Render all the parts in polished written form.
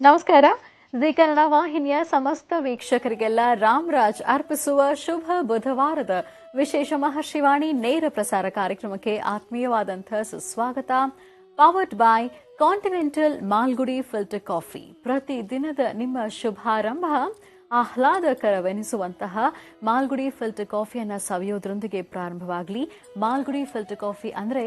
ನಮಸ್ಕಾರ. ಜಿ ಕನ್ನಡ ವಾಹಿನಿಯ ಸಮಸ್ತ ವೀಕ್ಷಕರಿಗೆಲ್ಲ ರಾಮರಾಜ್ ಅರ್ಪಿಸುವ ಶುಭ ಬುಧವಾರದ ವಿಶೇಷ ಮಹರ್ಷಿವಾಣಿ ನೇರ ಪ್ರಸಾರ ಕಾರ್ಯಕ್ರಮಕ್ಕೆ ಆತ್ಮೀಯವಾದಂತಹ ಸುಸ್ವಾಗತ. Powered by continental Malgudi filter coffee. ಪ್ರತಿ ದಿನದ ನಿಮ್ಮ ಶುಭಾರಂಭ ಆಹ್ಲಾದಕರವೆನಿಸುವಂತಹ ಮಾಲ್ಗುಡಿ ಫಿಲ್ಟರ್ ಕಾಫಿಯನ್ನು ಸವಿಯೋದ್ರೊಂದಿಗೆ ಪ್ರಾರಂಭವಾಗಲಿ. ಮಾಲ್ಗುಡಿ ಫಿಲ್ಟರ್ ಕಾಫಿ ಅಂದರೆ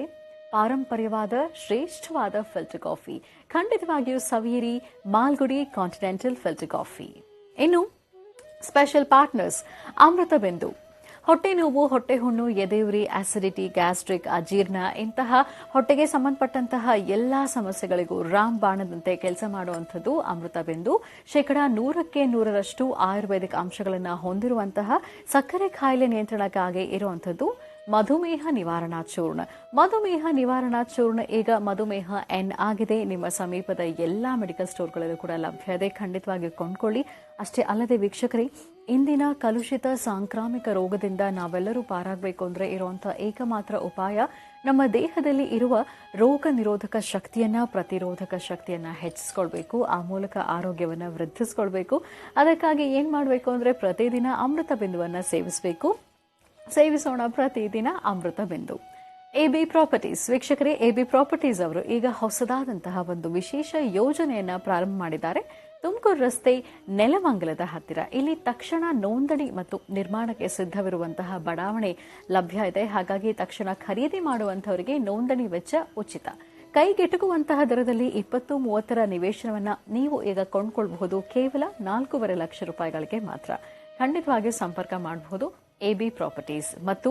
ಪಾರಂಪರ್ಯವಾದ ಶ್ರೇಷ್ಠವಾದ ಫಿಲ್ಟರ್ ಕಾಫಿ. ಖಂಡಿತವಾಗಿಯೂ ಸವಿಯಿರಿ ಮಾಲ್ಗುಡಿ ಕಾಂಟಿನೆಂಟಲ್ ಫಿಲ್ಟರ್ ಕಾಫಿ. ಇನ್ನು ಸ್ಪೆಷಲ್ ಪಾರ್ಟ್ನರ್ಸ್ ಅಮೃತ ಬಿಂದು. ಹೊಟ್ಟೆ ನೋವು, ಹೊಟ್ಟೆ ಹುಣ್ಣು, ಎದೆಯುರಿ, ಆಸಿಡಿಟಿ, ಗ್ಯಾಸ್ಟ್ರಿಕ್, ಅಜೀರ್ಣ ಇಂತಹ ಹೊಟ್ಟೆಗೆ ಸಂಬಂಧಪಟ್ಟಂತಹ ಎಲ್ಲಾ ಸಮಸ್ಯೆಗಳಿಗೂ ರಾಮ್ ಬಾಣದಂತೆ ಕೆಲಸ ಮಾಡುವಂಥದ್ದು ಅಮೃತ ಬಿಂದು. 100% ಆಯುರ್ವೇದಿಕ್ ಅಂಶಗಳನ್ನು ಹೊಂದಿರುವಂತಹ ಸಕ್ಕರೆ ಕಾಯಿಲೆ ನಿಯಂತ್ರಣಕ್ಕಾಗಿ ಇರುವಂಥದ್ದು ಮಧುಮೇಹ ನಿವಾರಣಾ ಚೂರ್ಣ. ಮಧುಮೇಹ ನಿವಾರಣಾ ಚೂರ್ಣ ಈಗ ಮಧುಮೇಹ ಎನ್ ಆಗಿದೆ. ನಿಮ್ಮ ಸಮೀಪದ ಎಲ್ಲಾ ಮೆಡಿಕಲ್ ಸ್ಟೋರ್ಗಳಲ್ಲೂ ಕೂಡ ಲಭ್ಯ ಇದೆ. ಖಂಡಿತವಾಗಿ ಕೊಂಡ್ಕೊಳ್ಳಿ. ಅಷ್ಟೇ ಅಲ್ಲದೆ ವೀಕ್ಷಕರೇ, ಇಂದಿನ ಕಲುಷಿತ ಸಾಂಕ್ರಾಮಿಕ ರೋಗದಿಂದ ನಾವೆಲ್ಲರೂ ಪಾರಾಗಬೇಕು ಅಂದರೆ ಇರುವಂತಹ ಏಕಮಾತ್ರ ಉಪಾಯ ನಮ್ಮ ದೇಹದಲ್ಲಿ ಇರುವ ರೋಗ ನಿರೋಧಕ ಶಕ್ತಿಯನ್ನ, ಪ್ರತಿರೋಧಕ ಶಕ್ತಿಯನ್ನ ಹೆಚ್ಚಿಸ್ಕೊಳ್ಬೇಕು. ಆ ಮೂಲಕ ಆರೋಗ್ಯವನ್ನು ವೃದ್ಧಿಸ್ಕೊಳ್ಬೇಕು. ಅದಕ್ಕಾಗಿ ಏನ್ ಮಾಡಬೇಕು ಅಂದ್ರೆ ಪ್ರತಿದಿನ ಅಮೃತ ಬಿಂದುವನ್ನ ಸೇವಿಸೋಣ. ಪ್ರತಿದಿನ ಅಮೃತ ಬಿಂದು. AB ಪ್ರಾಪರ್ಟೀಸ್ ವೀಕ್ಷಕರೇ, AB ಪ್ರಾಪರ್ಟೀಸ್ ಅವರು ಈಗ ಹೊಸದಾದಂತಹ ಒಂದು ವಿಶೇಷ ಯೋಜನೆಯನ್ನ ಪ್ರಾರಂಭ ಮಾಡಿದ್ದಾರೆ. ತುಮಕೂರು ರಸ್ತೆ ನೆಲಮಂಗಲದ ಹತ್ತಿರ. ಇಲ್ಲಿ ತಕ್ಷಣ ನೋಂದಣಿ ಮತ್ತು ನಿರ್ಮಾಣಕ್ಕೆ ಸಿದ್ಧವಿರುವಂತಹ ಬಡಾವಣೆ ಲಭ್ಯ ಇದೆ. ಹಾಗಾಗಿ ತಕ್ಷಣ ಖರೀದಿ ಮಾಡುವಂತವರಿಗೆ ನೋಂದಣಿ ವೆಚ್ಚ ಉಚಿತ. ಕೈಗೆಟುಕುವಂತಹ ದರದಲ್ಲಿ 20-30 ನಿವೇಶನವನ್ನ ನೀವು ಈಗ ಕೊಂಡ್ಕೊಳ್ಬಹುದು. ಕೇವಲ 4.5 ಲಕ್ಷ ರೂಪಾಯಿಗಳಿಗೆ ಮಾತ್ರ. ಖಂಡಿತವಾಗಿಯೂ ಸಂಪರ್ಕ ಮಾಡಬಹುದು. AB ಪ್ರಾಪರ್ಟೀಸ್ ಮತ್ತು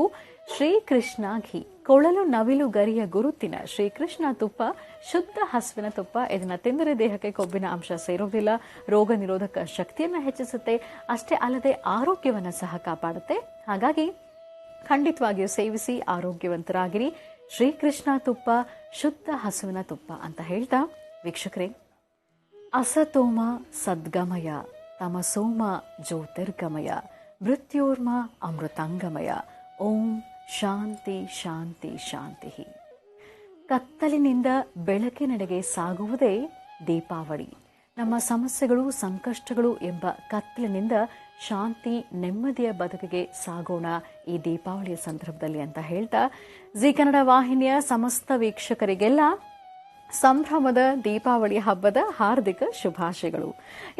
ಶ್ರೀಕೃಷ್ಣ ಘೀ, ಕೊಳಲು ನವಿಲು ಗರಿಯ ಗುರುತಿನ ಶ್ರೀಕೃಷ್ಣ ತುಪ್ಪ, ಶುದ್ಧ ಹಸುವಿನ ತುಪ್ಪ. ಇದನ್ನ ತಿಂದರೆ ದೇಹಕ್ಕೆ ಕೊಬ್ಬಿನ ಅಂಶ ಸೇರೋದಿಲ್ಲ, ರೋಗ ನಿರೋಧಕ ಶಕ್ತಿಯನ್ನ ಹೆಚ್ಚಿಸುತ್ತೆ. ಅಷ್ಟೇ ಅಲ್ಲದೆ ಆರೋಗ್ಯವನ್ನ ಸಹ ಕಾಪಾಡುತ್ತೆ. ಹಾಗಾಗಿ ಖಂಡಿತವಾಗಿಯೂ ಸೇವಿಸಿ, ಆರೋಗ್ಯವಂತರಾಗಿರಿ. ಶ್ರೀಕೃಷ್ಣ ತುಪ್ಪ, ಶುದ್ಧ ಹಸುವಿನ ತುಪ್ಪ ಅಂತ ಹೇಳ್ತಾ ವೀಕ್ಷಕರೇ, ಅಸತೋಮ ಸದ್ಗಮಯ, ತಮಸೋಮ ಜ್ಯೋತಿರ್ಗಮಯ, ಮೃತ್ಯೋರ್ಮ ಅಮೃತಾಂಗಮಯ. ಓಂ ಶಾಂತಿ ಶಾಂತಿ ಶಾಂತಿ. ಕತ್ತಲಿನಿಂದ ಬೆಳಕಿನೆಡೆಗೆ ಸಾಗುವುದೇ ದೀಪಾವಳಿ. ನಮ್ಮ ಸಮಸ್ಯೆಗಳು, ಸಂಕಷ್ಟಗಳು ಎಂಬ ಕತ್ತಲಿನಿಂದ ಶಾಂತಿ, ನೆಮ್ಮದಿಯ ಬದುಕಿಗೆ ಸಾಗೋಣ ಈ ದೀಪಾವಳಿಯ ಸಂದರ್ಭದಲ್ಲಿ ಅಂತ ಹೇಳ್ತಾ ಜಿ ಕನ್ನಡ ವಾಹಿನಿಯ ಸಮಸ್ತ ವೀಕ್ಷಕರಿಗೆಲ್ಲ ಸಂಭ್ರಮದ ದೀಪಾವಳಿ ಹಬ್ಬದ ಹಾರ್ದಿಕ ಶುಭಾಶಯಗಳು.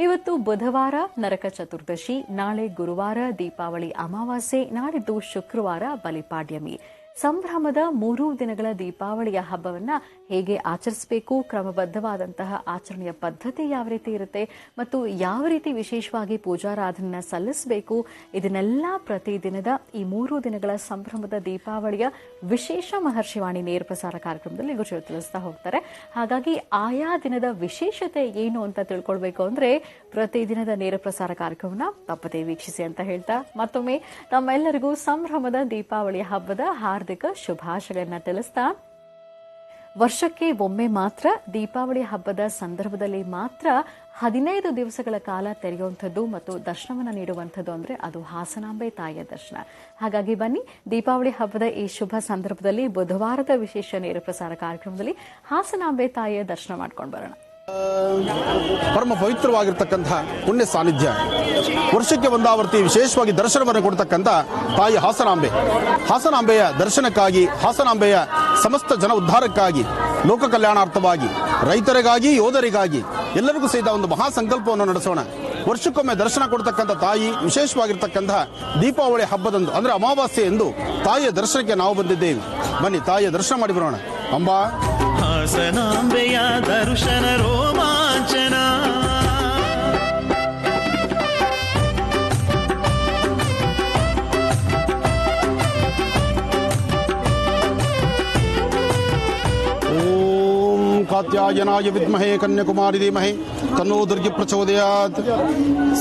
ಇವತ್ತು ಬುಧವಾರ ನರಕ ಚತುರ್ದಶಿ, ನಾಳೆ ಗುರುವಾರ ದೀಪಾವಳಿ ಅಮಾವಾಸ್ಯೆ, ನಾಡಿದ್ದು ಶುಕ್ರವಾರ ಬಲಿಪಾಡ್ಯಮಿ. ಸಂಭ್ರಮದ 3 ದಿನಗಳ ದೀಪಾವಳಿಯ ಹಬ್ಬವನ್ನ ಹೇಗೆ ಆಚರಿಸಬೇಕು, ಕ್ರಮಬದ್ಧವಾದಂತಹ ಆಚರಣೆಯ ಪದ್ಧತಿ ಯಾವ ರೀತಿ ಇರುತ್ತೆ ಮತ್ತು ಯಾವ ರೀತಿ ವಿಶೇಷವಾಗಿ ಪೂಜಾರಾಧನೆಯನ್ನ ಸಲ್ಲಿಸಬೇಕು, ಇದನ್ನೆಲ್ಲ ಪ್ರತಿದಿನದ ಈ 3 ದಿನಗಳ ಸಂಭ್ರಮದ ದೀಪಾವಳಿಯ ವಿಶೇಷ ಮಹರ್ಷಿವಾಣಿ ನೇರ ಪ್ರಸಾರ ಕಾರ್ಯಕ್ರಮದಲ್ಲಿ ಗುರುಗಳು ತಿಳಿಸ್ತಾ ಹೋಗ್ತಾರೆ. ಹಾಗಾಗಿ ಆಯಾ ದಿನದ ವಿಶೇಷತೆ ಏನು ಅಂತ ತಿಳ್ಕೊಳ್ಬೇಕು ಅಂದ್ರೆ ಪ್ರತಿದಿನದ ನೇರ ಪ್ರಸಾರ ಕಾರ್ಯಕ್ರಮನ ತಪ್ಪದೇ ವೀಕ್ಷಿಸಿ ಅಂತ ಹೇಳ್ತಾ ಮತ್ತೊಮ್ಮೆ ತಮ್ಮೆಲ್ಲರಿಗೂ ಸಂಭ್ರಮದ ದೀಪಾವಳಿ ಹಬ್ಬದ ಹಾರ್ದಿಕ ಶುಭಾಶಯಗಳನ್ನ ತಿಳಿಸ್ತಾ, ವರ್ಷಕ್ಕೆ ಒಮ್ಮೆ ಮಾತ್ರ ದೀಪಾವಳಿ ಹಬ್ಬದ ಸಂದರ್ಭದಲ್ಲಿ ಮಾತ್ರ 15 ದಿವಸಗಳ ಕಾಲ ತೆರೆಯುವಂಥದ್ದು ಮತ್ತು ದರ್ಶನವನ್ನು ನೀಡುವಂಥದ್ದು ಅಂದ್ರೆ ಅದು ಹಾಸನಾಂಬೆ ತಾಯಿಯ ದರ್ಶನ. ಹಾಗಾಗಿ ಬನ್ನಿ, ದೀಪಾವಳಿ ಹಬ್ಬದ ಈ ಶುಭ ಸಂದರ್ಭದಲ್ಲಿ ಬುಧವಾರದ ವಿಶೇಷ ನೇರ ಪ್ರಸಾರ ಕಾರ್ಯಕ್ರಮದಲ್ಲಿ ಹಾಸನಾಂಬೆ ತಾಯಿಯ ದರ್ಶನ ಮಾಡ್ಕೊಂಡು ಬರೋಣ. ಪರಮ ಪವಿತ್ರವಾಗಿರ್ತಕ್ಕಂಥ ಪುಣ್ಯ ಸಾನ್ನಿಧ್ಯ, ವರ್ಷಕ್ಕೆ ಒಂದಾವರ್ತಿ ವಿಶೇಷವಾಗಿ ದರ್ಶನವನ್ನು ಕೊಡ್ತಕ್ಕಂಥ ತಾಯಿ ಹಾಸನಾಂಬೆ. ಹಾಸನಾಂಬೆಯ ದರ್ಶನಕ್ಕಾಗಿ, ಹಾಸನಾಂಬೆಯ ಸಮಸ್ತ ಜನ ಉದ್ಧಾರಕ್ಕಾಗಿ, ಲೋಕ ಕಲ್ಯಾಣಾರ್ಥವಾಗಿ, ರೈತರಿಗಾಗಿ, ಯೋಧರಿಗಾಗಿ ಎಲ್ಲರಿಗೂ ಸಹಿತ ಒಂದು ಮಹಾ ಸಂಕಲ್ಪವನ್ನು ನಡೆಸೋಣ. ವರ್ಷಕ್ಕೊಮ್ಮೆ ದರ್ಶನ ಕೊಡ್ತಕ್ಕಂಥ ತಾಯಿ, ವಿಶೇಷವಾಗಿರ್ತಕ್ಕಂಥ ದೀಪಾವಳಿ ಹಬ್ಬದಂದು ಅಂದ್ರೆ ಅಮಾವಾಸ್ಯೆ ಎಂದು ತಾಯಿಯ ದರ್ಶನಕ್ಕೆ ನಾವು ಬಂದಿದ್ದೇವೆ. ಬನ್ನಿ, ತಾಯಿಯ ದರ್ಶನ ಮಾಡಿ ಬರೋಣ. ಅಂಬಾ ಹಾಸನಾಂಬೆಯ ದರ್ಶನ ರೋಮಾಂಚನ, ಓಂ ಕಾತ್ಯಾಯನಾಯ ವಿದ್ಮಹೇ ಕನ್ಯಾಕುಮಾರಿ ಧೀಮಹಿ ತನ್ನೋ ದುರ್ಗಿ ಪ್ರಚೋದಯಾತ್.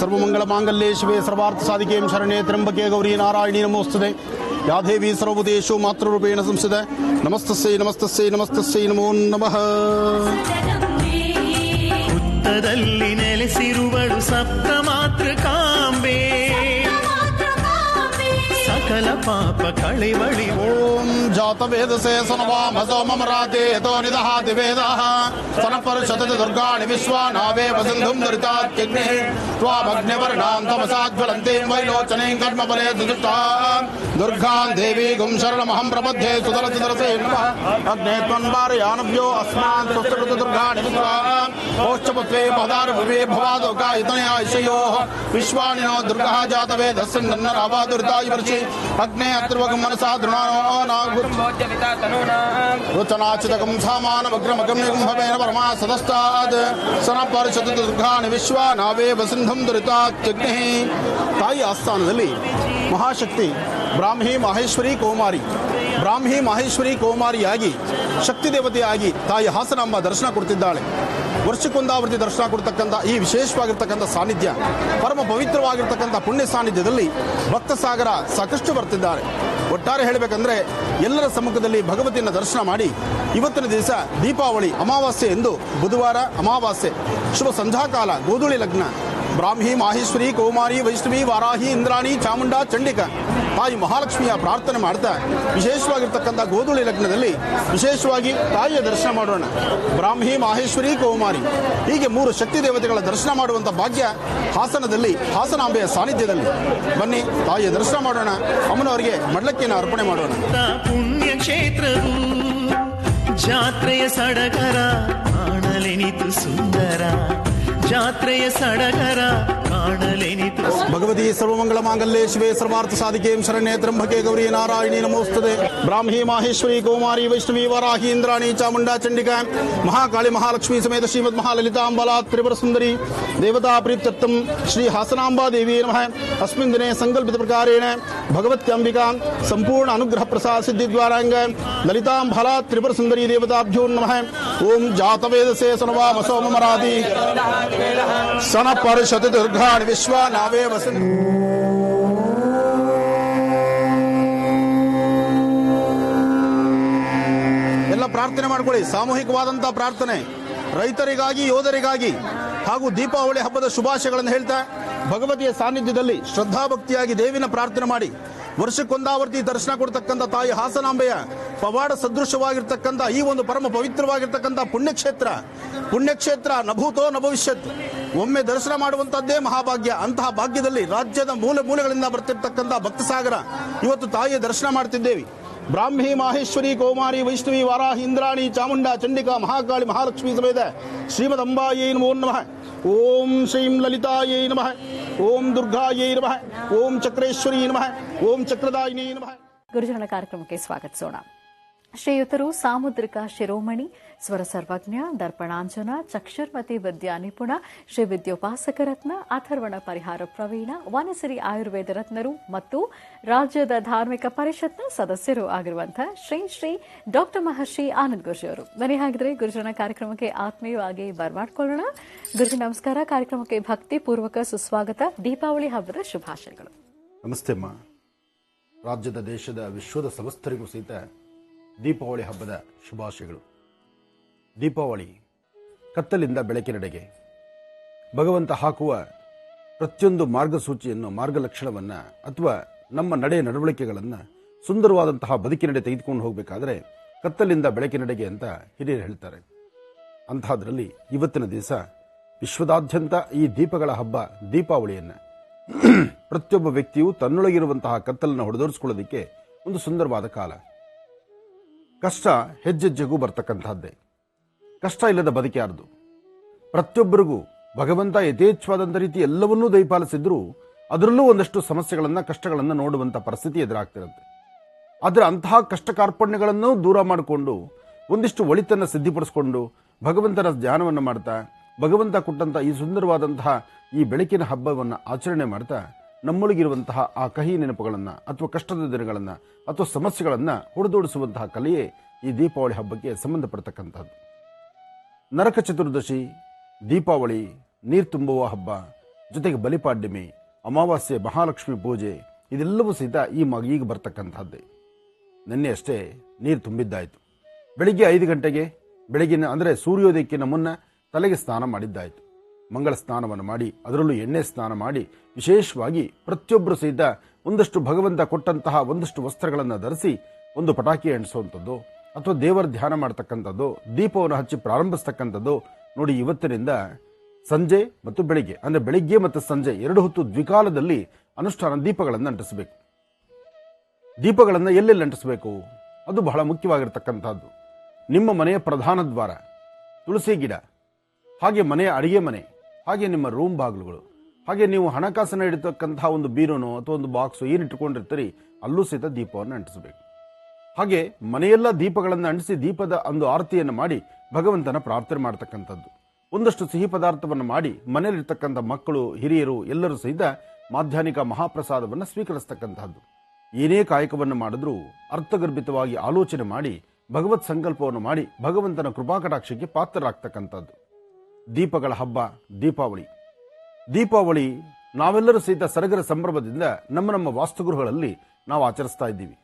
ಸರ್ವಮಂಗಳ ಮಾಂಗಲ್ಯೇ ಶಿವೆ ಸರ್ವಾರ್ಥ ಸಾಧಿಕೆ ಶರಣೆ ತ್ರ್ಯಂಬಕೆ ಗೌರಿ ನಾರಾಯಣಿ ನಮೋಸ್ತುತೆ. ಯಾ ದೇವಿ ಸರ್ವಭೂತೇಷು ಮಾತೃರೂಪೇಣ ಸಂಸ್ಥಿತ. ನಮಸ್ತಸ್ಯೈ ನಮಸ್ತಸ್ಯೈ ನಮಸ್ತಸ್ಯೈ ನಮೋ ನಮಃ. ಹುತ್ತದಲ್ಲಿ ನೆಲೆಸಿರುವಳು ಸಪ್ತ ಮಾತೃಕಾಂಬೆ, ಸಕಲ ಪಾಪ ಕಳಿವಳಿ ಓಂ ಜಾತ ವೇದಸೇ ಸನವಾಮ ಸೋಮಮರಾತೆ ಯತೋ ನಿದಹಾತಿ ವೇದಾಃ ಸನಪರಿಷದತಿ ದುರ್ಗಾಣಿ ವಿಶ್ವಾ ನಾವೇ ವಸಂಧುಂ ಧರಿತಾತ್ಯಗ್ನೇ ತ್ವಾಮಗ್ನಿವರ್ಣಾಂ ತಮಸಾಜ್ವಲಂತೀಂ ವೈಲೋಚನೀಂ ಕರ್ಮಫಲೇ ಸುದುಷ್ಟಾಂ ದುರ್ಗಾಂ ದೇವೀಗುಂ ಶರಣಮಹಂ ಪ್ರಪದ್ಯೆ ಸುಧರಸಿಧರಸೇ ನಮಃ ಅಗ್ನೇ ತ್ವನ್ವಾರಯಾನಭ್ಯೋ ಅಸ್ಮಾನ್ ಸ್ವಸ್ತಿಕೃತ ದುರ್ಗಾಣಿ ವಿಶ್ವಾ ಓಶ್ಚಪತ್ವೇ ಪದಾರು ಭುವೇ ಭವಾದೋಕ ಇತನಯಾ ಇಷಯೋಃ ವಿಶ್ವಾಣಿನೋ ದುರ್ಗಃ ಜಾತ ವೇದಸ್ಯ ನನ್ನರಾವಾದುರಿತಾಯಿ ವರ್ಷಿ ಅಗ್ನೇ ಅತ್ರ್ವಗಂ ಮನಸಾ ದೃಢಾನೋ ರುಚನಾಚಿತಕಂ ಸಾಮಾನಮಗ್ರಮಗಂ ನಿಗುಂಭವೇನ ಪರಮಾ ಸದಸ್ತಾದ್ ಸನಪರಿಷದತಿ ದುರ್ಗಾಣಿ ವಿಶ್ವಾ ನಾವೇ ವಸಿಂಧಂ ದುರಿತಾತ್ಯಗ್ನೇ. ತಾಯಿ ಆಸ್ಥಾನದಲ್ಲಿ ಮಹಾಶಕ್ತಿ ಬ್ರಾಹ್ಮಿ ಮಹೇಶ್ವರಿ ಕೌಮಾರಿಯಾಗಿ ಶಕ್ತಿ ದೇವತೆಯಾಗಿ ತಾಯಿ ಹಾಸನಾಂಬ ದರ್ಶನ ಕೊಡ್ತಿದ್ದಾಳೆ. ವರ್ಷಕ್ಕೊಂದಾವೃತ್ತಿ ದರ್ಶನ ಕೊಡ್ತಕ್ಕಂಥ ಈ ವಿಶೇಷವಾಗಿರ್ತಕ್ಕಂಥ ಸಾನ್ನಿಧ್ಯ, ಪರಮ ಪವಿತ್ರವಾಗಿರ್ತಕ್ಕಂಥ ಪುಣ್ಯ ಸಾನ್ನಿಧ್ಯದಲ್ಲಿ ಭಕ್ತ ಸಾಗರ ಸಾಕಷ್ಟು ಬರ್ತಿದ್ದಾರೆ. ಒಟ್ಟಾರೆ ಹೇಳಬೇಕಂದ್ರೆ ಎಲ್ಲರ ಸಮ್ಮುಖದಲ್ಲಿ ಭಗವತಿಯನ್ನು ದರ್ಶನ ಮಾಡಿ ಇವತ್ತಿನ ದಿವಸ ದೀಪಾವಳಿ ಅಮಾವಾಸ್ಯೆ ಎಂದು ಬುಧವಾರ ಅಮಾವಾಸ್ಯೆ ಶುಭ ಸಂಧ್ಯಾಕಾಲ ಗೋಧೂಳಿ ಲಗ್ನ ಬ್ರಾಹ್ಮಿ ಮಾಹೇಶ್ವರಿ ಕೌಮಾರಿ ವೈಷ್ಣವಿ ವಾರಾಹಿ ಇಂದ್ರಾಣಿ ಚಾಮುಂಡ ಚಂಡಿಕ ತಾಯಿ ಮಹಾಲಕ್ಷ್ಮಿಯ ಪ್ರಾರ್ಥನೆ ಮಾಡ್ತಾ ವಿಶೇಷವಾಗಿರ್ತಕ್ಕಂಥ ಗೋಧೂಳಿ ಲಗ್ನದಲ್ಲಿ ವಿಶೇಷವಾಗಿ ತಾಯಿಯ ದರ್ಶನ ಮಾಡೋಣ. ಬ್ರಾಹ್ಮಿ ಮಾಹೇಶ್ವರಿ ಕೌಮಾರಿ ಹೀಗೆ 3 ಶಕ್ತಿ ದೇವತೆಗಳ ದರ್ಶನ ಮಾಡುವಂಥ ಭಾಗ್ಯ ಹಾಸನದಲ್ಲಿ ಹಾಸನಾಂಬೆಯ ಸಾನ್ನಿಧ್ಯದಲ್ಲಿ. ಬನ್ನಿ ತಾಯಿಯ ದರ್ಶನ ಮಾಡೋಣ, ಅಮ್ಮನವರಿಗೆ ಮಡ್ಲಕ್ಕಿಯನ್ನು ಅರ್ಪಣೆ ಮಾಡೋಣ. ಪುಣ್ಯಕ್ಷೇತ್ರವು ಜಾತ್ರೆಯ ಸಡಗರ ಕಾಣಲೆನಿತು ಸುಂದರ, ಜಾತ್ರೆಯ ಸಡಗರ ಕಾಣಲೆನಿತು. ಭಗವತಿ ಸರ್ವಮಂಗಳ ಮಾಂಗಲ್ಯೆ ಶಿವೆ ಸರ್ವಾರ್ಥ ಸಾಧಿಕೆ ಶರಣ್ಯೆ ತ್ರ್ಯಂಬಕೆ ಗೌರಿ ನಾರಾಯಣಿ ನಮೋಸ್ತುತೆ. ಬ್ರಾಹ್ಮಿ ಮಾಹೇಶ್ವರಿ ಕೌಮಾರಿ ವೈಷ್ಣವಿ ವಾರಾಹಿ ಇಂದ್ರಾಣಿ ಚಾಮುಂಡಾ ಚಂಡಿಕಾ ಮಹಾಕಾಳಿ ಮಹಾಲಕ್ಷ್ಮಿ ಸಮೇತ ಶ್ರೀಮದ್ ಮಹಾಲಲಿತಾಂಬಲಾ ತ್ರಿಪುರ ಸುಂದರಿ ದೇವತಾ ಪ್ರೀತ್ಯರ್ಥಂ ಶ್ರೀ ಹಾಸನಾಂಬಾ ದೇವಿ ನಮಃ. ಅಸ್ಮಿನ್ ದಿನೇ ಸಂಕಲ್ಪಿತ ಪ್ರಕಾರೇಣ ಭಗವತ್ಯಾಂಬಿಕಾ ಸಂಪೂರ್ಣ ಅನುಗ್ರಹ ಪ್ರಸಾದ ಸಿದ್ಧಿದ್ವಾರಾಂಗ ಲಲಿತಾಂಬಲಾ ತ್ರಿಪುರ ಸುಂದರಿ ದೇವತಾಭ್ಯೋ ನಮಃ. ಓಂ ಜಾತವೇದಸೇ ಸನವಾಮ ಸೋಮಮರಾದಿ ಸನಪರಿಷದತಿ ದುರ್ಗಾಣಿ ವಿಶ್ವಾ ನಾವೇ ವಸನ್. ಎಲ್ಲ ಪ್ರಾರ್ಥನೆ ಮಾಡ್ಕೊಳ್ಳಿ. ಸಾಮೂಹಿಕವಾದಂತಹ ಪ್ರಾರ್ಥನೆ ರೈತರಿಗಾಗಿ, ಯೋಧರಿಗಾಗಿ ಹಾಗೂ ದೀಪಾವಳಿ ಹಬ್ಬದ ಶುಭಾಶಯಗಳನ್ನು ಹೇಳ್ತಾ ಭಗವತಿಯ ಸಾನ್ನಿಧ್ಯದಲ್ಲಿ ಶ್ರದ್ಧಾಭಕ್ತಿಯಾಗಿ ದೇವಿನ ಪ್ರಾರ್ಥನೆ ಮಾಡಿ ವರ್ಷಕ್ಕೊಂದಾವರ್ತಿ ದರ್ಶನ ಕೊಡ್ತಕ್ಕಂಥ ತಾಯಿ ಹಾಸನಾಂಬೆಯ ಪವಾಡ ಸದೃಶವಾಗಿರ್ತಕ್ಕಂಥ ಈ ಒಂದು ಪರಮ ಪವಿತ್ರವಾಗಿರ್ತಕ್ಕಂಥ ಪುಣ್ಯಕ್ಷೇತ್ರ ನಭೂತೋ ನ ಭವಿಷ್ಯತ್. ಒಮ್ಮೆ ದರ್ಶನ ಮಾಡುವಂತಹದ್ದೇ ಮಹಾಭಾಗ್ಯ. ಅಂತಹ ಭಾಗ್ಯದಲ್ಲಿ ರಾಜ್ಯದ ಮೂಲೆಗಳಿಂದ ಬರ್ತಿರ್ತಕ್ಕಂಥ ಭಕ್ತ ಸಾಗರ ಇವತ್ತು ತಾಯಿಯ ದರ್ಶನ ಮಾಡ್ತಿದ್ದೇವೆ. ಬ್ರಾಹ್ಮಿ ಮಾಹೇಶ್ವರಿ ಕೌಮಾರಿ ವೈಷ್ಣವಿ ವಾರಾಹಿ ಇಂದ್ರಾಣಿ ಚಾಮುಂಡಾ ಚಂಡಿಕಾ ಮಹಾಕಾಳಿ ಮಹಾಲಕ್ಷ್ಮಿ ಸಮೇತ ಶ್ರೀಮದ್ ಅಂಬಾಯೈ ನಮೋ ನಮಃ. ಓಂ ಶ್ರೀಂ ಲಲಿತಾಯೈ ನಮಃ. ಓಂ ದುರ್ಗಾಯೈ ನಮಃ. ಓಂ ಚಕ್ರೇಶ್ವರಿ ನಮಃ. ಓಂ ಚಕ್ರದಾಯಿನಿ ನಮಃ. ಗುರುಜನರ ಕಾರ್ಯಕ್ರಮಕ್ಕೆ ಸ್ವಾಗತಿಸೋಣ. ಶ್ರೀಯುತರು ಸಾಮುದ್ರಿಕ ಶಿರೋಮಣಿ, ಸ್ವರ ಸರ್ವಜ್ಞ, ದರ್ಪಣಾಂಜನ, ಚಕ್ಷುರ್ಮತಿ ವಿದ್ಯಾ ನಿಪುಣ, ಶ್ರೀ ವಿದ್ಯೋಪಾಸಕ ರತ್ನ, ಅಥರ್ವಣ ಪರಿಹಾರ ಪ್ರವೀಣ, ವನಸಿರಿ ಆಯುರ್ವೇದ ರತ್ನರು ಮತ್ತು ರಾಜ್ಯದ ಧಾರ್ಮಿಕ ಪರಿಷತ್ನ ಸದಸ್ಯರು ಆಗಿರುವಂತಹ ಶ್ರೀ ಡಾಕ್ಟರ್ ಮಹರ್ಷಿ ಆನಂದ್ ಗುರುಜಿ ಅವರು. ಬನ್ನಿ ಹಾಗಿದ್ರೆ ಗುರುಜನ ಕಾರ್ಯಕ್ರಮಕ್ಕೆ ಆತ್ಮೀಯವಾಗಿ ಬರ್ಮಾಡ್ಕೊಳ್ಳೋಣ. ಗುರುಜಿ ನಮಸ್ಕಾರ. ಕಾರ್ಯಕ್ರಮಕ್ಕೆ ಭಕ್ತಿ ಪೂರ್ವಕ ಸುಸ್ವಾಗತ. ದೀಪಾವಳಿ ಹಬ್ಬದ ಶುಭಾಶಯಗಳು. ನಮಸ್ತೆ ಅಮ್ಮ. ರಾಜ್ಯದ, ದೇಶದ, ವಿಶ್ವದ ಸಮಸ್ತರಿಗೂ ಸಹಿತ ದೀಪಾವಳಿ ಹಬ್ಬದ ಶುಭಾಶಯಗಳು. ದೀಪಾವಳಿ ಕತ್ತಲಿಂದ ಬೆಳಕಿನೆಡೆಗೆ ಭಗವಂತ ಹಾಕುವ ಪ್ರತಿಯೊಂದು ಮಾರ್ಗಸೂಚಿಯನ್ನು, ಮಾರ್ಗಲಕ್ಷಣವನ್ನು ಅಥವಾ ನಮ್ಮ ನಡವಳಿಕೆಗಳನ್ನು ಸುಂದರವಾದಂತಹ ಬದುಕಿನೆಡೆ ತೆಗೆದುಕೊಂಡು ಹೋಗಬೇಕಾದ್ರೆ ಕತ್ತಲಿಂದ ಬೆಳಕಿನೆಡೆಗೆ ಅಂತ ಹಿರಿಯರು ಹೇಳ್ತಾರೆ. ಅಂತಹದ್ರಲ್ಲಿ ಇವತ್ತಿನ ದಿವಸ ವಿಶ್ವದಾದ್ಯಂತ ಈ ದೀಪಗಳ ಹಬ್ಬ ದೀಪಾವಳಿಯನ್ನು ಪ್ರತಿಯೊಬ್ಬ ವ್ಯಕ್ತಿಯು ತನ್ನೊಳಗಿರುವಂತಹ ಕತ್ತಲನ್ನು ಹೊಡೆದೋರಿಸಿಕೊಳ್ಳೋದಕ್ಕೆ ಒಂದು ಸುಂದರವಾದ ಕಾಲ. ಕಷ್ಟ ಹೆಜ್ಜೆಜ್ಜೆಗೂ ಬರ್ತಕ್ಕಂಥದ್ದೇ. ಕಷ್ಟ ಇಲ್ಲದ ಬದುಕ್ಯಾರದು. ಪ್ರತಿಯೊಬ್ಬರಿಗೂ ಭಗವಂತ ಯಥೇಚ್ಛವಾದಂಥ ರೀತಿ ಎಲ್ಲವನ್ನೂ ದಯಪಾಲಿಸಿದ್ರೂ ಅದರಲ್ಲೂ ಒಂದಷ್ಟು ಸಮಸ್ಯೆಗಳನ್ನು, ಕಷ್ಟಗಳನ್ನು ನೋಡುವಂಥ ಪರಿಸ್ಥಿತಿ ಎದುರಾಗ್ತಿರುತ್ತೆ. ಆದರೆ ಅಂತಹ ಕಷ್ಟ ಕಾರ್ಪಣ್ಯಗಳನ್ನು ದೂರ ಮಾಡಿಕೊಂಡು ಒಂದಿಷ್ಟು ಒಳಿತನ್ನು ಸಿದ್ಧಿಪಡಿಸಿಕೊಂಡು ಭಗವಂತನ ಧ್ಯಾನವನ್ನು ಮಾಡ್ತಾ ಭಗವಂತ ಕೊಟ್ಟಂಥ ಈ ಸುಂದರವಾದಂತಹ ಈ ಬೆಳಕಿನ ಹಬ್ಬವನ್ನು ಆಚರಣೆ ಮಾಡ್ತಾ ನಮ್ಮೊಳಗಿರುವಂತಹ ಆ ಕಹಿ ನೆನಪುಗಳನ್ನು ಅಥವಾ ಕಷ್ಟದ ದಿನಗಳನ್ನು ಅಥವಾ ಸಮಸ್ಯೆಗಳನ್ನು ಹೊಡೆದೋಡಿಸುವಂತಹ ಕಲೆಯೇ ಈ ದೀಪಾವಳಿ ಹಬ್ಬಕ್ಕೆ ಸಂಬಂಧಪಡ್ತಕ್ಕಂಥದ್ದು. ನರಕ ಚತುರ್ದಶಿ, ದೀಪಾವಳಿ, ನೀರು ತುಂಬುವ ಹಬ್ಬ, ಜೊತೆಗೆ ಬಲಿಪಾಡ್ಯಮಿ, ಅಮಾವಾಸ್ಯೆ, ಮಹಾಲಕ್ಷ್ಮಿ ಪೂಜೆ ಇದೆಲ್ಲವೂ ಸಹಿತ ಈಗ ಬರ್ತಕ್ಕಂಥದ್ದೇ. ನಿನ್ನೆ ಅಷ್ಟೇ ನೀರು ತುಂಬಿದ್ದಾಯಿತು. ಬೆಳಿಗ್ಗೆ 5 ಗಂಟೆಗೆ ಬೆಳಗಿನ ಅಂದರೆ ಸೂರ್ಯೋದಯಕ್ಕಿಂತ ಮುನ್ನ ತಲೆಗೆ ಸ್ನಾನ ಮಾಡಿದ್ದಾಯಿತು. ಮಂಗಳ ಸ್ನಾನವನ್ನು ಮಾಡಿ, ಅದರಲ್ಲೂ ಎಣ್ಣೆ ಸ್ನಾನ ಮಾಡಿ, ವಿಶೇಷವಾಗಿ ಪ್ರತಿಯೊಬ್ಬರು ಸಹಿತ ಒಂದಷ್ಟು ಭಗವಂತ ಕೊಟ್ಟಂತಹ ಒಂದಷ್ಟು ವಸ್ತ್ರಗಳನ್ನು ಧರಿಸಿ ಒಂದು ಪಟಾಕಿ ಅಂಟಿಸುವಂಥದ್ದು ಅಥವಾ ದೇವರ ಧ್ಯಾನ ಮಾಡ್ತಕ್ಕಂಥದ್ದು, ದೀಪವನ್ನು ಹಚ್ಚಿ ಪ್ರಾರಂಭಿಸ್ತಕ್ಕಂಥದ್ದು. ನೋಡಿ, ಇವತ್ತಿನಿಂದ ಸಂಜೆ ಮತ್ತು ಬೆಳಿಗ್ಗೆ, ಅಂದರೆ ಬೆಳಿಗ್ಗೆ ಮತ್ತು ಸಂಜೆ 2 ಹೊತ್ತು ದ್ವಿಕಾಲದಲ್ಲಿ ಅನುಷ್ಠಾನ ದೀಪಗಳನ್ನು ಅಂಟಿಸಬೇಕು. ದೀಪಗಳನ್ನು ಎಲ್ಲೆಲ್ಲಿ ಅಂಟಿಸಬೇಕು ಅದು ಬಹಳ ಮುಖ್ಯವಾಗಿರ್ತಕ್ಕಂಥದ್ದು. ನಿಮ್ಮ ಮನೆಯ ಪ್ರಧಾನ ದ್ವಾರ, ತುಳಸಿ ಗಿಡ, ಹಾಗೆ ಮನೆಯ ಅಡಿಗೆ ಮನೆ, ಹಾಗೆ ನಿಮ್ಮ ರೂಮ್ ಬಾಗಿಲುಗಳು, ಹಾಗೆ ನೀವು ಹಣಕಾಸನ್ನು ಇಡತಕ್ಕಂತಹ ಒಂದು ಬೀರೋನೋ ಅಥವಾ ಒಂದು ಬಾಕ್ಸು ಏನು ಇಟ್ಟುಕೊಂಡಿರ್ತೀರಿ ಅಲ್ಲೂ ಸಹಿತ ದೀಪವನ್ನು ಅಂಟಿಸಬೇಕು. ಹಾಗೆ ಮನೆಯೆಲ್ಲ ದೀಪಗಳನ್ನು ಅಂಟಿಸಿ ದೀಪದ ಒಂದು ಆರತಿಯನ್ನು ಮಾಡಿ ಭಗವಂತನ ಪ್ರಾರ್ಥನೆ ಮಾಡ್ತಕ್ಕಂಥದ್ದು. ಒಂದಷ್ಟು ಸಿಹಿ ಪದಾರ್ಥವನ್ನು ಮಾಡಿ ಮನೆಯಲ್ಲಿರ್ತಕ್ಕಂಥ ಮಕ್ಕಳು, ಹಿರಿಯರು ಎಲ್ಲರೂ ಸಹಿತ ಮಾಧ್ಯಾಹ್ನಿಕ ಮಹಾಪ್ರಸಾದವನ್ನು ಸ್ವೀಕರಿಸ್ತಕ್ಕಂಥದ್ದು. ಏನೇ ಕಾಯಕವನ್ನು ಮಾಡಿದ್ರೂ ಅರ್ಥಗರ್ಭಿತವಾಗಿ ಆಲೋಚನೆ ಮಾಡಿ ಭಗವತ್ ಸಂಕಲ್ಪವನ್ನು ಮಾಡಿ ಭಗವಂತನ ಕೃಪಾಕಟಾಕ್ಷಕ್ಕೆ ಪಾತ್ರರಾಗ್ತಕ್ಕಂಥದ್ದು. ದೀಪಗಳ ಹಬ್ಬ ದೀಪಾವಳಿ. ದೀಪಾವಳಿ ನಾವೆಲ್ಲರೂ ಸಹಿತ ಸಡಗರ ಸಂಭ್ರಮದಿಂದ ನಮ್ಮ ವಾಸ್ತುಗೃಹಗಳಲ್ಲಿ ನಾವು ಆಚರಿಸ್ತಾ ಇದ್ದೀವಿ.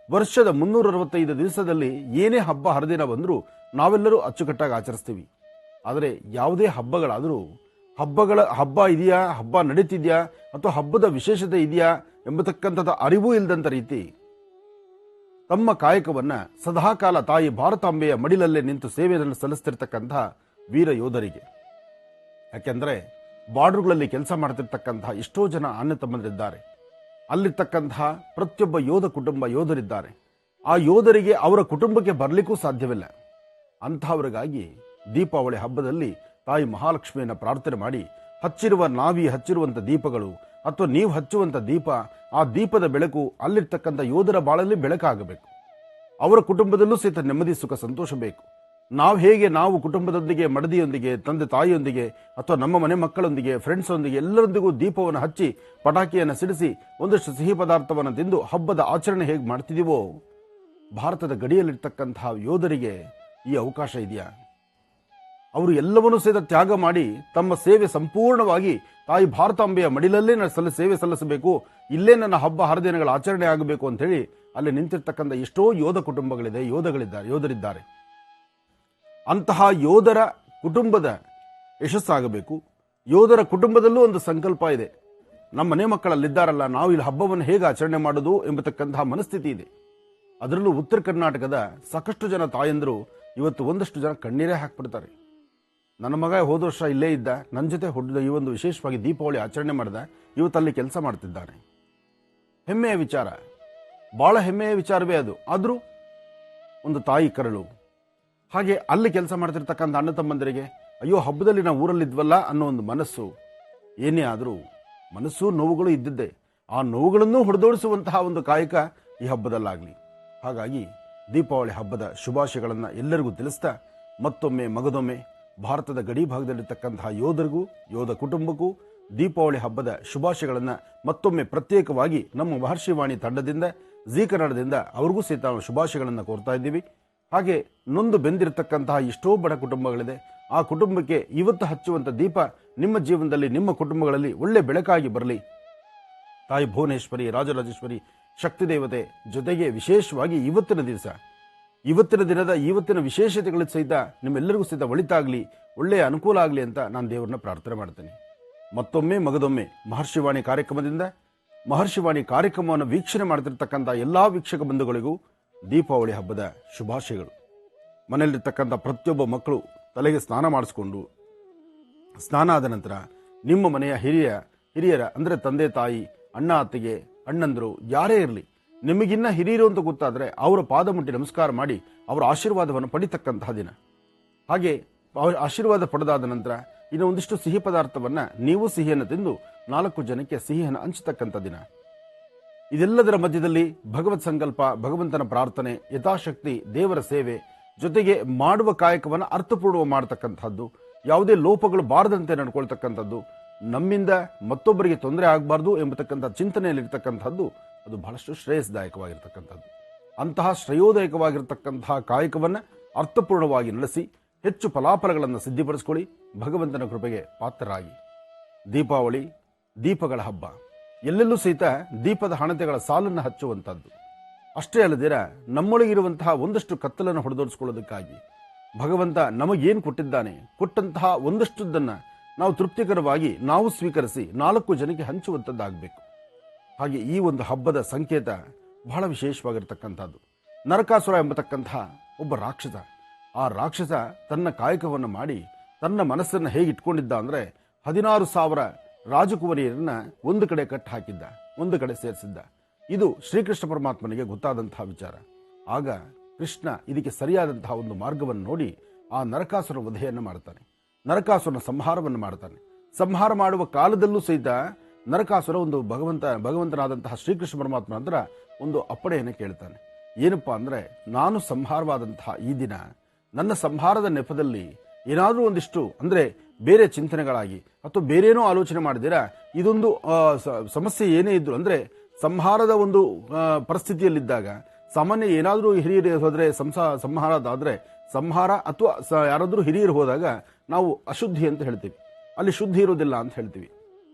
ವರ್ಷದ 365 ದಿವಸದಲ್ಲಿ ಏನೇ ಹಬ್ಬ ಹರಿದಿನ ಬಂದರೂ ನಾವೆಲ್ಲರೂ ಅಚ್ಚುಕಟ್ಟಾಗಿ ಆಚರಿಸ್ತೀವಿ. ಆದರೆ ಯಾವುದೇ ಹಬ್ಬಗಳಾದರೂ ಹಬ್ಬ ಇದೆಯಾ, ಹಬ್ಬ ನಡೀತಿದೆಯಾ ಅಥವಾ ಹಬ್ಬದ ವಿಶೇಷತೆ ಇದೆಯಾ ಎಂಬತಕ್ಕಂಥದ್ದು ಅರಿವೂ ಇಲ್ಲದಂಥ ರೀತಿ ತಮ್ಮ ಕಾಯಕವನ್ನ ಸದಾಕಾಲ ತಾಯಿ ಭಾರತಾಂಬೆಯ ಮಡಿಲಲ್ಲೇ ನಿಂತು ಸೇವೆಯನ್ನು ಸಲ್ಲಿಸ್ತಿರ್ತಕ್ಕಂತಹ ವೀರ ಯೋಧರಿಗೆ, ಯಾಕೆಂದ್ರೆ ಬಾರ್ಡರ್ಗಳಲ್ಲಿ ಕೆಲಸ ಮಾಡ್ತಿರ್ತಕ್ಕಂತಹ ಎಷ್ಟೋ ಜನ ಅಣ್ಣ ತಮ್ಮಂದಿರಿದ್ದಾರೆ. ಅಲ್ಲಿರ್ತಕ್ಕಂತಹ ಪ್ರತಿಯೊಬ್ಬ ಯೋಧರಿದ್ದಾರೆ. ಆ ಯೋಧರಿಗೆ ಅವರ ಕುಟುಂಬಕ್ಕೆ ಬರಲಿಕ್ಕೂ ಸಾಧ್ಯವಿಲ್ಲ. ಅಂತಹವರಿಗಾಗಿ ದೀಪಾವಳಿ ಹಬ್ಬದಲ್ಲಿ ತಾಯಿ ಮಹಾಲಕ್ಷ್ಮಿಯನ್ನು ಪ್ರಾರ್ಥನೆ ಮಾಡಿ ಹಚ್ಚಿರುವಂಥ ದೀಪಗಳು ಅಥವಾ ನೀವು ಹಚ್ಚುವಂಥ ದೀಪ, ಆ ದೀಪದ ಬೆಳಕು ಅಲ್ಲಿರ್ತಕ್ಕಂಥ ಯೋಧರ ಬಾಳಲ್ಲಿ ಬೆಳಕಾಗಬೇಕು. ಅವರ ಕುಟುಂಬದಲ್ಲೂ ಸಹಿತ ನೆಮ್ಮದಿ, ಸುಖ, ಸಂತೋಷ ಬೇಕು. ನಾವು ಕುಟುಂಬದೊಂದಿಗೆ, ಮಡದಿಯೊಂದಿಗೆ, ತಂದೆ ತಾಯಿಯೊಂದಿಗೆ ಅಥವಾ ನಮ್ಮ ಮನೆ ಮಕ್ಕಳೊಂದಿಗೆ, ಫ್ರೆಂಡ್ಸ್ ಒಂದಿಗೆ ಎಲ್ಲರೊಂದಿಗೂ ದೀಪವನ್ನು ಹಚ್ಚಿ ಪಟಾಕಿಯನ್ನು ಸಿಡಿಸಿ ಒಂದಷ್ಟು ಸಿಹಿ ಪದಾರ್ಥವನ್ನು ತಿಂದು ಹಬ್ಬದ ಆಚರಣೆ ಹೇಗೆ ಮಾಡ್ತಿದೀವೋ, ಭಾರತದ ಗಡಿಯಲ್ಲಿರ್ತಕ್ಕಂತಹ ಯೋಧರಿಗೆ ಈ ಅವಕಾಶ ಇದೆಯಾ? ಅವರು ಎಲ್ಲವನ್ನೂ ಸಹಿತ ತ್ಯಾಗ ಮಾಡಿ ತಮ್ಮ ಸೇವೆ ಸಂಪೂರ್ಣವಾಗಿ ತಾಯಿ ಭಾರತಾಂಬೆಯ ಮಡಿಲಲ್ಲೇ ಸೇವೆ ಸಲ್ಲಿಸಬೇಕು, ಇಲ್ಲೇ ನನ್ನ ಹಬ್ಬ ಹರಿದಿನಗಳ ಆಚರಣೆ ಆಗಬೇಕು ಅಂತ ಹೇಳಿ ಅಲ್ಲಿ ನಿಂತಿರ್ತಕ್ಕಂಥ ಎಷ್ಟೋ ಯೋಧ ಕುಟುಂಬಗಳಿದೆ, ಯೋಧರಿದ್ದಾರೆ. ಅಂತಹ ಯೋಧರ ಕುಟುಂಬದ ಯಶಸ್ಸಾಗಬೇಕು. ಯೋಧರ ಕುಟುಂಬದಲ್ಲೂ ಒಂದು ಸಂಕಲ್ಪ ಇದೆ. ನಮ್ಮ ಮನೆ ಮಕ್ಕಳಲ್ಲಿದ್ದಾರಲ್ಲ, ನಾವು ಇಲ್ಲಿ ಹಬ್ಬವನ್ನು ಹೇಗೆ ಆಚರಣೆ ಮಾಡೋದು ಎಂಬತಕ್ಕಂತಹ ಮನಸ್ಥಿತಿ ಇದೆ. ಅದರಲ್ಲೂ ಉತ್ತರ ಕರ್ನಾಟಕದ ಸಾಕಷ್ಟು ಜನ ತಾಯಂದರು ಇವತ್ತು ಒಂದಷ್ಟು ಜನ ಕಣ್ಣೀರೇ ಹಾಕ್ಬಿಡ್ತಾರೆ. ನನ್ನ ಮಗ ಹೋದ ವರ್ಷ ಇಲ್ಲೇ ಇದ್ದ, ನನ್ನ ಜೊತೆ ಈ ಒಂದು ವಿಶೇಷವಾಗಿ ದೀಪಾವಳಿ ಆಚರಣೆ ಮಾಡಿದ, ಇವತ್ತಲ್ಲಿ ಕೆಲಸ ಮಾಡ್ತಿದ್ದಾನೆ. ಹೆಮ್ಮೆಯ ವಿಚಾರ, ಬಹಳ ಹೆಮ್ಮೆಯ ವಿಚಾರವೇ ಅದು. ಆದರೂ ಒಂದು ತಾಯಿ ಕರಳು. ಹಾಗೆ ಅಲ್ಲಿ ಕೆಲಸ ಮಾಡ್ತಿರ್ತಕ್ಕಂಥ ಅಣ್ಣ ತಮ್ಮಂದರಿಗೆ ಅಯ್ಯೋ ಹಬ್ಬದಲ್ಲಿ ನಾವು ಊರಲ್ಲಿದ್ವಲ್ಲ ಅನ್ನೋ ಒಂದು ಮನಸ್ಸು. ಏನೇ ಆದರೂ ಮನಸ್ಸು, ನೋವುಗಳು ಇದ್ದಿದ್ದೆ. ಆ ನೋವುಗಳನ್ನು ಹೊಡೆದೋಡಿಸುವಂತಹ ಒಂದು ಕಾಯಕ ಈ ಹಬ್ಬದಲ್ಲಾಗಲಿ. ಹಾಗಾಗಿ ದೀಪಾವಳಿ ಹಬ್ಬದ ಶುಭಾಶಯಗಳನ್ನು ಎಲ್ಲರಿಗೂ ತಿಳಿಸ್ತಾ ಮತ್ತೊಮ್ಮೆ ಮಗದೊಮ್ಮೆ ಭಾರತದ ಗಡಿ ಭಾಗದಲ್ಲಿರ್ತಕ್ಕಂತಹ ಯೋಧರಿಗೂ ಯೋಧ ಕುಟುಂಬಕ್ಕೂ ದೀಪಾವಳಿ ಹಬ್ಬದ ಶುಭಾಶಯಗಳನ್ನು ಮತ್ತೊಮ್ಮೆ ಪ್ರತ್ಯೇಕವಾಗಿ ನಮ್ಮ ಮಹರ್ಷಿವಾಣಿ ತಂಡದಿಂದ, ಜೀ ಕನ್ನಡದಿಂದ ಅವ್ರಿಗೂ ಸಹಿತ ಶುಭಾಶಯಗಳನ್ನು ಕೋರ್ತಾ ಇದ್ದೀವಿ. ಹಾಗೆ ನೊಂದು ಬೆಂದಿರತಕ್ಕಂತಹ ಎಷ್ಟೋ ಬಡ ಕುಟುಂಬಗಳಿದೆ. ಆ ಕುಟುಂಬಕ್ಕೆ ಇವತ್ತು ಹಚ್ಚುವಂಥ ದೀಪ ನಿಮ್ಮ ಜೀವನದಲ್ಲಿ, ನಿಮ್ಮ ಕುಟುಂಬಗಳಲ್ಲಿ ಒಳ್ಳೆ ಬೆಳಕಾಗಿ ಬರಲಿ. ತಾಯಿ ಭುವನೇಶ್ವರಿ, ರಾಜರಾಜೇಶ್ವರಿ, ಶಕ್ತಿ ದೇವತೆ ಜೊತೆಗೆ ವಿಶೇಷವಾಗಿ ಇವತ್ತಿನ ದಿನದ ವಿಶೇಷತೆಗಳ ಸಹಿತ ನಿಮ್ಮೆಲ್ಲರಿಗೂ ಸಹಿತ ಒಳಿತಾಗಲಿ, ಒಳ್ಳೆಯ ಅನುಕೂಲ ಆಗಲಿ ಅಂತ ನಾನು ದೇವರನ್ನ ಪ್ರಾರ್ಥನೆ ಮಾಡ್ತೇನೆ. ಮತ್ತೊಮ್ಮೆ ಮಗದೊಮ್ಮೆ ಮಹರ್ಷಿವಾಣಿ ಕಾರ್ಯಕ್ರಮದಿಂದ, ಮಹರ್ಷಿವಾಣಿ ಕಾರ್ಯಕ್ರಮವನ್ನು ವೀಕ್ಷಣೆ ಮಾಡ್ತಿರ್ತಕ್ಕಂಥ ಎಲ್ಲಾ ವೀಕ್ಷಕ ಬಂಧುಗಳಿಗೂ ದೀಪಾವಳಿ ಹಬ್ಬದ ಶುಭಾಶಯಗಳು. ಮನೆಯಲ್ಲಿರ್ತಕ್ಕಂಥ ಪ್ರತಿಯೊಬ್ಬ ಮಕ್ಕಳು ತಲೆಗೆ ಸ್ನಾನ ಮಾಡಿಸ್ಕೊಂಡು, ಸ್ನಾನ ಆದ ನಂತರ ನಿಮ್ಮ ಮನೆಯ ಹಿರಿಯರ ಅಂದರೆ ತಂದೆ ತಾಯಿ, ಅಣ್ಣ ಅತ್ತಿಗೆ, ಅಣ್ಣಂದರು ಯಾರೇ ಇರಲಿ, ನಿಮಗಿನ್ನ ಹಿರಿಯರು ಅಂತ ಗೊತ್ತಾದರೆ ಅವರ ಪಾದ ಮುಟ್ಟಿ ನಮಸ್ಕಾರ ಮಾಡಿ ಅವರ ಆಶೀರ್ವಾದವನ್ನು ಪಡಿತಕ್ಕಂತಹ ದಿನ. ಹಾಗೆ ಆಶೀರ್ವಾದ ಪಡೆದಾದ ನಂತರ ಇನ್ನು ಒಂದಿಷ್ಟು ಸಿಹಿ ಪದಾರ್ಥವನ್ನ, ನೀವು ಸಿಹಿಯನ್ನು ತಿಂದು 4 ಜನಕ್ಕೆ ಸಿಹಿಯನ್ನು ಹಂಚತಕ್ಕಂಥ ದಿನ. ಇದೆಲ್ಲದರ ಮಧ್ಯದಲ್ಲಿ ಭಗವತ್ ಸಂಕಲ್ಪ, ಭಗವಂತನ ಪ್ರಾರ್ಥನೆ, ಯಥಾಶಕ್ತಿ ದೇವರ ಸೇವೆ ಜೊತೆಗೆ ಮಾಡುವ ಕಾಯಕವನ್ನು ಅರ್ಥಪೂರ್ಣ ಮಾಡತಕ್ಕಂಥದ್ದು, ಯಾವುದೇ ಲೋಪಗಳು ಬಾರದಂತೆ ನಡ್ಕೊಳ್ತಕ್ಕಂಥದ್ದು, ನಮ್ಮಿಂದ ಮತ್ತೊಬ್ಬರಿಗೆ ತೊಂದರೆ ಆಗಬಾರ್ದು ಎಂಬತಕ್ಕಂಥ ಚಿಂತನೆಯಲ್ಲಿರ್ತಕ್ಕಂಥದ್ದು, ಅದು ಬಹಳಷ್ಟು ಶ್ರೇಯಸ್ದಾಯಕವಾಗಿರ್ತಕ್ಕಂಥದ್ದು. ಅಂತಹ ಶ್ರೇಯೋದಾಯಕವಾಗಿರ್ತಕ್ಕಂತಹ ಕಾಯಕವನ್ನು ಅರ್ಥಪೂರ್ಣವಾಗಿ ನಡೆಸಿ ಹೆಚ್ಚು ಫಲಾಫಲಗಳನ್ನು ಸಿದ್ಧಿಪಡಿಸಿಕೊಳ್ಳಿ. ಭಗವಂತನ ಕೃಪೆಗೆ ಪಾತ್ರರಾಗಿ. ದೀಪಾವಳಿ ದೀಪಗಳ ಹಬ್ಬ. ಎಲ್ಲೆಲ್ಲೂ ಸಹಿತ ದೀಪದ ಹಣತೆಗಳ ಸಾಲನ್ನು ಹಚ್ಚುವಂಥದ್ದು. ಅಷ್ಟೇ ಅಲ್ಲದಿರ ನಮ್ಮೊಳಗಿರುವಂತಹ ಒಂದಷ್ಟು ಕತ್ತಲನ್ನು ಹೊಡೆದೋಡಿಸ್ಕೊಳ್ಳೋದಕ್ಕಾಗಿ ಭಗವಂತ ನಮಗೇನು ಕೊಟ್ಟಿದ್ದಾನೆ, ಕೊಟ್ಟಂತಹ ಒಂದಷ್ಟುದನ್ನು ನಾವು ತೃಪ್ತಿಕರವಾಗಿ ನಾವು ಸ್ವೀಕರಿಸಿ 4 ಜನಕ್ಕೆ ಹಂಚುವಂಥದ್ದಾಗಬೇಕು. ಹಾಗೆ ಈ ಒಂದು ಹಬ್ಬದ ಸಂಕೇತ ಬಹಳ ವಿಶೇಷವಾಗಿರ್ತಕ್ಕಂಥದ್ದು. ನರಕಾಸುರ ಎಂಬತಕ್ಕಂಥ ಒಬ್ಬ ರಾಕ್ಷಸ. ಆ ರಾಕ್ಷಸ ತನ್ನ ಕಾಯಕವನ್ನು ಮಾಡಿ ತನ್ನ ಮನಸ್ಸನ್ನು ಹೇಗೆ ಇಟ್ಕೊಂಡಿದ್ದ ಅಂದರೆ 16,000 ರಾಜಕುವರಿಯರನ್ನ ಒಂದು ಕಡೆ ಕಟ್ಟಿ ಹಾಕಿದ್ದ, ಒಂದು ಕಡೆ ಸೇರಿಸಿದ್ದ. ಇದು ಶ್ರೀಕೃಷ್ಣ ಪರಮಾತ್ಮನಿಗೆ ಗೊತ್ತಾದಂತಹ ವಿಚಾರ. ಆಗ ಕೃಷ್ಣ ಇದಕ್ಕೆ ಸರಿಯಾದಂತಹ ಒಂದು ಮಾರ್ಗವನ್ನು ನೋಡಿ ಆ ನರಕಾಸುರ ವಧೆಯನ್ನು ಮಾಡ್ತಾನೆ, ನರಕಾಸುರನ ಸಂಹಾರವನ್ನು ಮಾಡ್ತಾನೆ. ಸಂಹಾರ ಮಾಡುವ ಕಾಲದಲ್ಲೂ ಸಹಿತ ನರಕಾಸುರ ಒಂದು ಭಗವಂತನಾದಂತಹ ಶ್ರೀಕೃಷ್ಣ ಪರಮಾತ್ಮನ ಹತ್ರ ಒಂದು ಅಪ್ಪಣೆಯನ್ನು ಕೇಳ್ತಾನೆ. ಏನಪ್ಪಾ ಅಂದ್ರೆ, ನಾನು ಸಂಹಾರವಾದಂತಹ ಈ ದಿನ ನನ್ನ ಸಂಹಾರದ ನೆಪದಲ್ಲಿ ಏನಾದರೂ ಒಂದಿಷ್ಟು ಅಂದ್ರೆ ಬೇರೆ ಚಿಂತನೆಗಳಾಗಿ ಅಥವಾ ಬೇರೇನೋ ಆಲೋಚನೆ ಮಾಡಿದಿರಾ, ಇದೊಂದು ಸಮಸ್ಯೆ ಏನೇ ಇದ್ರು ಅಂದ್ರೆ ಸಂಹಾರದ ಒಂದು ಪರಿಸ್ಥಿತಿಯಲ್ಲಿದ್ದಾಗ ಸಾಮಾನ್ಯ ಏನಾದರೂ ಹಿರಿಯರು ಹೋದ್ರೆ ಸಂಹಾರ ಆದ್ರೆ ಸಂಹಾರ ಅಥವಾ ಯಾರಾದ್ರೂ ಹಿರಿಯರು ಹೋದಾಗ ನಾವು ಅಶುದ್ಧಿ ಅಂತ ಹೇಳ್ತೀವಿ, ಅಲ್ಲಿ ಶುದ್ಧಿ ಇರೋದಿಲ್ಲ ಅಂತ ಹೇಳ್ತೀವಿ,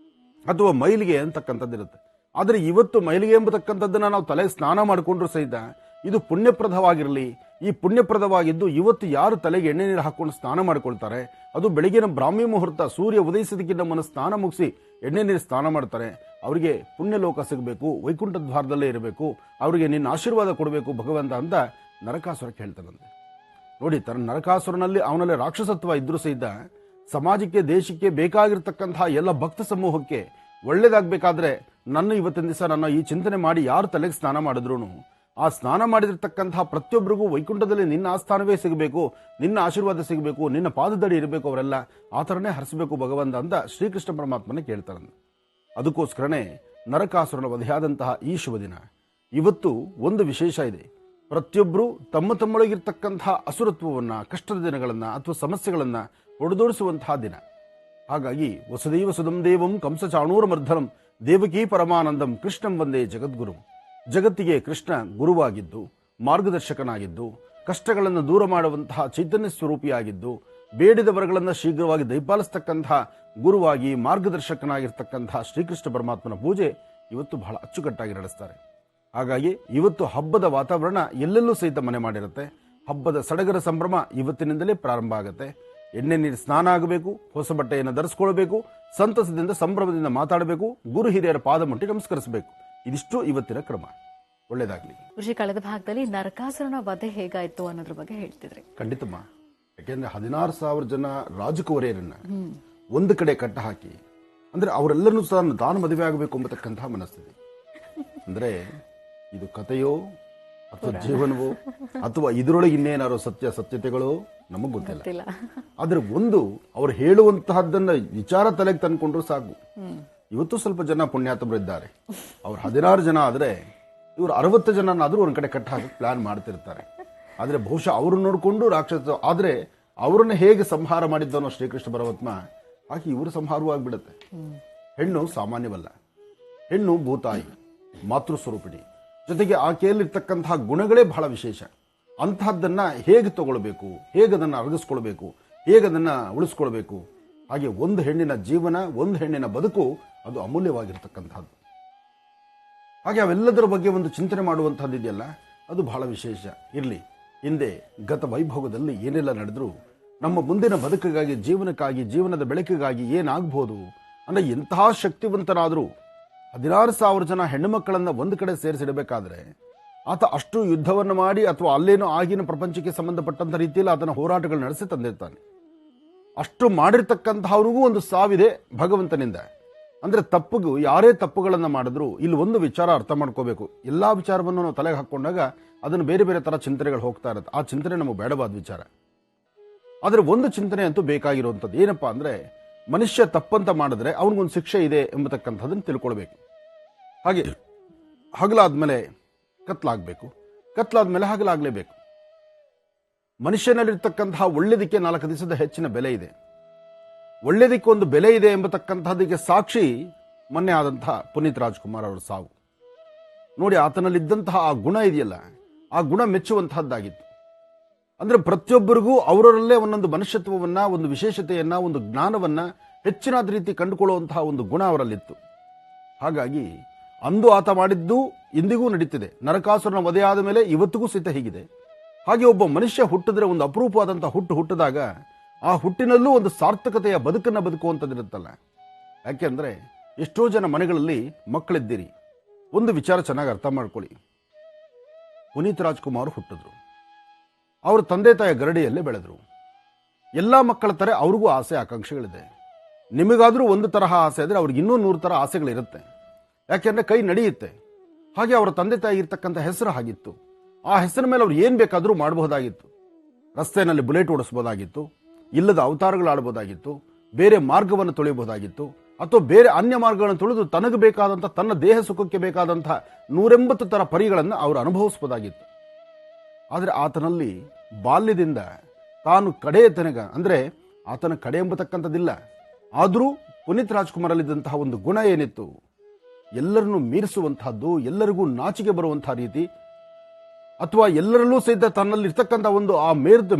ಅಥವಾ ಮೈಲಿಗೆ ಅಂತಕ್ಕಂಥದ್ದಿರುತ್ತೆ. ಆದರೆ ಇವತ್ತು ಮೈಲಿಗೆ ಎಂಬತಕ್ಕಂಥದ್ದನ್ನ ನಾವು ತಲೆಗೆ ಸ್ನಾನ ಮಾಡಿಕೊಂಡ್ರು ಸಹಿತ ಇದು ಪುಣ್ಯಪ್ರದವಾಗಿರಲಿ. ಈ ಪುಣ್ಯಪ್ರದವಾಗಿದ್ದು ಇವತ್ತು ಯಾರು ತಲೆಗೆ ಎಣ್ಣೆ ನೀರು ಹಾಕೊಂಡು ಸ್ನಾನ ಮಾಡಿಕೊಳ್ತಾರೆ, ಅದು ಬೆಳಗಿನ ಬ್ರಾಹ್ಮಿ ಮುಹೂರ್ತ ಸೂರ್ಯ ಉದಯಿಸೋದಕ್ಕಿಂತ ನಮ್ಮನ್ನು ಸ್ನಾನ ಮುಗಿಸಿ ಎಣ್ಣೆ ನೀರು ಸ್ನಾನ ಮಾಡ್ತಾರೆ, ಅವರಿಗೆ ಪುಣ್ಯಲೋಕ ಸಿಗಬೇಕು, ವೈಕುಂಠ ದ್ವಾರದಲ್ಲೇ ಇರಬೇಕು, ಅವರಿಗೆ ನಿನ್ನ ಆಶೀರ್ವಾದ ಕೊಡಬೇಕು ಭಗವಂತ ಅಂತ ನರಕಾಸುರ ಕೇಳ್ತಾನಂತೆ. ನೋಡಿ, ನರಕಾಸುರನಲ್ಲಿ ಅವನಲ್ಲಿ ರಾಕ್ಷಸತ್ವ ಇದ್ರೂ ಸಹಿತ ಸಮಾಜಕ್ಕೆ ದೇಶಕ್ಕೆ ಬೇಕಾಗಿರ್ತಕ್ಕಂತಹ ಎಲ್ಲ ಭಕ್ತ ಸಮೂಹಕ್ಕೆ ಒಳ್ಳೇದಾಗಬೇಕಾದ್ರೆ ನನ್ನ ಇವತ್ತಿನ ದಿವಸ ನನ್ನ ಈ ಚಿಂತನೆ ಮಾಡಿ ಯಾರು ತಲೆಗೆ ಸ್ನಾನ ಮಾಡಿದ್ರು ಆ ಸ್ನಾನ ಮಾಡಿದಿರ್ತಕ್ಕಂತಹ ಪ್ರತಿಯೊಬ್ಬರಿಗೂ ವೈಕುಂಠದಲ್ಲಿ ನಿನ್ನ ಆಸ್ಥಾನವೇ ಸಿಗಬೇಕು, ನಿನ್ನ ಆಶೀರ್ವಾದ ಸಿಗಬೇಕು, ನಿನ್ನ ಪಾದದಡಿ ಇರಬೇಕು, ಅವರೆಲ್ಲ ಆ ಥರನೇ ಹರಿಸಬೇಕು ಭಗವಂತ ಅಂತ ಶ್ರೀಕೃಷ್ಣ ಪರಮಾತ್ಮನೇ ಕೇಳ್ತಾರಂತೆ. ಅದಕ್ಕೋಸ್ಕರನೇ ನರಕಾಸುರನ ವಧೆಯಾದಂತಹ ಈ ಶುಭ ದಿನ. ಇವತ್ತು ಒಂದು ವಿಶೇಷ ಇದೆ, ಪ್ರತಿಯೊಬ್ಬರು ತಮ್ಮ ತಮ್ಮೊಳಗಿರ್ತಕ್ಕಂತಹ ಅಸುರತ್ವವನ್ನ, ಕಷ್ಟದ ದಿನಗಳನ್ನ ಅಥವಾ ಸಮಸ್ಯೆಗಳನ್ನ ಹೊಡೆದೋಡಿಸುವಂತಹ ದಿನ. ಹಾಗಾಗಿ ವಸುದೈವ ಸುಧಂ ದೇವಂ ಕಂಸ ಚಾಣೂರಮರ್ಧನಂ ದೇವಕೀ ಪರಮಾನಂದಂ ಕೃಷ್ಣಂ ವಂದೇ ಜಗದ್ಗುರು. ಜಗತ್ತಿಗೆ ಕೃಷ್ಣ ಗುರುವಾಗಿದ್ದು, ಮಾರ್ಗದರ್ಶಕನಾಗಿದ್ದು, ಕಷ್ಟಗಳನ್ನು ದೂರ ಮಾಡುವಂತಹ ಚೈತನ್ಯ ಸ್ವರೂಪಿಯಾಗಿದ್ದು, ಬೇಡಿದವರುಗಳನ್ನು ಶೀಘ್ರವಾಗಿ ದಯಪಾಲಿಸ್ತಕ್ಕಂತಹ ಗುರುವಾಗಿ ಮಾರ್ಗದರ್ಶಕನಾಗಿರ್ತಕ್ಕಂತಹ ಶ್ರೀಕೃಷ್ಣ ಪರಮಾತ್ಮನ ಪೂಜೆ ಇವತ್ತು ಬಹಳ ಅಚ್ಚುಕಟ್ಟಾಗಿ ನಡೆಸ್ತಾರೆ. ಹಾಗಾಗಿ ಇವತ್ತು ಹಬ್ಬದ ವಾತಾವರಣ ಎಲ್ಲೆಲ್ಲೂ ಸಹಿತ ಮನೆ ಮಾಡಿರುತ್ತೆ. ಹಬ್ಬದ ಸಡಗರ ಸಂಭ್ರಮ ಇವತ್ತಿನಿಂದಲೇ ಪ್ರಾರಂಭ ಆಗುತ್ತೆ. ಎಣ್ಣೆ ನೀರು ಸ್ನಾನ ಆಗಬೇಕು, ಹೊಸ ಬಟ್ಟೆಯನ್ನು ಧರಿಸ್ಕೊಳ್ಬೇಕು, ಸಂತಸದಿಂದ ಸಂಭ್ರಮದಿಂದ ಮಾತಾಡಬೇಕು, ಗುರು ಹಿರಿಯರ ಪಾದ ಮುಟ್ಟಿ ನಮಸ್ಕರಿಸಬೇಕು. ಇದಿಷ್ಟು ಇವತ್ತಿನ ಕ್ರಮ. ಒಳ್ಳೇದಾಗ್ಲಿ. ಋಷಿ, ಕಳೆದ ಭಾಗದಲ್ಲಿ ನರಕಾಸುರನ ವಧೆ ಹೇಗಾಯ್ತು ಅನ್ನೋದ್ರ ಬಗ್ಗೆ ಹೇಳ್ತಿದ್ರಿ. ಖಂಡಿತಮ್ಮ. ಯಾಕೆಂದ್ರೆ 16,000 ಜನ ರಾಜಕುವರಿಯರನ್ನ ಒಂದು ಕಡೆ ಕಟ್ಟ ಹಾಕಿ, ಅಂದ್ರೆ ಅವರೆಲ್ಲರೂ ಸಹ ತಾನು ಮದುವೆ ಆಗಬೇಕು ಎಂಬತಕ್ಕಂತಹ ಮನಸ್ಥಿತಿ. ಅಂದ್ರೆ ಇದು ಕಥೆಯೋ ಅಥವಾ ಜೀವನವೋ ಅಥವಾ ಇದರೊಳಗೆ ಇನ್ನೇನಾರೋ ಸತ್ಯತೆಗಳು ನಮಗ್ ಗೊತ್ತಿಲ್ಲ. ಆದ್ರೆ ಒಂದು ಅವ್ರು ಹೇಳುವಂತಹದ್ದನ್ನ ವಿಚಾರ ತಲೆಗೆ ತಂದ್ಕೊಂಡ್ರು ಸಾಕು. ಇವತ್ತು ಸ್ವಲ್ಪ ಜನ ಪುಣ್ಯಾತ್ಮರು ಇದ್ದಾರೆ. ಅವ್ರು 16 ಜನ ಆದ್ರೆ ಇವ್ರು 60 ಜನನಾದ್ರೂ ಒಂದ್ ಕಡೆ ಕಟ್ಟ ಹಾಕಿ ಪ್ಲಾನ್ ಮಾಡ್ತಿರ್ತಾರೆ. ಆದ್ರೆ ಬಹುಶಃ ಅವ್ರನ್ನ ನೋಡ್ಕೊಂಡು ರಾಕ್ಷಸ ಆದ್ರೆ ಅವರನ್ನ ಹೇಗೆ ಸಂಹಾರ ಮಾಡಿದ್ದನೋ ಶ್ರೀಕೃಷ್ಣ ಪರಮಾತ್ಮ, ಹಾಗೆ ಇವರು ಸಂಹಾರವೂ ಆಗ್ಬಿಡುತ್ತೆ. ಹೆಣ್ಣು ಸಾಮಾನ್ಯವಲ್ಲ, ಹೆಣ್ಣು ಭೂತಾಯಿ, ಮಾತೃ ಸ್ವರೂಪಿಣಿ, ಜೊತೆಗೆ ಆಕೆಯಲ್ಲಿರ್ತಕ್ಕಂತಹ ಗುಣಗಳೇ ಬಹಳ ವಿಶೇಷ. ಅಂತಹದ್ದನ್ನ ಹೇಗೆ ತಗೊಳ್ಬೇಕು, ಹೇಗೆ ಅದನ್ನ ಅರಗಿಸ್ಕೊಳ್ಬೇಕು, ಹೇಗೆ ಅದನ್ನ ಉಳಿಸ್ಕೊಳ್ಬೇಕು, ಹಾಗೆ ಒಂದು ಹೆಣ್ಣಿನ ಜೀವನ, ಒಂದು ಹೆಣ್ಣಿನ ಬದುಕು ಅದು ಅಮೂಲ್ಯವಾಗಿರ್ತಕ್ಕಂಥದ್ದು. ಹಾಗೆ ಅವೆಲ್ಲದರ ಬಗ್ಗೆ ಒಂದು ಚಿಂತನೆ ಮಾಡುವಂತಹದ್ದು ಇದೆಯಲ್ಲ, ಅದು ಬಹಳ ವಿಶೇಷ. ಇರಲಿ, ಹಿಂದೆ ಗತ ವೈಭವದಲ್ಲಿ ಏನೆಲ್ಲ ನಡೆದ್ರು, ನಮ್ಮ ಮುಂದಿನ ಬದುಕಿಗಾಗಿ, ಜೀವನಕ್ಕಾಗಿ, ಜೀವನದ ಬೆಳಕಿಗಾಗಿ ಏನಾಗಬಹುದು ಅಂದ್ರೆ ಎಂತಹ ಶಕ್ತಿವಂತನಾದರೂ 16,000 ಜನ ಹೆಣ್ಣು ಮಕ್ಕಳನ್ನ ಒಂದು ಕಡೆ ಸೇರಿಸಿಡಬೇಕಾದ್ರೆ ಆತ ಅಷ್ಟು ಯುದ್ಧವನ್ನು ಮಾಡಿ ಅಥವಾ ಅಲ್ಲೇನೋ ಆಗಿನ ಪ್ರಪಂಚಕ್ಕೆ ಸಂಬಂಧಪಟ್ಟಂತ ರೀತಿಯಲ್ಲಿ ಆತನ ಹೋರಾಟಗಳು ನಡೆಸಿ ತಂದಿರ್ತಾನೆ. ಅಷ್ಟು ಮಾಡಿರ್ತಕ್ಕಂತಹವ್ರಿಗೂ ಒಂದು ಸಾವಿದೆ ಭಗವಂತನಿಂದ. ಅಂದ್ರೆ ತಪ್ಪುಗೂ ಯಾರೇ ತಪ್ಪುಗಳನ್ನ ಮಾಡಿದ್ರು ಇಲ್ಲಿ ಒಂದು ವಿಚಾರ ಅರ್ಥ ಮಾಡ್ಕೋಬೇಕು. ಎಲ್ಲಾ ವಿಚಾರವನ್ನು ನಾವು ತಲೆಗೆ ಹಾಕೊಂಡಾಗ ಅದನ್ನು ಬೇರೆ ಬೇರೆ ತರ ಚಿಂತನೆಗಳು ಹೋಗ್ತಾ ಇರುತ್ತೆ. ಆ ಚಿಂತನೆ ನಮಗೆ ಬೇಡವಾದ ವಿಚಾರ. ಆದ್ರೆ ಒಂದು ಚಿಂತನೆ ಅಂತೂ ಬೇಕಾಗಿರುವಂಥದ್ದು ಏನಪ್ಪಾ ಅಂದ್ರೆ, ಮನುಷ್ಯ ತಪ್ಪಂತ ಮಾಡಿದ್ರೆ ಅವನಿಗೊಂದು ಶಿಕ್ಷೆ ಇದೆ ಎಂಬತಕ್ಕಂಥದ್ದನ್ನು ತಿಳ್ಕೊಳ್ಬೇಕು. ಹಾಗೆ ಹಗಲಾದ್ಮೇಲೆ ಕತ್ಲಾಗಬೇಕು, ಕತ್ಲಾದ್ಮೇಲೆ ಹಗಲಾಗಲೇಬೇಕು. ಮನುಷ್ಯನಲ್ಲಿರ್ತಕ್ಕಂತಹ ಒಳ್ಳೆದಕ್ಕೆ 4 ದಿವಸದ ಹೆಚ್ಚಿನ ಬೆಲೆ ಇದೆ. ಒಳ್ಳೆದಕ್ಕೆ ಒಂದು ಬೆಲೆ ಇದೆ ಎಂಬತಕ್ಕಂತಹದಕ್ಕೆ ಸಾಕ್ಷಿ ಮೊನ್ನೆ ಆದಂತಹ ಪುನೀತ್ ರಾಜ್ಕುಮಾರ್ ಅವರ ಸಾವು. ನೋಡಿ, ಆತನಲ್ಲಿದ್ದಂತಹ ಆ ಗುಣ ಇದೆಯಲ್ಲ, ಆ ಗುಣ ಮೆಚ್ಚುವಂತಹದ್ದಾಗಿತ್ತು. ಅಂದ್ರೆ ಪ್ರತಿಯೊಬ್ಬರಿಗೂ ಅವರಲ್ಲೇ ಒಂದೊಂದು ಮನುಷ್ಯತ್ವವನ್ನ, ಒಂದು ವಿಶೇಷತೆಯನ್ನ, ಒಂದು ಜ್ಞಾನವನ್ನ ಹೆಚ್ಚಿನಾದ ರೀತಿ ಕಂಡುಕೊಳ್ಳುವಂತಹ ಒಂದು ಗುಣ ಅವರಲ್ಲಿತ್ತು. ಹಾಗಾಗಿ ಅಂದು ಆತ ಮಾಡಿದ್ದು ಇಂದಿಗೂ ನಡೀತಿದೆ. ನರಕಾಸುರನ ವಧೆಯಾದ ಮೇಲೆ ಇವತ್ತಿಗೂ ಸಹಿತ ಹೀಗಿದೆ. ಹಾಗೆ ಒಬ್ಬ ಮನುಷ್ಯ ಹುಟ್ಟಿದ್ರೆ ಒಂದು ಅಪರೂಪವಾದಂತಹ ಹುಟ್ಟಿದಾಗ ಆ ಹುಟ್ಟಿನಲ್ಲೂ ಒಂದು ಸಾರ್ಥಕತೆಯ ಬದುಕನ್ನು ಬದುಕುವಂಥದ್ದಿರುತ್ತಲ್ಲ. ಯಾಕೆಂದರೆ ಎಷ್ಟೋ ಜನ ಮನೆಗಳಲ್ಲಿ ಮಕ್ಕಳಿದ್ದೀರಿ, ಒಂದು ವಿಚಾರ ಚೆನ್ನಾಗಿ ಅರ್ಥ ಮಾಡ್ಕೊಳ್ಳಿ. ಪುನೀತ್ ರಾಜ್ಕುಮಾರ್ ಹುಟ್ಟಿದ್ರು, ಅವರು ತಂದೆ ತಾಯಿಯ ಗರಡಿಯಲ್ಲೇ ಬೆಳೆದರು. ಎಲ್ಲ ಮಕ್ಕಳ ಥರ ಅವ್ರಿಗೂ ಆಸೆ ಆಕಾಂಕ್ಷೆಗಳಿದೆ. ನಿಮಗಾದರೂ ಒಂದು ತರಹ ಆಸೆ ಆದರೆ ಅವ್ರಿಗೆ ಇನ್ನೂ 100 ಥರ ಆಸೆಗಳಿರುತ್ತೆ. ಯಾಕೆಂದರೆ ಕೈ ನಡೆಯುತ್ತೆ. ಹಾಗೆ ಅವರ ತಂದೆ ತಾಯಿ ಇರ್ತಕ್ಕಂಥ ಹೆಸರು ಆಗಿತ್ತು. ಆ ಹೆಸರಿನ ಮೇಲೆ ಅವ್ರು ಏನು ಬೇಕಾದರೂ ಮಾಡಬಹುದಾಗಿತ್ತು. ರಸ್ತೆಯಲ್ಲಿ ಬುಲೆಟ್ ಓಡಿಸ್ಬೋದಾಗಿತ್ತು, ಇಲ್ಲದ ಅವತಾರಗಳು ಆಡ್ಬೋದಾಗಿತ್ತು, ಬೇರೆ ಮಾರ್ಗವನ್ನು ತುಳಿಯಬಹುದಾಗಿತ್ತು, ಅಥವಾ ಬೇರೆ ಅನ್ಯ ಮಾರ್ಗಗಳನ್ನು ತುಳಿದು ತನಗೆ ಬೇಕಾದಂಥ ತನ್ನ ದೇಹ ಸುಖಕ್ಕೆ ಬೇಕಾದಂಥ 180 ಥರ ಪರಿಗಳನ್ನು ಅವರು ಅನುಭವಿಸಬಹುದಾಗಿತ್ತು. ಆದರೆ ಆತನಲ್ಲಿ ಬಾಲ್ಯದಿಂದ ತಾನು ಕಡೆಯ ತನಕ, ಅಂದರೆ ಆತನ ಕಡೆ ಎಂಬತಕ್ಕಂಥದ್ದಿಲ್ಲ, ಆದರೂ ಪುನೀತ್ ರಾಜ್ಕುಮಾರಲ್ಲಿದ್ದಂತಹ ಒಂದು ಗುಣ ಏನಿತ್ತು, ಎಲ್ಲರನ್ನು ಮೀರಿಸುವಂತಹದ್ದು, ಎಲ್ಲರಿಗೂ ನಾಚಿಕೆ ಬರುವಂತಹ ರೀತಿ, ಅಥವಾ ಎಲ್ಲರಲ್ಲೂ ಸಹಿತ ತನ್ನಲ್ಲಿ ಇರ್ತಕ್ಕಂಥ ಒಂದು ಆ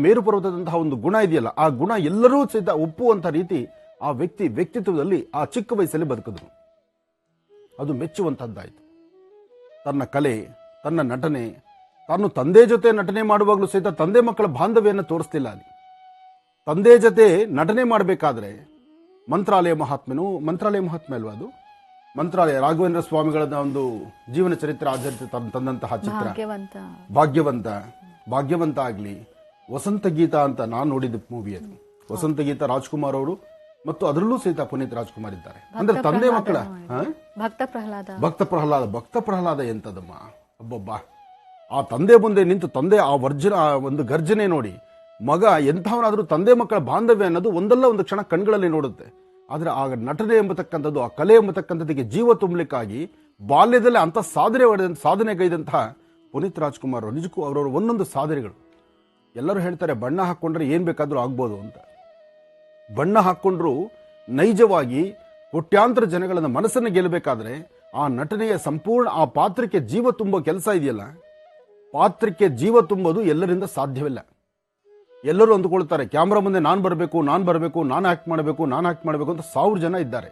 ಮೇರು ಪರ್ವತದಂತಹ ಒಂದು ಗುಣ ಇದೆಯಲ್ಲ, ಆ ಗುಣ ಎಲ್ಲರೂ ಸಹಿತ ಒಪ್ಪುವಂಥ ರೀತಿ ಆ ವ್ಯಕ್ತಿತ್ವದಲ್ಲಿ ಆ ಚಿಕ್ಕ ವಯಸ್ಸಲ್ಲಿ ಬದುಕಿದ್ರು. ಅದು ಮೆಚ್ಚುವಂತಹದ್ದಾಯಿತು. ತನ್ನ ಕಲೆ, ತನ್ನ ನಟನೆ, ತಾನು ತಂದೆ ಜೊತೆ ನಟನೆ ಮಾಡುವಾಗಲೂ ಸಹಿತ ತಂದೆ ಮಕ್ಕಳ ಬಾಂಧವ್ಯವನ್ನು ತೋರಿಸ್ತಿಲ್ಲ. ಅಲ್ಲಿ ತಂದೆ ಜೊತೆ ನಟನೆ ಮಾಡಬೇಕಾದ್ರೆ ಮಂತ್ರಾಲಯ ಮಹಾತ್ಮೆ ಅಲ್ವಾ ಅದು? ಮಂತ್ರಾಲಯ ರಾಘವೇಂದ್ರ ಸ್ವಾಮಿಗಳ ಒಂದು ಜೀವನ ಚರಿತ್ರೆ ಆಧಾರಿತ ತಂದಂತಹ ಚಿತ್ರ ಭಾಗ್ಯವಂತ ಆಗ್ಲಿ, ವಸಂತ ಗೀತ ಅಂತ ನಾನು ನೋಡಿದ ಮೂವಿ ಅದು. ವಸಂತ ಗೀತ ರಾಜ್ಕುಮಾರ್ ಅವರು ಮತ್ತು ಅದರಲ್ಲೂ ಸಹಿತ ಪುನೀತ್ ರಾಜ್ಕುಮಾರ್ ಇದ್ದಾರೆ. ಅಂದ್ರೆ ತಂದೆ ಮಕ್ಕಳ ಭಕ್ತ ಪ್ರಹ್ಲಾದ ಎಂತದಮ್ಮ, ಅಬ್ಬಬ್ಬಾ, ಆ ತಂದೆ ಮುಂದೆ ನಿಂತು ತಂದೆ ಆ ಒಂದು ಗರ್ಜನೆ ನೋಡಿ ಮಗ ಎಂಥವನಾದ್ರೂ ತಂದೆ ಮಕ್ಕಳ ಬಾಂಧವ್ಯ ಅನ್ನೋದು ಒಂದಲ್ಲ ಒಂದು ಕ್ಷಣ ಕಣ್ಗಳಲ್ಲಿ ನೋಡುತ್ತೆ. ಆದರೆ ಆ ನಟನೆ ಎಂಬತಕ್ಕಂಥದ್ದು, ಆ ಕಲೆ ಎಂಬತಕ್ಕಂಥದ್ದಕ್ಕೆ ಜೀವ ತುಂಬಲಿಕ್ಕಾಗಿ ಬಾಲ್ಯದಲ್ಲೇ ಅಂತ ಸಾಧನೆಗೈದಂತಹ ಪುನೀತ್ ರಾಜ್ಕುಮಾರ್ ನಿಜಕ್ಕೂ ಅವರವರ ಒಂದೊಂದು ಸಾಧನೆಗಳು. ಎಲ್ಲರೂ ಹೇಳ್ತಾರೆ ಬಣ್ಣ ಹಾಕ್ಕೊಂಡ್ರೆ ಏನ್ ಬೇಕಾದ್ರೂ ಆಗ್ಬೋದು ಅಂತ. ಬಣ್ಣ ಹಾಕ್ಕೊಂಡ್ರು ನೈಜವಾಗಿ ಕೋಟ್ಯಾಂತರ ಜನಗಳನ್ನ ಮನಸ್ಸನ್ನು ಗೆಲ್ಲಬೇಕಾದ್ರೆ ಆ ನಟನೆಯ ಸಂಪೂರ್ಣ ಆ ಪಾತ್ರಕ್ಕೆ ಜೀವ ತುಂಬೋ ಕೆಲಸ ಇದೆಯಲ್ಲ, ಪಾತ್ರಕ್ಕೆ ಜೀವ ತುಂಬೋದು ಎಲ್ಲರಿಂದ ಸಾಧ್ಯವಿಲ್ಲ. ಎಲ್ಲರೂ ಅಂದುಕೊಳ್ತಾರೆ ಕ್ಯಾಮ್ರಾ ಮುಂದೆ ನಾನು ಬರಬೇಕು, ನಾನು ಆಕ್ಟ್ ಮಾಡಬೇಕು ಅಂತ 1000 ಜನ ಇದ್ದಾರೆ.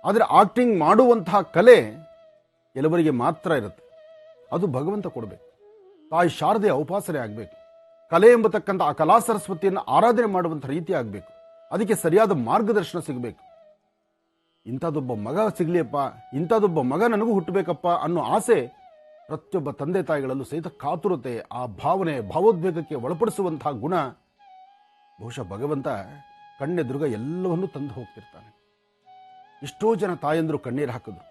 ಆದರೆ ಆಕ್ಟಿಂಗ್ ಮಾಡುವಂತಹ ಕಲೆ ಕೆಲವರಿಗೆ ಮಾತ್ರ ಇರುತ್ತೆ. ಅದು ಭಗವಂತ ಕೊಡಬೇಕು. ತಾಯಿ ಶಾರದೆಯ ಉಪಾಸನೆ ಆಗಬೇಕು. ಕಲೆ ಎಂಬತಕ್ಕಂಥ ಆ ಕಲಾ ಸರಸ್ವತಿಯನ್ನು ಆರಾಧನೆ ಮಾಡುವಂಥ ರೀತಿ ಆಗಬೇಕು. ಅದಕ್ಕೆ ಸರಿಯಾದ ಮಾರ್ಗದರ್ಶನ ಸಿಗಬೇಕು. ಇಂಥದ್ದೊಬ್ಬ ಮಗ ಸಿಗ್ಲಿಯಪ್ಪ, ಇಂಥದ್ದೊಬ್ಬ ಮಗ ನನಗೂ ಹುಟ್ಟಬೇಕಪ್ಪ ಅನ್ನೋ ಆಸೆ ಪ್ರತಿಯೊಬ್ಬ ತಂದೆ ತಾಯಿಗಳಲ್ಲೂ ಸಹಿತ ಕಾತುರತೆ, ಆ ಭಾವನೆ, ಭಾವೋದ್ವೇಗಕ್ಕೆ ಒಳಪಡಿಸುವಂತಹ ಗುಣ ಬಹುಶಃ ಭಗವಂತ ಕಣ್ಣೆದುರುಗ ಎಲ್ಲವನ್ನೂ ತಂದು ಹೋಗ್ತಿರ್ತಾನೆ. ಎಷ್ಟೋ ಜನ ತಾಯಂದ್ರು ಕಣ್ಣೀರು ಹಾಕಿದ್ರು.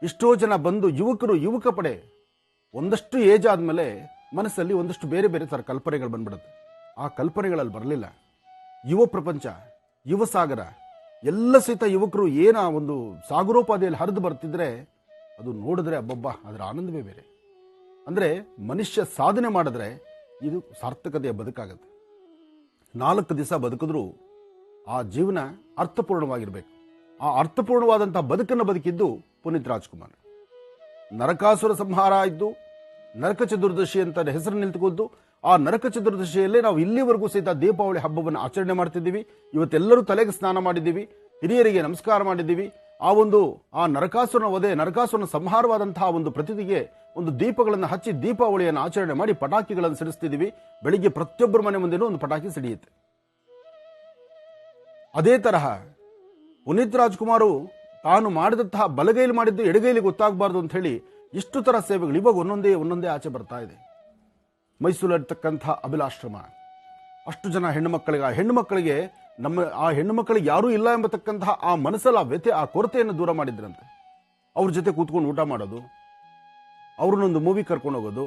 ಎಷ್ಟೋ ಜನ ಬಂದು ಯುವಕ ಪಡೆ ಒಂದಷ್ಟು ಏಜ್ ಆದ್ಮೇಲೆ ಮನಸ್ಸಲ್ಲಿ ಒಂದಷ್ಟು ಬೇರೆ ಬೇರೆ ಥರ ಕಲ್ಪನೆಗಳು ಬಂದ್ಬಿಡುತ್ತೆ. ಆ ಕಲ್ಪನೆಗಳಲ್ಲಿ ಬರಲಿಲ್ಲ. ಯುವ ಪ್ರಪಂಚ, ಯುವ ಸಾಗರ, ಎಲ್ಲ ಸಹಿತ ಯುವಕರು ಏನ ಒಂದು ಸಾಗರೋಪಾದಿಯಲ್ಲಿ ಹರಿದು ಬರ್ತಿದ್ರೆ ಅದು ನೋಡಿದ್ರೆ ಅಬ್ಬಬ್ಬಾ, ಅದರ ಆನಂದವೇ ಬೇರೆ. ಅಂದರೆ ಮನುಷ್ಯ ಸಾಧನೆ ಮಾಡಿದ್ರೆ ಇದು ಸಾರ್ಥಕತೆಯ ಬದುಕಾಗುತ್ತೆ. 4 ದಿವಸ ಬದುಕಿದ್ರೂ ಆ ಜೀವನ ಅರ್ಥಪೂರ್ಣವಾಗಿರ್ಬೇಕು. ಆ ಅರ್ಥಪೂರ್ಣವಾದಂತಹ ಬದುಕನ್ನು ಬದುಕಿದ್ದು ಪುನೀತ್ ರಾಜ್ಕುಮಾರ್. ನರಕಾಸುರ ಸಂಹಾರ ಇದ್ದು ನರಕ ಚತುರ್ದಶಿ ಅಂತ ಹೆಸರು ನಿಂತುಕೊಂಡು ಆ ನರಕ ಚತುರ್ದಶಿಯಲ್ಲೇ ನಾವು ಇಲ್ಲಿವರೆಗೂ ಸಹಿತ ದೀಪಾವಳಿ ಹಬ್ಬವನ್ನು ಆಚರಣೆ ಮಾಡ್ತಿದ್ದೀವಿ. ಇವತ್ತೆಲ್ಲರೂ ತಲೆಗೆ ಸ್ನಾನ ಮಾಡಿದ್ದೀವಿ, ಹಿರಿಯರಿಗೆ ನಮಸ್ಕಾರ ಮಾಡಿದ್ದೀವಿ. ಆ ನರಕಾಸುರನ ವಧೆ, ನರಕಾಸುರನ ಸಂಹಾರವಾದಂತಹ ಒಂದು ಪ್ರತಿದಿಗೆ ಒಂದು ದೀಪಗಳನ್ನು ಹಚ್ಚಿ ದೀಪಾವಳಿಯನ್ನು ಆಚರಣೆ ಮಾಡಿ ಪಟಾಕಿಗಳನ್ನು ಸಿಡಿಸ್ತಿದ್ದೀವಿ. ಬೆಳಿಗ್ಗೆ ಪ್ರತಿಯೊಬ್ಬರ ಮನೆ ಮುಂದೆನೂ ಒಂದು ಪಟಾಕಿ ಸಿಡಿಯುತ್ತೆ. ಅದೇ ತರಹ ಪುನೀತ್ ರಾಜ್ಕುಮಾರು ತಾನು ಮಾಡಿದಂತಹ ಬಲಗೈಲಿ ಮಾಡಿದ್ದು ಎಡಗೈಲಿ ಗೊತ್ತಾಗಬಾರ್ದು ಅಂತ ಹೇಳಿ ಇಷ್ಟು ತರ ಸೇವೆಗಳು ಇವಾಗ ಒಂದೊಂದೇ ಆಚೆ ಬರ್ತಾ ಇದೆ. ಮೈಸೂರಲ್ಲಿರ್ತಕ್ಕಂಥ ಅಭಿಲಾಶ್ರಮ, ಅಷ್ಟು ಜನ ಹೆಣ್ಣುಮಕ್ಕಳಿಗೆ ಆ ಹೆಣ್ಣುಮಕ್ಕಳಿಗೆ ಯಾರೂ ಇಲ್ಲ ಎಂಬತಕ್ಕಂತಹ ಆ ಮನಸ್ಸಲ್ಲಿ ಆ ವ್ಯಥೆ, ಆ ಕೊರತೆಯನ್ನು ದೂರ ಮಾಡಿದ್ರಂತೆ. ಅವ್ರ ಜೊತೆ ಕೂತ್ಕೊಂಡು ಊಟ ಮಾಡೋದು, ಅವ್ರನ್ನೊಂದು ಮೂವಿ ಕರ್ಕೊಂಡು ಹೋಗೋದು,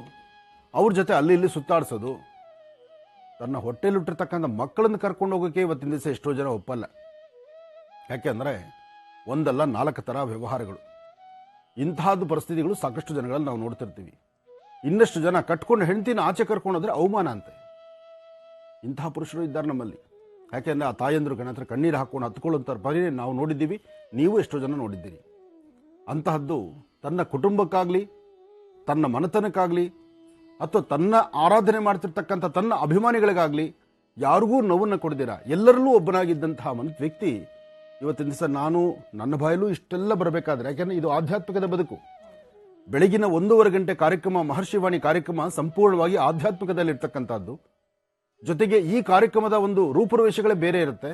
ಅವ್ರ ಜೊತೆ ಅಲ್ಲಿ ಇಲ್ಲಿ ಸುತ್ತಾಡಿಸೋದು. ತನ್ನ ಹೊಟ್ಟೆಲಿಟ್ಟಿರ್ತಕ್ಕಂಥ ಮಕ್ಕಳನ್ನು ಕರ್ಕೊಂಡು ಹೋಗೋಕೆ ಇವತ್ತಿನ ದಿವಸ ಎಷ್ಟೋ ಜನ ಒಪ್ಪಲ್ಲ. ಯಾಕೆಂದ್ರೆ 1 ಅಲ್ಲ 4 ಥರ ವ್ಯವಹಾರಗಳು. ಇಂತಹದ್ದು ಪರಿಸ್ಥಿತಿಗಳು ಸಾಕಷ್ಟು ಜನಗಳಲ್ಲಿ ನಾವು ನೋಡ್ತಿರ್ತೀವಿ. ಇನ್ನಷ್ಟು ಜನ ಕಟ್ಕೊಂಡು ಹೆಂಡತಿನ ಆಚೆ ಕರ್ಕೊಂಡೋದ್ರೆ ಅವಮಾನ ಅಂತೆ. ಇಂತಹ ಪುರುಷರು ಇದ್ದಾರೆ ನಮ್ಮಲ್ಲಿ. ಯಾಕೆಂದ್ರೆ ಆ ತಾಯಂದ್ರು ಹತ್ರ ಕಣ್ಣೀರು ಹಾಕೊಂಡು ಹತ್ಕೊಳ್ಳುವಂಥ ಪರಿ ನಾವು ನೋಡಿದ್ದೀವಿ, ನೀವು ಎಷ್ಟೋ ಜನ ನೋಡಿದ್ದೀರಿ. ಅಂತಹದ್ದು ತನ್ನ ಕುಟುಂಬಕ್ಕಾಗ್ಲಿ, ತನ್ನ ಮನೆತನಕ್ಕಾಗ್ಲಿ, ಅಥವಾ ತನ್ನ ಆರಾಧನೆ ಮಾಡ್ತಿರ್ತಕ್ಕಂಥ ತನ್ನ ಅಭಿಮಾನಿಗಳಿಗಾಗ್ಲಿ ಯಾರಿಗೂ ನೋವನ್ನು ಕೊಡ್ದಿರ ಎಲ್ಲರಲ್ಲೂ ಒಬ್ಬನಾಗಿದ್ದಂತಹ ವ್ಯಕ್ತಿ ಇವತ್ತಿನ ದಿವಸ ನನ್ನ ಬಾಯಲ್ಲೂ ಇಷ್ಟೆಲ್ಲ ಬರಬೇಕಾದ್ರೆ, ಯಾಕೆಂದ್ರೆ ಇದು ಆಧ್ಯಾತ್ಮಿಕದ ಬದುಕು. ಬೆಳಗಿನ 1:30 ಗಂಟೆ ಕಾರ್ಯಕ್ರಮ, ಮಹರ್ಷಿವಾಣಿ ಕಾರ್ಯಕ್ರಮ ಸಂಪೂರ್ಣವಾಗಿ ಆಧ್ಯಾತ್ಮಿಕದಲ್ಲಿ ಇರ್ತಕ್ಕಂಥದ್ದು. ಜೊತೆಗೆ ಈ ಕಾರ್ಯಕ್ರಮದ ಒಂದು ರೂಪುರೇಷೆಗಳೇ ಬೇರೆ ಇರುತ್ತೆ.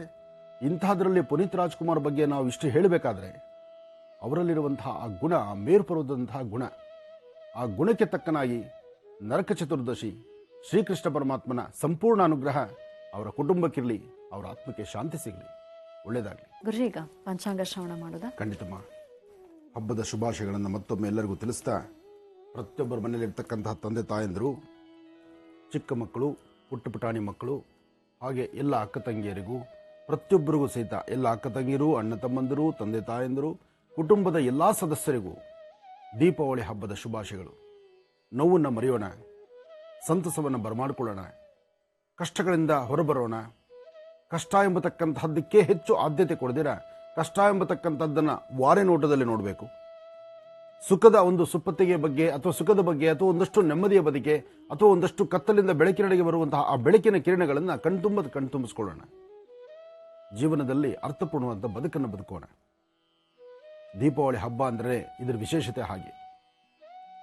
ಇಂತಹದ್ರಲ್ಲಿ ಪುನೀತ್ ರಾಜ್ಕುಮಾರ್ ಬಗ್ಗೆ ನಾವು ಇಷ್ಟು ಹೇಳಬೇಕಾದ್ರೆ ಅವರಲ್ಲಿರುವಂತಹ ಆ ಗುಣ, ಮೇರ್ಪರುವಂತಹ ಗುಣ, ಆ ಗುಣಕ್ಕೆ ತಕ್ಕನಾಗಿ ನರಕ ಚತುರ್ದಶಿ ಶ್ರೀಕೃಷ್ಣ ಪರಮಾತ್ಮನ ಸಂಪೂರ್ಣ ಅನುಗ್ರಹ ಅವರ ಕುಟುಂಬಕ್ಕಿರಲಿ, ಅವರ ಆತ್ಮಕ್ಕೆ ಶಾಂತಿ ಸಿಗಲಿ. ಒಳ್ಳೆಯದಾಗಲಿ. ಗುರುಜಿ, ಈಗ ಪಂಚಾಂಗ ಶ್ರವಣ ಮಾಡೋದಾ? ಖಂಡಿತಮ್ಮ. ಹಬ್ಬದ ಶುಭಾಶಯಗಳನ್ನು ಮತ್ತೊಮ್ಮೆ ಎಲ್ಲರಿಗೂ ತಿಳಿಸ್ತಾ, ಪ್ರತಿಯೊಬ್ಬರ ಮನೆಯಲ್ಲಿರ್ತಕ್ಕಂತಹ ತಂದೆ ತಾಯಂದಿರು, ಚಿಕ್ಕ ಮಕ್ಕಳು, ಪುಟ್ಟ ಪುಟಾಣಿ ಮಕ್ಕಳು, ಹಾಗೆ ಎಲ್ಲ ಅಕ್ಕ ತಂಗಿಯರಿಗೂ, ಪ್ರತಿಯೊಬ್ಬರಿಗೂ ಸಹಿತ ಎಲ್ಲ ಅಕ್ಕ ತಂಗಿಯರು, ಅಣ್ಣ ತಮ್ಮಂದಿರು, ತಂದೆ ತಾಯಂದಿರು, ಕುಟುಂಬದ ಎಲ್ಲ ಸದಸ್ಯರಿಗೂ ದೀಪಾವಳಿ ಹಬ್ಬದ ಶುಭಾಶಯಗಳು. ನೋವನ್ನು ಮರೆಯೋಣ, ಸಂತಸವನ್ನು ಬರಮಾಡಿಕೊಳ್ಳೋಣ, ಕಷ್ಟಗಳಿಂದ ಹೊರಬರೋಣ. ಕಷ್ಟ ಎಂಬತಕ್ಕಂತಹದ್ದಕ್ಕೆ ಹೆಚ್ಚು ಆದ್ಯತೆ ಕೊಡದಿರ ಕಷ್ಟ ಎಂಬತಕ್ಕಂಥದ್ದನ್ನು ವಾರೆ ನೋಟದಲ್ಲಿ ನೋಡಬೇಕು. ಸುಖದ ಒಂದು ಸುಪ್ಪತ್ತಿಗೆ ಬಗ್ಗೆ ಅಥವಾ ಸುಖದ ಬಗ್ಗೆ ಅಥವಾ ಒಂದಷ್ಟು ನೆಮ್ಮದಿಯ ಬದಿಗೆ ಅಥವಾ ಒಂದಷ್ಟು ಕತ್ತಲಿಂದ ಬೆಳಕಿನೆಡೆಗೆ ಬರುವಂತಹ ಆ ಬೆಳಕಿನ ಕಿರಣಗಳನ್ನು ಕಣ್ತುಂಬಿಸ್ಕೊಳ್ಳೋಣ. ಜೀವನದಲ್ಲಿ ಅರ್ಥಪೂರ್ಣವಾದ ಬದುಕನ್ನು ಬದುಕೋಣ. ದೀಪಾವಳಿ ಹಬ್ಬ ಅಂದರೆ ಇದರ ವಿಶೇಷತೆ ಹಾಗೆ.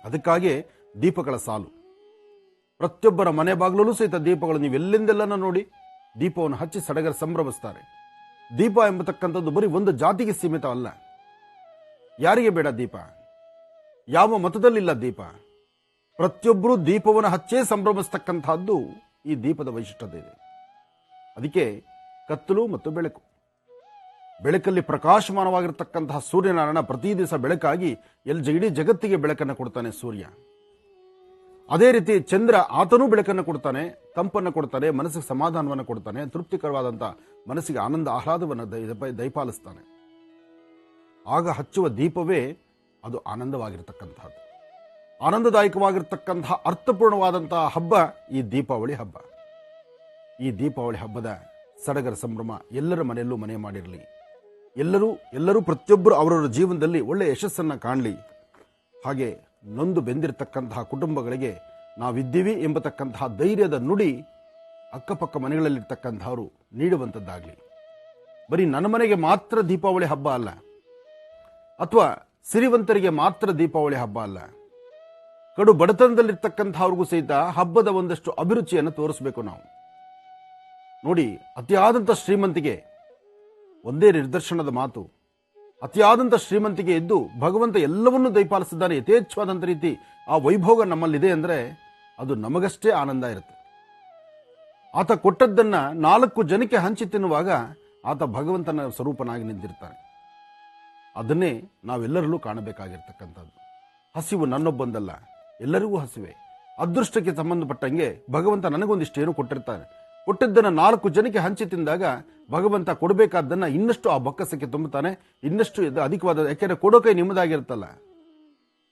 ಅದಕ್ಕಾಗಿ ದೀಪಗಳ ಸಾಲು, ಪ್ರತಿಯೊಬ್ಬರ ಮನೆ ಬಾಗಿಲಲ್ಲೂ ಸಹಿತ ದೀಪಗಳು, ನೀವೆಲ್ಲಿಂದೆಲ್ಲನ ನೋಡಿ ದೀಪವನ್ನು ಹಚ್ಚಿ ಸಡಗರ ಸಂಭ್ರಮಿಸ್ತಾರೆ. ದೀಪ ಎಂಬತಕ್ಕಂಥದ್ದು ಬರೀ ಒಂದು ಜಾತಿಗೆ ಸೀಮಿತ ಅಲ್ಲ. ಯಾರಿಗೆ ಬೇಡ ದೀಪ? ಯಾವ ಮತದಲ್ಲಿಲ್ಲ ದೀಪ? ಪ್ರತಿಯೊಬ್ಬರೂ ದೀಪವನ್ನು ಹಚ್ಚೇ ಸಂಭ್ರಮಿಸ್ತಕ್ಕಂತಹದ್ದು ಈ ದೀಪದ ವೈಶಿಷ್ಟ್ಯತೆ ಇದೆ. ಅದಕ್ಕೆ ಕತ್ತಲು ಮತ್ತು ಬೆಳಕು, ಬೆಳಕಲ್ಲಿ ಪ್ರಕಾಶಮಾನವಾಗಿರ್ತಕ್ಕಂತಹ ಸೂರ್ಯನಾರಾಯಣ ಪ್ರತಿ ದಿವಸ ಬೆಳಕಾಗಿ ಇಡೀ ಜಗತ್ತಿಗೆ ಬೆಳಕನ್ನು ಕೊಡ್ತಾನೆ ಸೂರ್ಯ. ಅದೇ ರೀತಿ ಚಂದ್ರ, ಆತನೂ ಬೆಳಕನ್ನು ಕೊಡ್ತಾನೆ, ತಂಪನ್ನು ಕೊಡ್ತಾನೆ, ಮನಸ್ಸಿಗೆ ಸಮಾಧಾನವನ್ನು ಕೊಡ್ತಾನೆ, ತೃಪ್ತಿಕರವಾದಂತಹ ಮನಸ್ಸಿಗೆ ಆನಂದ ಆಹ್ಲಾದವನ್ನು ದಯಪಾಲಿಸ್ತಾನೆ. ಆಗ ಹಚ್ಚುವ ದೀಪವೇ ಅದು ಆನಂದವಾಗಿರ್ತಕ್ಕಂಥದ್ದು, ಆನಂದದಾಯಕವಾಗಿರ್ತಕ್ಕಂತಹ ಅರ್ಥಪೂರ್ಣವಾದಂತಹ ಹಬ್ಬ ಈ ದೀಪಾವಳಿ ಹಬ್ಬ. ಈ ದೀಪಾವಳಿ ಹಬ್ಬದ ಸಡಗರ ಸಂಭ್ರಮ ಎಲ್ಲರ ಮನೆಯಲ್ಲೂ ಮನೆ ಮಾಡಿರಲಿ. ಎಲ್ಲರೂ ಪ್ರತಿಯೊಬ್ಬರು ಅವರವರ ಜೀವನದಲ್ಲಿ ಒಳ್ಳೆಯ ಯಶಸ್ಸನ್ನು ಕಾಣಲಿ. ಹಾಗೆ ನೊಂದು ಬೆಂದಿರತಕ್ಕಂತಹ ಕುಟುಂಬಗಳಿಗೆ ನಾವಿದ್ದೀವಿ ಎಂಬತಕ್ಕಂತಹ ಧೈರ್ಯದ ನುಡಿ ಅಕ್ಕಪಕ್ಕ ಮನೆಗಳಲ್ಲಿರ್ತಕ್ಕಂಥವರು ನೀಡುವಂಥದ್ದಾಗಲಿ. ಬರೀ ನನ್ನ ಮನೆಗೆ ಮಾತ್ರ ದೀಪಾವಳಿ ಹಬ್ಬ ಅಲ್ಲ, ಅಥವಾ ಸಿರಿವಂತರಿಗೆ ಮಾತ್ರ ದೀಪಾವಳಿ ಹಬ್ಬ ಅಲ್ಲ, ಕಡು ಬಡತನದಲ್ಲಿರ್ತಕ್ಕಂಥವ್ರಿಗೂ ಸಹಿತ ಹಬ್ಬದ ಒಂದಷ್ಟು ಅಭಿರುಚಿಯನ್ನು ತೋರಿಸಬೇಕು ನಾವು. ನೋಡಿ, ಅತಿಯಾದಂಥ ಶ್ರೀಮಂತಿಗೆ ಒಂದೇ ನಿದರ್ಶನದ ಮಾತು. ಅತಿಯಾದಂಥ ಶ್ರೀಮಂತಿಗೆ ಇದ್ದು ಭಗವಂತ ಎಲ್ಲವನ್ನೂ ದಯಪಾಲಿಸಿದ್ದಾನೆ, ಯಥೇಚ್ಛವಾದಂಥ ರೀತಿ ಆ ವೈಭೋಗ ನಮ್ಮಲ್ಲಿದೆ ಅಂದರೆ ಅದು ನಮಗಷ್ಟೇ ಆನಂದ ಇರುತ್ತೆ. ಆತ ಕೊಟ್ಟದ್ದನ್ನ 4 ಜನಕ್ಕೆ ಹಂಚಿ ತಿನ್ನುವಾಗ ಆತ ಭಗವಂತನ ಸ್ವರೂಪನಾಗಿ ನಿಂತಿರ್ತಾನೆ. ಅದನ್ನೇ ನಾವೆಲ್ಲರಲ್ಲೂ ಕಾಣಬೇಕಾಗಿರ್ತಕ್ಕಂಥದ್ದು. ಹಸಿವು ನನ್ನೊಬ್ಬಂದಲ್ಲ, ಎಲ್ಲರಿಗೂ ಹಸಿವೆ. ಅದೃಷ್ಟಕ್ಕೆ ಸಂಬಂಧಪಟ್ಟಂಗೆ ಭಗವಂತ ನನಗೊಂದಿಷ್ಟು ಏನು ಕೊಟ್ಟಿರ್ತಾನೆ. ಕೊಟ್ಟಿದ್ದನ್ನು 4 ಜನಕ್ಕೆ ಹಂಚಿ ತಿಂದಾಗ ಭಗವಂತ ಕೊಡಬೇಕಾದ್ದನ್ನ ಇನ್ನಷ್ಟು ಆ ಬೊಕ್ಕಸಕ್ಕೆ ತುಂಬುತ್ತಾನೆ, ಇನ್ನಷ್ಟು ಅಧಿಕವಾದ. ಯಾಕೆಂದ್ರೆ ಕೊಡೋ ಕೈ ನಿಮ್ಮದಾಗಿರುತ್ತಲ್ಲ.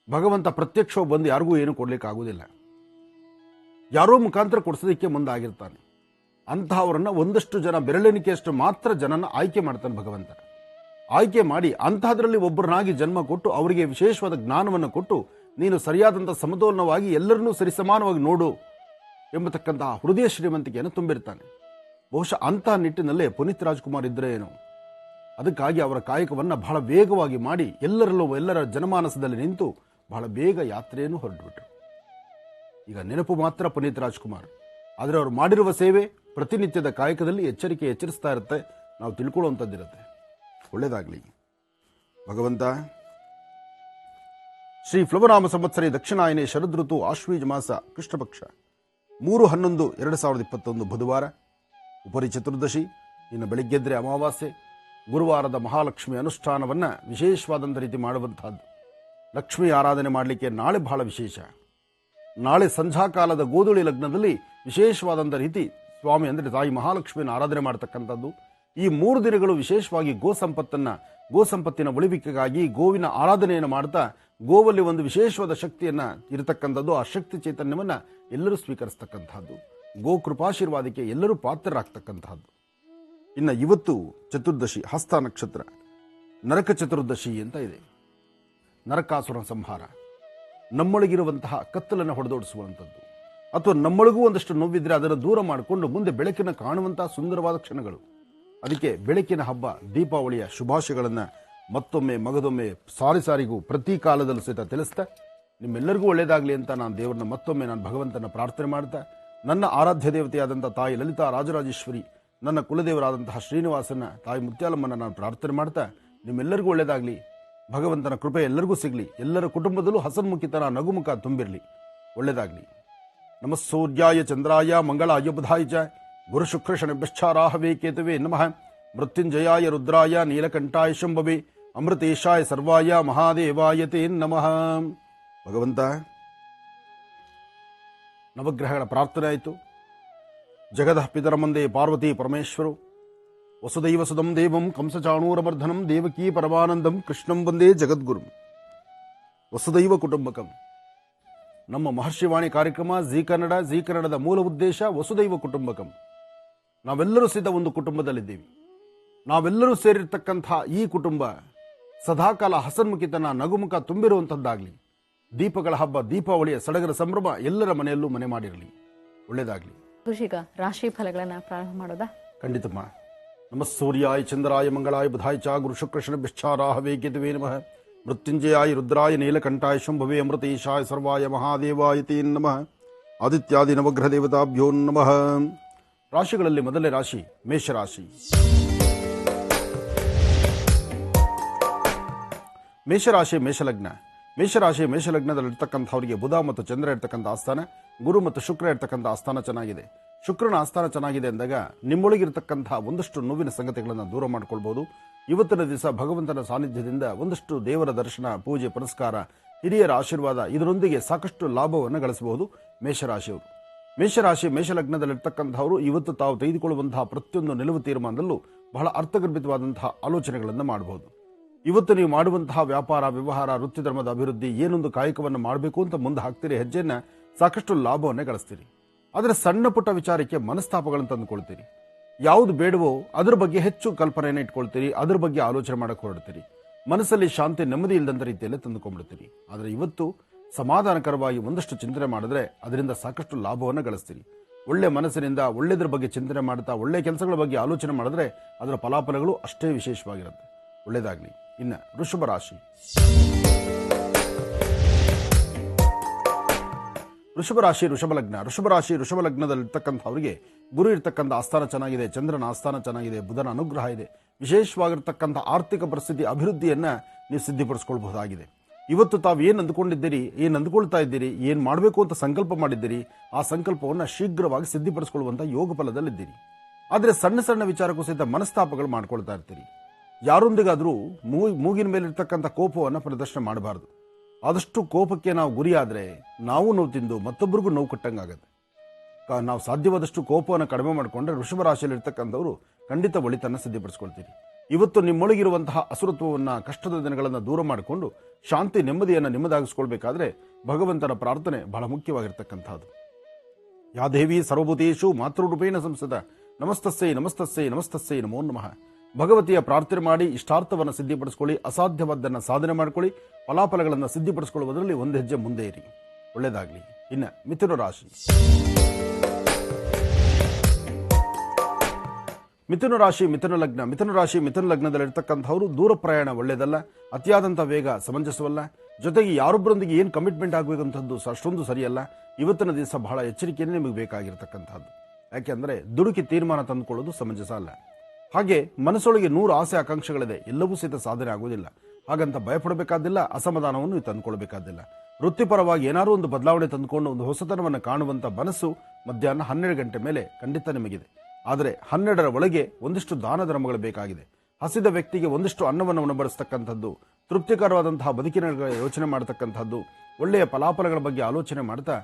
ಭಗವಂತ ಪ್ರತ್ಯಕ್ಷ ಬಂದು ಯಾರಿಗೂ ಏನು ಕೊಡ್ಲಿಕ್ಕೆ ಆಗುವುದಿಲ್ಲ, ಯಾರೋ ಮುಖಾಂತರ ಕೊಡಿಸೋದಕ್ಕೆ ಮುಂದಾಗಿರ್ತಾನೆ. ಅಂತಹವರನ್ನ ಒಂದಷ್ಟು ಜನ, ಬೆರಳೆಣಿಕೆಯಷ್ಟು ಮಾತ್ರ ಜನನ ಆಯ್ಕೆ ಮಾಡ್ತಾನೆ ಭಗವಂತ. ಆಯ್ಕೆ ಮಾಡಿ ಅಂತಹದ್ರಲ್ಲಿ ಒಬ್ಬರನ್ನಾಗಿ ಜನ್ಮ ಕೊಟ್ಟು ಅವರಿಗೆ ವಿಶೇಷವಾದ ಜ್ಞಾನವನ್ನು ಕೊಟ್ಟು ನೀನು ಸರಿಯಾದಂಥ ಸಮತೋಲನವಾಗಿ ಎಲ್ಲರನ್ನೂ ಸರಿಸಮಾನವಾಗಿ ನೋಡು ಎಂಬತಕ್ಕಂತಹ ಹೃದಯ ಶ್ರೀಮಂತಿಕೆಯನ್ನು ತುಂಬಿರ್ತಾನೆ. ಬಹುಶಃ ಅಂತಹ ನಿಟ್ಟಿನಲ್ಲೇ ಪುನೀತ್ ರಾಜ್ಕುಮಾರ್ ಇದ್ರೆ ಏನು. ಅದಕ್ಕಾಗಿ ಅವರ ಕಾಯಕವನ್ನು ಬಹಳ ವೇಗವಾಗಿ ಮಾಡಿ ಎಲ್ಲರ ಜನಮಾನಸದಲ್ಲಿ ನಿಂತು ಬಹಳ ಬೇಗ ಯಾತ್ರೆಯನ್ನು ಹೊರಟುಬಿಟ್ರು. ಈಗ ನೆನಪು ಮಾತ್ರ ಪುನೀತ್ ರಾಜ್ಕುಮಾರ್, ಆದರೆ ಅವರು ಮಾಡಿರುವ ಸೇವೆ ಪ್ರತಿನಿತ್ಯದ ಕಾಯಕದಲ್ಲಿ ಎಚ್ಚರಿಸ್ತಾ ಇರುತ್ತೆ, ನಾವು ತಿಳ್ಕೊಳ್ಳುವಂಥದ್ದಿರುತ್ತೆ. ಒಳ್ಳೆಯದಾಗಲಿ. ಭಗವಂತ ಶ್ರೀ ಪ್ಲವನಾಮ ಸಂವತ್ಸರಿ ದಕ್ಷಿಣಾಯನೆ ಶರದೃತು ಆಶ್ವೀಜ ಮಾಸ ಕೃಷ್ಣ ಪಕ್ಷ 3/11/2021 ಬುಧವಾರ, ಉಪರಿ ಚತುರ್ದಶಿ. ಇನ್ನು ಬೆಳಿಗ್ಗೆದ್ರೆ ಅಮಾವಾಸ್ಯೆ. ಗುರುವಾರದ ಮಹಾಲಕ್ಷ್ಮಿ ಅನುಷ್ಠಾನವನ್ನು ವಿಶೇಷವಾದಂಥ ರೀತಿ ಮಾಡುವಂತಹದ್ದು. ಲಕ್ಷ್ಮಿ ಆರಾಧನೆ ಮಾಡಲಿಕ್ಕೆ ನಾಳೆ ಬಹಳ ವಿಶೇಷ. ನಾಳೆ ಸಂಧ್ಯಾಕಾಲದ ಗೋಧೂಳಿ ಲಗ್ನದಲ್ಲಿ ವಿಶೇಷವಾದಂಥ ರೀತಿ ಸ್ವಾಮಿ ಅಂದರೆ ತಾಯಿ ಮಹಾಲಕ್ಷ್ಮಿಯನ್ನು ಆರಾಧನೆ ಮಾಡತಕ್ಕಂಥದ್ದು. ಈ 3 ದಿನಗಳು ವಿಶೇಷವಾಗಿ ಗೋಸಂಪತ್ತಿನ ಉಳಿವಿಕೆಗಾಗಿ ಗೋವಿನ ಆರಾಧನೆಯನ್ನು ಮಾಡ್ತಾ ಗೋವಲ್ಲಿ ಒಂದು ವಿಶೇಷವಾದ ಶಕ್ತಿಯನ್ನ ಇರತಕ್ಕಂಥದ್ದು. ಆ ಶಕ್ತಿ ಚೈತನ್ಯವನ್ನ ಎಲ್ಲರೂ ಸ್ವೀಕರಿಸ್ತಕ್ಕಂಥದ್ದು. ಗೋ ಕೃಪಾಶೀರ್ವಾದಕ್ಕೆ ಎಲ್ಲರೂ ಪಾತ್ರರಾಗ್ತಕ್ಕಂಥದ್ದು. ಇನ್ನು ಇವತ್ತು ಚತುರ್ದಶಿ, ಹಸ್ತ ನಕ್ಷತ್ರ, ನರಕ ಚತುರ್ದಶಿ ಅಂತ ಇದೆ. ನರಕಾಸುರ ಸಂಹಾರ, ನಮ್ಮೊಳಗಿರುವಂತಹ ಕತ್ತಲನ್ನು ಹೊಡೆದೋಡಿಸುವಂಥದ್ದು, ಅಥವಾ ನಮ್ಮೊಳಗೂ ಒಂದಷ್ಟು ನೋವಿದ್ರೆ ಅದನ್ನು ದೂರ ಮಾಡಿಕೊಂಡು ಮುಂದೆ ಬೆಳಕಿನ ಕಾಣುವಂತಹ ಸುಂದರವಾದ ಕ್ಷಣಗಳು. ಅದಕ್ಕೆ ಬೆಳಕಿನ ಹಬ್ಬ ದೀಪಾವಳಿಯ ಶುಭಾಶಯಗಳನ್ನು ಮತ್ತೊಮ್ಮೆ ಮಗದೊಮ್ಮೆ ಸಾರಿಗೂ ಪ್ರತಿ ಕಾಲದಲ್ಲೂ ಸಹಿತ ತಿಳಿಸ್ತಾ ನಿಮ್ಮೆಲ್ಲರಿಗೂ ಒಳ್ಳೆಯದಾಗಲಿ ಅಂತ ನಾನು ದೇವರನ್ನ ಮತ್ತೊಮ್ಮೆ ಭಗವಂತನ ಪ್ರಾರ್ಥನೆ ಮಾಡ್ತಾ ನನ್ನ ಆರಾಧ್ಯ ದೇವತೆಯಾದಂಥ ತಾಯಿ ಲಲಿತಾ ರಾಜರಾಜೇಶ್ವರಿ, ನನ್ನ ಕುಲದೇವರಾದಂತಹ ಶ್ರೀನಿವಾಸನ ತಾಯಿ ಮುತ್ಯಾಲಮ್ಮನ ನಾನು ಪ್ರಾರ್ಥನೆ ಮಾಡ್ತಾ ನಿಮ್ಮೆಲ್ಲರಿಗೂ ಒಳ್ಳೆಯದಾಗಲಿ, ಭಗವಂತನ ಕೃಪೆ ಎಲ್ಲರಿಗೂ ಸಿಗಲಿ, ಎಲ್ಲರ ಕುಟುಂಬದಲ್ಲೂ ಹಸನ್ಮುಖಿತನ ನಗುಮುಖ ತುಂಬಿರಲಿ, ಒಳ್ಳೆಯದಾಗಲಿ. ನಮಃ ಸೂರ್ಯಾಯ ಚಂದ್ರಾಯ ಮಂಗಳಾಯ ಬುಧಾಯ ಚ ಗುರು ಶುಕ್ರ ಶನಿಭ್ಯಶ್ಚಾರಾಹವೇ ಕೇತುವೆ ನಮಃ. ಮೃತ್ಯುಂಜಯಾಯ ರುದ್ರಾಯ ನೀಲಕಂಠಾಯ ಶಂಭವೇ ಅಮೃತೇಶಾಯ ಸರ್ವಾಯ ಮಹಾದೇವಾಯ ತೇ ನಮಃ. ಭಗವಂತ, ನವಗ್ರಹಗಳ ಪ್ರಾರ್ಥನೆ ಆಯಿತು. ಜಗದ ಪಿತರ ಮುಂದೆ ಪಾರ್ವತಿ ಪರಮೇಶ್ವರು, ವಸುದೈವ ಸುದಂ ದೇವಂ ಕಂಸಚಾಣೂರಮರ್ಧನಂ ದೇವಕೀ ಪರಮಾನಂದಂ ಕೃಷ್ಣಂ ವಂದೇ ಜಗದ್ಗುರುಂ. ವಸುದೈವ ಕುಟುಂಬಕಂ. ನಮ್ಮ ಮಹರ್ಷಿವಾಣಿ ಕಾರ್ಯಕ್ರಮ ಜೀ ಕನ್ನಡದ ಮೂಲ ಉದ್ದೇಶ ವಸುದೈವ ಕುಟುಂಬಕಂ. ನಾವೆಲ್ಲರೂ ಸಹಿತ ಒಂದು ಕುಟುಂಬದಲ್ಲಿದ್ದೀವಿ. ನಾವೆಲ್ಲರೂ ಸೇರಿರ್ತಕ್ಕಂಥ ಈ ಕುಟುಂಬ ಸದಾಕಾಲ ಹಸನ್ಮುಖಿತನ ನಗುಮುಖ ತುಂಬಿರುವಂಥದ್ದಾಗಲಿ. ದೀಪಗಳ ಹಬ್ಬ, ದೀಪಾವಳಿಯ ಸಡಗರ ಸಂಭ್ರಮ ಎಲ್ಲರ ಮನೆಯಲ್ಲೂ ಮನೆ ಮಾಡಿರಲಿ, ಒಳ್ಳೆಯದಾಗಲಿ. ಋಷಿಗ ರಾಶಿ ಫಲಗಳನ್ನ ಪ್ರಾರಂಭ ಮಾಡೋದಾ? ಖಂಡಿತಮ್ಮ. ನಮಃ ಸೂರ್ಯಾಯ ಚಂದ್ರಾಯ ಮಂಗಳಾಯ ಬುಧಾಯ ಚ ಗುರು ಶುಕ್ರ ಶನಿಭ್ಯಶ್ಚಾರಾಹವೇ ಕೇತುವೆ ನಮಃ. ಮೃತ್ಯುಂಜಯಾಯ ರುದ್ರಾಯ ನೀಲಕಂಠಾಯ ಶಂಭವೇ ಅಮೃತೇಶಾಯ ಸರ್ವಾಯ ಮಹಾದೇವಾಯ ತೇ ನಮಃ. ಆದಿತ್ಯಾದಿ ನವಗ್ರಹ ದೇವತಾಭ್ಯೋ ನಮಃ. ರಾಶಿಗಳಲ್ಲಿ ಮೊದಲನೇ ರಾಶಿ ಮೇಷರಾಶಿ. ಮೇಷರಾಶಿ ಮೇಷಲಗ್ನ. ಮೇಷರಾಶಿ ಮೇಷಲಗ್ನದಲ್ಲಿರ್ತಕ್ಕಂಥವರಿಗೆ ಬುಧ ಮತ್ತು ಚಂದ್ರ ಇರ್ತಕ್ಕಂಥ ಆಸ್ಥಾನ, ಗುರು ಮತ್ತು ಶುಕ್ರ ಇರ್ತಕ್ಕಂಥ ಆಸ್ಥಾನ ಚೆನ್ನಾಗಿದೆ. ಶುಕ್ರನ ಆಸ್ಥಾನ ಚೆನ್ನಾಗಿದೆ ಅಂದಾಗ ನಿಮ್ಮೊಳಗಿರ್ತಕ್ಕಂಥ ಒಂದಷ್ಟು ನೋವಿನ ಸಂಗತಿಗಳನ್ನು ದೂರ ಮಾಡ್ಕೊಳ್ಬಹುದು. ಇವತ್ತಿನ ದಿವಸ ಭಗವಂತನ ಸಾನ್ನಿಧ್ಯದಿಂದ ಒಂದಷ್ಟು ದೇವರ ದರ್ಶನ, ಪೂಜೆ, ಪುರಸ್ಕಾರ, ಹಿರಿಯರ ಆಶೀರ್ವಾದ ಇದರೊಂದಿಗೆ ಸಾಕಷ್ಟು ಲಾಭವನ್ನು ಗಳಿಸಬಹುದು ಮೇಷರಾಶಿಯವರು. ಮೇಷರಾಶಿ ಮೇಷಲಗ್ನದಲ್ಲಿರ್ತಕ್ಕಂಥವರು ಇವತ್ತು ತಾವು ತೆಗೆದುಕೊಳ್ಳುವಂತಹ ಪ್ರತಿಯೊಂದು ನಿಲುವು ತೀರ್ಮಾನದಲ್ಲೂ ಬಹಳ ಅರ್ಥಗರ್ಭಿತವಾದಂತಹ ಆಲೋಚನೆಗಳನ್ನು ಮಾಡಬಹುದು. ಇವತ್ತು ನೀವು ಮಾಡುವಂತಹ ವ್ಯಾಪಾರ, ವ್ಯವಹಾರ, ವೃತ್ತಿ ಧರ್ಮದ ಅಭಿವೃದ್ಧಿ, ಏನೊಂದು ಕಾಯಕವನ್ನು ಮಾಡಬೇಕು ಅಂತ ಮುಂದೆ ಹಾಕ್ತೀರಿ, ಹೆಜ್ಜೆಯನ್ನು ಸಾಕಷ್ಟು ಲಾಭವನ್ನೇ ಗಳಿಸ್ತೀರಿ. ಆದರೆ ಸಣ್ಣ ಪುಟ್ಟ ವಿಚಾರಕ್ಕೆ ಮನಸ್ತಾಪಗಳನ್ನು ತಂದುಕೊಳ್ತೀರಿ. ಯಾವುದು ಬೇಡವೋ ಅದರ ಬಗ್ಗೆ ಹೆಚ್ಚು ಕಲ್ಪನೆಯನ್ನು ಇಟ್ಕೊಳ್ತೀರಿ, ಅದರ ಬಗ್ಗೆ ಆಲೋಚನೆ ಮಾಡಕ್ಕೆ ಹೊರಡ್ತೀರಿ. ಮನಸ್ಸಲ್ಲಿ ಶಾಂತಿ, ನೆಮ್ಮದಿ ಇಲ್ಲದಂತ ರೀತಿಯಲ್ಲಿ ತಂದುಕೊಂಡ್ಬಿಡ್ತೀರಿ. ಆದರೆ ಇವತ್ತು ಸಮಾಧಾನಕರವಾಗಿ ಒಂದಷ್ಟು ಚಿಂತನೆ ಮಾಡಿದ್ರೆ ಅದರಿಂದ ಸಾಕಷ್ಟು ಲಾಭವನ್ನು ಗಳಿಸ್ತೀರಿ. ಒಳ್ಳೆ ಮನಸ್ಸಿನಿಂದ ಒಳ್ಳೆಯದ್ರ ಬಗ್ಗೆ ಚಿಂತನೆ ಮಾಡ್ತಾ ಒಳ್ಳೆ ಕೆಲಸಗಳ ಬಗ್ಗೆ ಆಲೋಚನೆ ಮಾಡಿದ್ರೆ ಅದರ ಫಲಾಫಲಗಳು ಅಷ್ಟೇ ವಿಶೇಷವಾಗಿರುತ್ತೆ, ಒಳ್ಳೆಯದಾಗಲಿ. ಇನ್ನು ವೃಷಭ ರಾಶಿ. ವೃಷಭ ಲಗ್ನದಲ್ಲಿರ್ತಕ್ಕಂಥವರಿಗೆ ಗುರು ಇರ್ತಕ್ಕಂಥ ಆಸ್ಥಾನ ಚೆನ್ನಾಗಿದೆ, ಚಂದ್ರನ ಆಸ್ಥಾನ ಚೆನ್ನಾಗಿದೆ, ಬುಧನ ಅನುಗ್ರಹ ಇದೆ. ವಿಶೇಷವಾಗಿರ್ತಕ್ಕಂಥ ಆರ್ಥಿಕ ಪರಿಸ್ಥಿತಿ ಅಭಿವೃದ್ಧಿಯನ್ನ ನೀವು ಸಿದ್ಧಪಡಿಸ್ಕೊಳ್ಬಹುದಾಗಿದೆ. ಇವತ್ತು ತಾವು ಏನು ಅಂದುಕೊಂಡಿದ್ದೀರಿ, ಏನು ಅಂದುಕೊಳ್ತಾ ಇದ್ದೀರಿ, ಏನು ಮಾಡಬೇಕು ಅಂತ ಸಂಕಲ್ಪ ಮಾಡಿದ್ದೀರಿ, ಆ ಸಂಕಲ್ಪವನ್ನು ಶೀಘ್ರವಾಗಿ ಸಿದ್ಧಪಡಿಸಿಕೊಳ್ಳುವಂಥ ಯೋಗ ಫಲದಲ್ಲಿದ್ದೀರಿ. ಆದರೆ ಸಣ್ಣ ಸಣ್ಣ ವಿಚಾರಕ್ಕೂ ಸಹಿತ ಮನಸ್ತಾಪಗಳು ಮಾಡ್ಕೊಳ್ತಾ ಇರ್ತೀರಿ. ಯಾರೊಂದಿಗಾದರೂ ಮೂಗಿನ ಮೇಲಿರ್ತಕ್ಕಂಥ ಕೋಪವನ್ನು ಪ್ರದರ್ಶನ ಮಾಡಬಾರದು. ಆದಷ್ಟು ಕೋಪಕ್ಕೆ ನಾವು ಗುರಿಯಾದರೆ ನಾವು ನೋವು ತಿಂದು ಮತ್ತೊಬ್ಬರಿಗೂ ನೋವು ಕೊಟ್ಟಂಗಾಗತ್ತೆ. ನಾವು ಸಾಧ್ಯವಾದಷ್ಟು ಕೋಪವನ್ನು ಕಡಿಮೆ ಮಾಡಿಕೊಂಡ್ರೆ ವೃಷಭ ರಾಶಿಯಲ್ಲಿರ್ತಕ್ಕಂಥವರು ಖಂಡಿತ ಒಳಿತನ್ನು ಸಿದ್ಧಪಡಿಸ್ಕೊಳ್ತೀರಿ. ಇವತ್ತು ನಿಮ್ಮೊಳಗಿರುವಂತಹ ಅಸುರತ್ವವನ್ನು, ಕಷ್ಟದ ದಿನಗಳನ್ನು ದೂರ ಮಾಡಿಕೊಂಡು ಶಾಂತಿ, ನೆಮ್ಮದಿಯನ್ನು ನಿಮ್ಮದಾಗಿಸ್ಕೊಳ್ಬೇಕಾದ್ರೆ ಭಗವಂತನ ಪ್ರಾರ್ಥನೆ ಬಹಳ ಮುಖ್ಯವಾಗಿರ್ತಕ್ಕಂಥದ್ದು. ಯಾ ದೇವಿ ಸರ್ವಭೂತೇಷು ಮಾತೃರೂಪೇಣ ಸಂಸದ ನಮಸ್ತಸ್ಸೈ ನಮೋ ನಮಃ. ಭಗವತಿಯ ಪ್ರಾರ್ಥನೆ ಮಾಡಿ ಇಷ್ಟಾರ್ಥವನ್ನು ಸಿದ್ಧಿಪಡಿಸ್ಕೊಳ್ಳಿ. ಅಸಾಧ್ಯವಾದ್ದನ್ನು ಸಾಧನೆ ಮಾಡಿಕೊಳ್ಳಿ. ಫಲಾಫಲಗಳನ್ನು ಸಿದ್ಧಿಪಡಿಸಿಕೊಳ್ಳುವುದರಲ್ಲಿ ಒಂದು ಹೆಜ್ಜೆ ಮುಂದೆ ಇರಿ, ಒಳ್ಳೆಯದಾಗಲಿ. ಇನ್ನು ಮಿಥುನ ರಾಶಿ. ಮಿಥುನ ಲಗ್ನದಲ್ಲಿರ್ತಕ್ಕಂಥವರು ದೂರ ಪ್ರಯಾಣ ಒಳ್ಳೆಯದಲ್ಲ, ಅತಿಯಾದಂಥ ವೇಗ ಸಮಂಜಸವಲ್ಲ. ಜೊತೆಗೆ ಯಾರೊಬ್ಬರೊಂದಿಗೆ ಏನು ಕಮಿಟ್ಮೆಂಟ್ ಆಗಬೇಕಂತದ್ದು ಅಷ್ಟೊಂದು ಸರಿಯಲ್ಲ. ಇವತ್ತಿನ ದಿವಸ ಬಹಳ ಎಚ್ಚರಿಕೆಯೇ ನಿಮಗೆ ಬೇಕಾಗಿರ್ತಕ್ಕಂಥದ್ದು. ಯಾಕೆಂದರೆ ದುಡುಕಿ ತೀರ್ಮಾನ ತಂದುಕೊಳ್ಳೋದು ಸಮಂಜಸ ಅಲ್ಲ. ಹಾಗೆ ಮನಸ್ಸೊಳಗೆ 100 ಆಸೆ ಆಕಾಂಕ್ಷೆಗಳಿದೆ, ಎಲ್ಲವೂ ಸಹಿತ ಸಾಧನೆ ಆಗುವುದಿಲ್ಲ. ಹಾಗಂತ ಭಯಪಡಬೇಕಾದಿಲ್ಲ, ಅಸಮಾಧಾನವನ್ನು ತಂದುಕೊಳ್ಬೇಕಾದಿಲ್ಲ. ವೃತ್ತಿಪರವಾಗಿ ಏನಾದರೂ ಒಂದು ಬದಲಾವಣೆ ತಂದುಕೊಂಡು ಒಂದು ಹೊಸತನವನ್ನು ಕಾಣುವಂಥ ಮನಸ್ಸು ಮಧ್ಯಾಹ್ನ 12 ಗಂಟೆ ಮೇಲೆ ಖಂಡಿತ ನಿಮಗಿದೆ. ಆದರೆ 12ರ ಒಳಗೆ ಒಂದಿಷ್ಟು ದಾನ ಧರ್ಮಗಳು ಬೇಕಾಗಿದೆ. ಹಸಿದ ವ್ಯಕ್ತಿಗೆ ಒಂದಿಷ್ಟು ಅನ್ನವನ್ನು ಉಣಬಡಿಸ್ತಕ್ಕಂಥದ್ದು, ತೃಪ್ತಿಕರವಾದಂತಹ ಬದುಕಿನ ಯೋಚನೆ ಮಾಡತಕ್ಕಂಥದ್ದು, ಒಳ್ಳೆಯ ಫಲಾಫಲಗಳ ಬಗ್ಗೆ ಆಲೋಚನೆ ಮಾಡ್ತಾ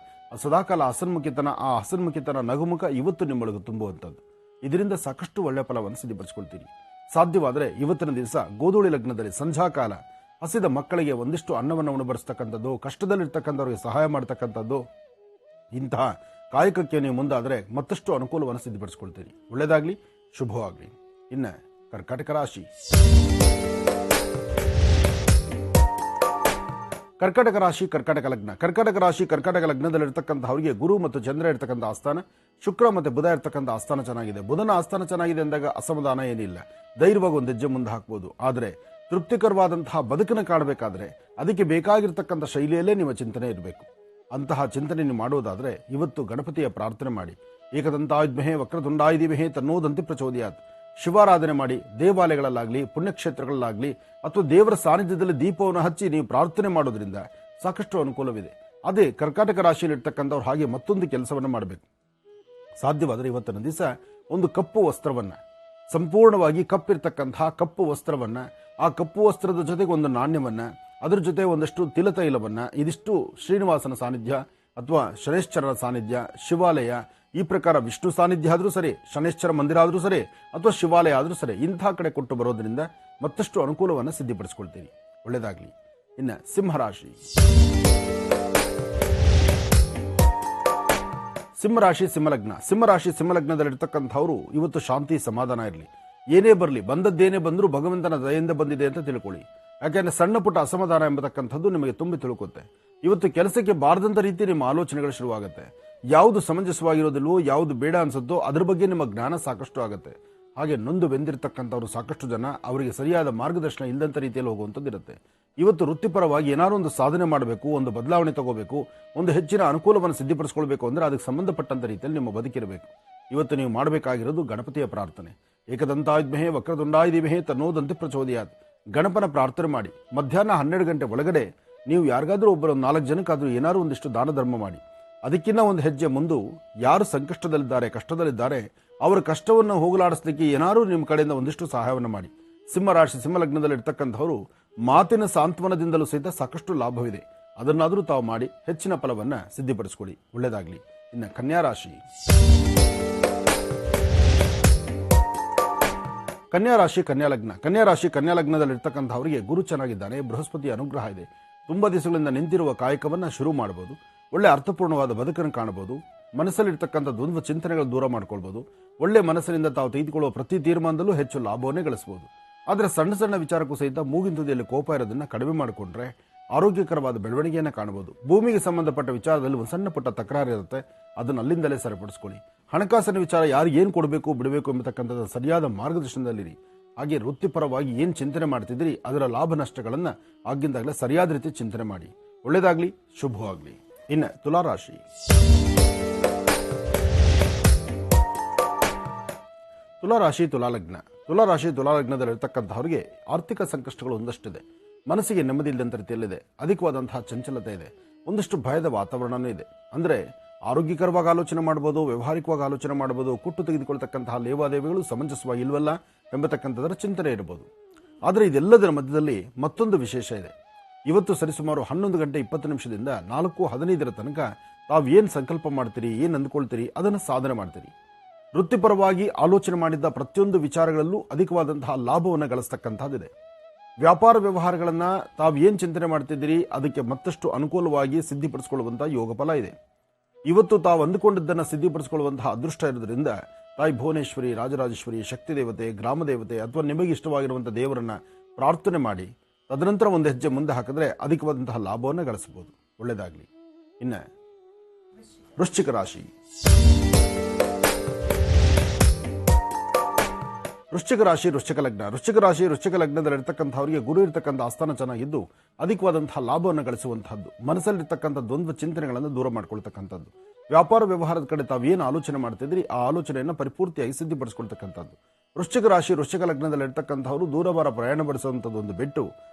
ಸದಾಕಾಲ ಹಸನ್ಮುಖಿತನ ನಗುಮುಖ ಇವತ್ತು ನಿಮ್ಮೊಳಗೆ ತುಂಬುವಂಥದ್ದು. ಇದರಿಂದ ಸಾಕಷ್ಟು ಒಳ್ಳೆಯ ಫಲವನ್ನು ಸಿದ್ಧಪಡಿಸಿಕೊಳ್ತೀರಿ. ಸಾಧ್ಯವಾದರೆ ಇವತ್ತಿನ ದಿವಸ ಗೋಧೂಳಿ ಲಗ್ನದಲ್ಲಿ ಸಂಧ್ಯಾಕಾಲ ಹಸಿದ ಮಕ್ಕಳಿಗೆ ಒಂದಿಷ್ಟು ಅನ್ನವನ್ನು ಉಣಬಡಿಸ್ತಕ್ಕಂಥದ್ದು, ಕಷ್ಟದಲ್ಲಿರ್ತಕ್ಕಂಥವ್ರಿಗೆ ಸಹಾಯ ಮಾಡ್ತಕ್ಕಂಥದ್ದು, ಇಂತಹ ಕಾಯಕಕ್ಕೆ ನೀವು ಮುಂದಾದರೆ ಮತ್ತಷ್ಟು ಅನುಕೂಲವನ್ನು ಸಿದ್ಧಪಡಿಸಿಕೊಳ್ತೀರಿ. ಒಳ್ಳೆಯದಾಗಲಿ, ಶುಭವಾಗಲಿ. ಇನ್ನು ಕರ್ಕಾಟಕ ರಾಶಿ. ಕರ್ಕಾಟಕ ಲಗ್ನದಲ್ಲಿರ್ತಕ್ಕಂಥವರಿಗೆ ಗುರು ಮತ್ತು ಚಂದ್ರ ಇರ್ತಕ್ಕಂಥ ಆಸ್ಥಾನ, ಶುಕ್ರ ಮತ್ತು ಬುಧ ಇರ್ತಕ್ಕಂಥ ಆಸ್ಥಾನ ಚೆನ್ನಾಗಿದೆ. ಬುಧನ ಆಸ್ಥಾನ ಚೆನ್ನಾಗಿದೆ ಅಂದಾಗ ಅಸಮಾಧಾನ ಏನಿಲ್ಲ, ಧೈರ್ಯವಾಗಿ ಒಂದು ಹೆಜ್ಜೆ ಮುಂದೆ ಹಾಕ್ಬೋದು. ಆದರೆ ತೃಪ್ತಿಕರವಾದಂತಹ ಬದುಕನ್ನು ಕಾಣಬೇಕಾದ್ರೆ ಅದಕ್ಕೆ ಬೇಕಾಗಿರ್ತಕ್ಕಂಥ ಶೈಲಿಯಲ್ಲೇ ನಿಮ್ಮ ಚಿಂತನೆ ಇರಬೇಕು. ಅಂತಹ ಚಿಂತನೆ ನೀವು ಮಾಡುವುದಾದರೆ ಇವತ್ತು ಗಣಪತಿಯ ಪ್ರಾರ್ಥನೆ ಮಾಡಿ. ಏಕದಂತಾಯುಧ್ಮಹೇ ವಕ್ರತುಂಡಾಯ ಧೀಮಹಿ ತನ್ನೋದಂತಿ ಪ್ರಚೋದಯಾತ್. ಶಿವಾರಾಧನೆ ಮಾಡಿ. ದೇವಾಲಯಗಳಲ್ಲಾಗಲಿ ಪುಣ್ಯಕ್ಷೇತ್ರಗಳಲ್ಲಾಗಲಿ ಅಥವಾ ದೇವರ ಸಾನ್ನಿಧ್ಯದಲ್ಲಿ ದೀಪವನ್ನು ಹಚ್ಚಿ ನೀವು ಪ್ರಾರ್ಥನೆ ಮಾಡೋದ್ರಿಂದ ಸಾಕಷ್ಟು ಅನುಕೂಲವಿದೆ. ಅದೇ ಕರ್ಕಾಟಕ ರಾಶಿಯಲ್ಲಿರ್ತಕ್ಕಂಥವ್ರು ಹಾಗೆ ಮತ್ತೊಂದು ಕೆಲಸವನ್ನು ಮಾಡಬೇಕು. ಸಾಧ್ಯವಾದರೆ ಇವತ್ತಿನ ದಿವಸ ಒಂದು ಕಪ್ಪು ವಸ್ತ್ರವನ್ನು, ಸಂಪೂರ್ಣವಾಗಿ ಕಪ್ಪಿರ್ತಕ್ಕಂತಹ ಕಪ್ಪು ವಸ್ತ್ರವನ್ನು, ಆ ಕಪ್ಪು ವಸ್ತ್ರದ ಜೊತೆಗೆ ಒಂದು ನಾಣ್ಯವನ್ನು, ಅದರ ಜೊತೆ ಒಂದಷ್ಟು ತಿಲತೈಲವನ್ನು, ಇದಿಷ್ಟು ಶ್ರೀನಿವಾಸನ ಸಾನ್ನಿಧ್ಯ ಅಥವಾ ಶನೇಶ್ವರನ ಸಾನ್ನಿಧ್ಯ, ಶಿವಾಲಯ, ಈ ಪ್ರಕಾರ ವಿಷ್ಣು ಸಾನ್ನಿಧ್ಯ ಆದರೂ ಸರಿ, ಶನೇಶ್ವರ ಮಂದಿರ ಆದರೂ ಸರಿ ಅಥವಾ ಶಿವಾಲಯ ಆದರೂ ಸರಿ, ಇಂಥ ಕಡೆ ಕೊಟ್ಟು ಬರೋದ್ರಿಂದ ಮತ್ತಷ್ಟು ಅನುಕೂಲವನ್ನು ಸಿದ್ಧಿಪಡಿಸ್ಕೊಳ್ತೀರಿ. ಒಳ್ಳೆಯದಾಗಲಿ. ಇನ್ನು ಸಿಂಹರಾಶಿ. ಸಿಂಹರಾಶಿ ಸಿಂಹಲಗ್ನ. ಸಿಂಹರಾಶಿ ಸಿಂಹಲಗ್ನದಲ್ಲಿರ್ತಕ್ಕಂಥವ್ರು ಇವತ್ತು ಶಾಂತಿ ಸಮಾಧಾನ ಇರಲಿ. ಏನೇ ಬರಲಿ, ಬಂದದ್ದೇನೇ ಬಂದರೂ ಭಗವಂತನ ದಯೆಯಿಂದ ಬಂದಿದೆ ಅಂತ ತಿಳ್ಕೊಳ್ಳಿ. ಯಾಕೆಂದ್ರೆ ಸಣ್ಣ ಪುಟ್ಟ ಅಸಮಾಧಾನ ಎಂಬತಕ್ಕಂಥದ್ದು ನಿಮಗೆ ತುಂಬಿ ತಿಳ್ಕೊತ್ತೆ. ಇವತ್ತು ಕೆಲಸಕ್ಕೆ ಬಾರದಂಥ ರೀತಿ ನಿಮ್ಮ ಆಲೋಚನೆಗಳು ಶುರುವಾಗುತ್ತೆ. ಯಾವುದು ಸಮಂಜಸವಾಗಿರೋದಿಲ್ವೋ, ಯಾವುದು ಬೇಡ ಅನ್ಸುತ್ತೋ ಅದ್ರ ಬಗ್ಗೆ ನಿಮ್ಮ ಜ್ಞಾನ ಸಾಕಷ್ಟು ಆಗುತ್ತೆ. ಹಾಗೆ ನೊಂದು ಬೆಂದಿರ್ತಕ್ಕಂಥವ್ರು ಸಾಕಷ್ಟು ಜನ, ಅವರಿಗೆ ಸರಿಯಾದ ಮಾರ್ಗದರ್ಶನ ಇಲ್ಲದಂಥ ರೀತಿಯಲ್ಲಿ ಹೋಗುವಂಥದ್ದು ಇರುತ್ತೆ. ಇವತ್ತು ವೃತ್ತಿಪರವಾಗಿ ಏನಾದ್ರು ಒಂದು ಸಾಧನೆ ಮಾಡಬೇಕು, ಒಂದು ಬದಲಾವಣೆ ತಗೋಬೇಕು, ಒಂದು ಹೆಚ್ಚಿನ ಅನುಕೂಲವನ್ನು ಸಿದ್ಧಪಡಿಸ್ಕೊಳ್ಬೇಕು ಅಂದರೆ ಅದಕ್ಕೆ ಸಂಬಂಧಪಟ್ಟಂಥ ರೀತಿಯಲ್ಲಿ ನಿಮ್ಮ ಬದುಕಿರಬೇಕು. ಇವತ್ತು ನೀವು ಮಾಡಬೇಕಾಗಿರೋದು ಗಣಪತಿಯ ಪ್ರಾರ್ಥನೆ. ಏಕದಂತಾಯುಧ್ಮಹೇ ವಕ್ರತುಂಡಾಯ ಧೀಮಹಿ ತನ್ನೋದಂತಿ ಪ್ರಚೋದಯಾತ್. ಗಣಪನ ಪ್ರಾರ್ಥನೆ ಮಾಡಿ. ಮಧ್ಯಾಹ್ನ 12 ಗಂಟೆ ಒಳಗಡೆ ನೀವು ಯಾರಿಗಾದ್ರೂ ಒಬ್ಬರು 4 ಜನಕ್ಕಾದ್ರೂ ಏನಾದ್ರು ಒಂದಿಷ್ಟು ದಾನ ಧರ್ಮ ಮಾಡಿ. ಅದಕ್ಕಿಂತ ಒಂದು ಹೆಜ್ಜೆ ಮುಂದೆ ಯಾರು ಸಂಕಷ್ಟದಲ್ಲಿದ್ದಾರೆ, ಕಷ್ಟದಲ್ಲಿದ್ದಾರೆ, ಅವರ ಕಷ್ಟವನ್ನು ಹೋಗಲಾಡಿಸಲಿಕ್ಕೆ ಏನಾದರೂ ನಿಮ್ಮ ಕಡೆಯಿಂದ ಒಂದಿಷ್ಟು ಸಹಾಯವನ್ನು ಮಾಡಿ. ಸಿಂಹರಾಶಿ ಸಿಂಹಲಗ್ನದಲ್ಲಿ ಇರ್ತಕ್ಕಂಥವರು ಮಾತಿನ ಸಾಂತ್ವನದಿಂದಲೂ ಸಹಿತ ಸಾಕಷ್ಟು ಲಾಭವಿದೆ. ಅದನ್ನಾದರೂ ತಾವು ಮಾಡಿ ಹೆಚ್ಚಿನ ಫಲವನ್ನು ಸಿದ್ಧಿಪಡಿಸಿಕೊಳ್ಳಿ. ಒಳ್ಳೆಯದಾಗಲಿ. ಇನ್ನು ಕನ್ಯಾರಾಶಿ. ಕನ್ಯಾರಾಶಿ ಕನ್ಯಾಲಗ್ನ. ಕನ್ಯಾರಾಶಿ ಕನ್ಯಾಲಗ್ನದಲ್ಲಿರ್ತಕ್ಕಂಥವರಿಗೆ ಗುರು ಚೆನ್ನಾಗಿದ್ದಾನೆ, ಬೃಹಸ್ಪತಿ ಅನುಗ್ರಹ ಇದೆ. ತುಂಬ ದಿವಸಗಳಿಂದ ನಿಂತಿರುವ ಕಾಯಕವನ್ನು ಶುರು ಮಾಡಬಹುದು. ಒಳ್ಳೆ ಅರ್ಥಪೂರ್ಣವಾದ ಬದುಕನ್ನು ಕಾಣಬಹುದು. ಮನಸ್ಸಲ್ಲಿರ್ತಕ್ಕಂಥ ದ್ವಂದ್ವ ಚಿಂತನೆಗಳು ದೂರ ಮಾಡ್ಕೊಳ್ಬಹುದು. ಒಳ್ಳೆ ಮನಸ್ಸಿನಿಂದ ತಾವು ತೆಗೆದುಕೊಳ್ಳುವ ಪ್ರತಿ ತೀರ್ಮಾನದಲ್ಲೂ ಹೆಚ್ಚು ಲಾಭವನ್ನೇ ಗಳಿಸಬಹುದು. ಆದರೆ ಸಣ್ಣ ಸಣ್ಣ ವಿಚಾರಕ್ಕೂ ಸಹಿತ ಮೂಗಿನ ತುದಿಯಲ್ಲಿ ಕೋಪ ಇರೋದನ್ನ ಕಡಿಮೆ ಮಾಡಿಕೊಂಡ್ರೆ ಆರೋಗ್ಯಕರವಾದ ಬೆಳವಣಿಗೆಯನ್ನು ಕಾಣಬಹುದು. ಭೂಮಿಗೆ ಸಂಬಂಧಪಟ್ಟ ವಿಚಾರದಲ್ಲಿ ಒಂದು ಸಣ್ಣ ಪುಟ್ಟ ತಕರಾರು ಇರುತ್ತೆ, ಅದನ್ನು ಅಲ್ಲಿಂದಲೇ ಸರಿಪಡಿಸ್ಕೊಳ್ಳಿ. ಹಣಕಾಸಿನ ವಿಚಾರ ಯಾರು ಏನು ಕೊಡಬೇಕು ಬಿಡಬೇಕು ಎಂಬತಕ್ಕಂಥದ್ದು ಸರಿಯಾದ ಮಾರ್ಗದರ್ಶನದಲ್ಲಿರಿ. ಹಾಗೆ ವೃತ್ತಿಪರವಾಗಿ ಏನು ಚಿಂತನೆ ಮಾಡ್ತಿದ್ದೀರಿ ಅದರ ಲಾಭ ನಷ್ಟಗಳನ್ನು ಆಗಿಂದಾಗಲೇ ಸರಿಯಾದ ರೀತಿ ಚಿಂತನೆ ಮಾಡಿ. ಒಳ್ಳೆಯದಾಗಲಿ, ಶುಭವಾಗಲಿ. ಇನ್ನು ತುಲಾರಾಶಿ. ತುಲಾರಾಶಿ ತುಲಾಲಗ್ನ. ತುಲಾಲಗ್ನದಲ್ಲಿರ್ತಕ್ಕಂಥವರಿಗೆ ಆರ್ಥಿಕ ಸಂಕಷ್ಟಗಳು ಒಂದಷ್ಟಿದೆ. ಮನಸ್ಸಿಗೆ ನೆಮ್ಮದಿ ಇಲ್ಲದಂಥ ರೀತಿಯಲ್ಲಿದೆ. ಅಧಿಕವಾದಂತಹ ಚಂಚಲತೆ ಇದೆ. ಒಂದಷ್ಟು ಭಯದ ವಾತಾವರಣನೂ ಇದೆ. ಅಂದರೆ ಆರೋಗ್ಯಕರವಾಗಿ ಆಲೋಚನೆ ಮಾಡ್ಬೋದು, ವ್ಯವಹಾರಿಕವಾಗಿ ಆಲೋಚನೆ ಮಾಡ್ಬೋದು, ಕುಟ್ಟು ತೆಗೆದುಕೊಳ್ತಕ್ಕಂತಹ ಲೇವಾದೇವಿಗಳು ಸಮಂಜಸವಾಗಿ ಇಲ್ವಲ್ಲ ಎಂಬತಕ್ಕಂಥದ್ದರ ಚಿಂತನೆ ಇರಬಹುದು. ಆದರೆ ಇದೆಲ್ಲದರ ಮಧ್ಯದಲ್ಲಿ ಮತ್ತೊಂದು ವಿಶೇಷ ಇದೆ. ಇವತ್ತು ಸರಿಸುಮಾರು 11 ಗಂಟೆ 20 ನಿಮಿಷದಿಂದ 4:15 ತನಕ ತಾವು ಏನು ಸಂಕಲ್ಪ ಮಾಡ್ತೀರಿ, ಏನು ಅಂದ್ಕೊಳ್ತೀರಿ, ಅದನ್ನು ಸಾಧನೆ ಮಾಡ್ತೀರಿ. ವೃತ್ತಿಪರವಾಗಿ ಆಲೋಚನೆ ಮಾಡಿದ್ದ ಪ್ರತಿಯೊಂದು ವಿಚಾರಗಳಲ್ಲೂ ಅಧಿಕವಾದಂತಹ ಲಾಭವನ್ನು ಗಳಿಸ್ತಕ್ಕಂಥದ್ದಿದೆ. ವ್ಯಾಪಾರ ವ್ಯವಹಾರಗಳನ್ನು ತಾವು ಏನು ಚಿಂತನೆ ಮಾಡ್ತಿದ್ದೀರಿ ಅದಕ್ಕೆ ಮತ್ತಷ್ಟು ಅನುಕೂಲವಾಗಿ ಸಿದ್ಧಿಪಡಿಸಿಕೊಳ್ಳುವಂತಹ ಯೋಗ ಫಲ ಇದೆ. ಇವತ್ತು ತಾವು ಅಂದುಕೊಂಡಿದ್ದನ್ನು ಸಿದ್ಧಿಪಡಿಸಿಕೊಳ್ಳುವಂತಹ ಅದೃಷ್ಟ ಇರೋದ್ರಿಂದ ತಾಯಿ ಭುವನೇಶ್ವರಿ, ರಾಜರಾಜೇಶ್ವರಿ, ಶಕ್ತಿ ದೇವತೆ, ಗ್ರಾಮ ದೇವತೆ ಅಥವಾ ನಿಮಗೆ ಇಷ್ಟವಾಗಿರುವಂಥ ದೇವರನ್ನ ಪ್ರಾರ್ಥನೆ ಮಾಡಿ ತದನಂತರ ಒಂದು ಹೆಜ್ಜೆ ಮುಂದೆ ಹಾಕಿದ್ರೆ ಅಧಿಕವಾದಂತಹ ಲಾಭವನ್ನು ಗಳಿಸಬಹುದು. ಒಳ್ಳೆಯದಾಗಲಿ. ಇನ್ನು ವೃಶ್ಚಿಕ ರಾಶಿ. ವೃಶ್ಚಿಕ ಲಗ್ನದಲ್ಲಿರ್ತಕ್ಕಂಥವರಿಗೆ ಗುರು ಇರ್ತಕ್ಕಂಥ ಆಸ್ಥಾನ ಚೆನ್ನಾಗಿದ್ದು ಅಧಿಕವಾದಂತಹ ಲಾಭವನ್ನು ಗಳಿಸುವಂತಹದ್ದು. ಮನಸ್ಸಲ್ಲಿರ್ತಕ್ಕಂಥ ದ್ವಂದ್ವ ಚಿಂತನೆಗಳನ್ನು ದೂರ ಮಾಡ್ಕೊಳ್ತಕ್ಕಂಥದ್ದು. ವ್ಯಾಪಾರ ವ್ಯವಹಾರದ ಕಡೆ ತಾವು ಏನು ಆಲೋಚನೆ ಮಾಡ್ತಿದ್ರಿ ಆ ಆಲೋಚನೆಯನ್ನು ಪರಿಪೂರ್ತಿಯಾಗಿ ಸಿದ್ಧಿಪಡಿಸ್ಕೊಳ್ತಕ್ಕಂಥದ್ದು. ವೃಶ್ಚಿಕ ಲಗ್ನದಲ್ಲಿರ್ತಕ್ಕಂಥವರು ದೂರವಾರ ಪ್ರಯಾಣ ಬೆಳೆಸುವಂಥದ್ದು ಒಂದು ಬಿಟ್ಟು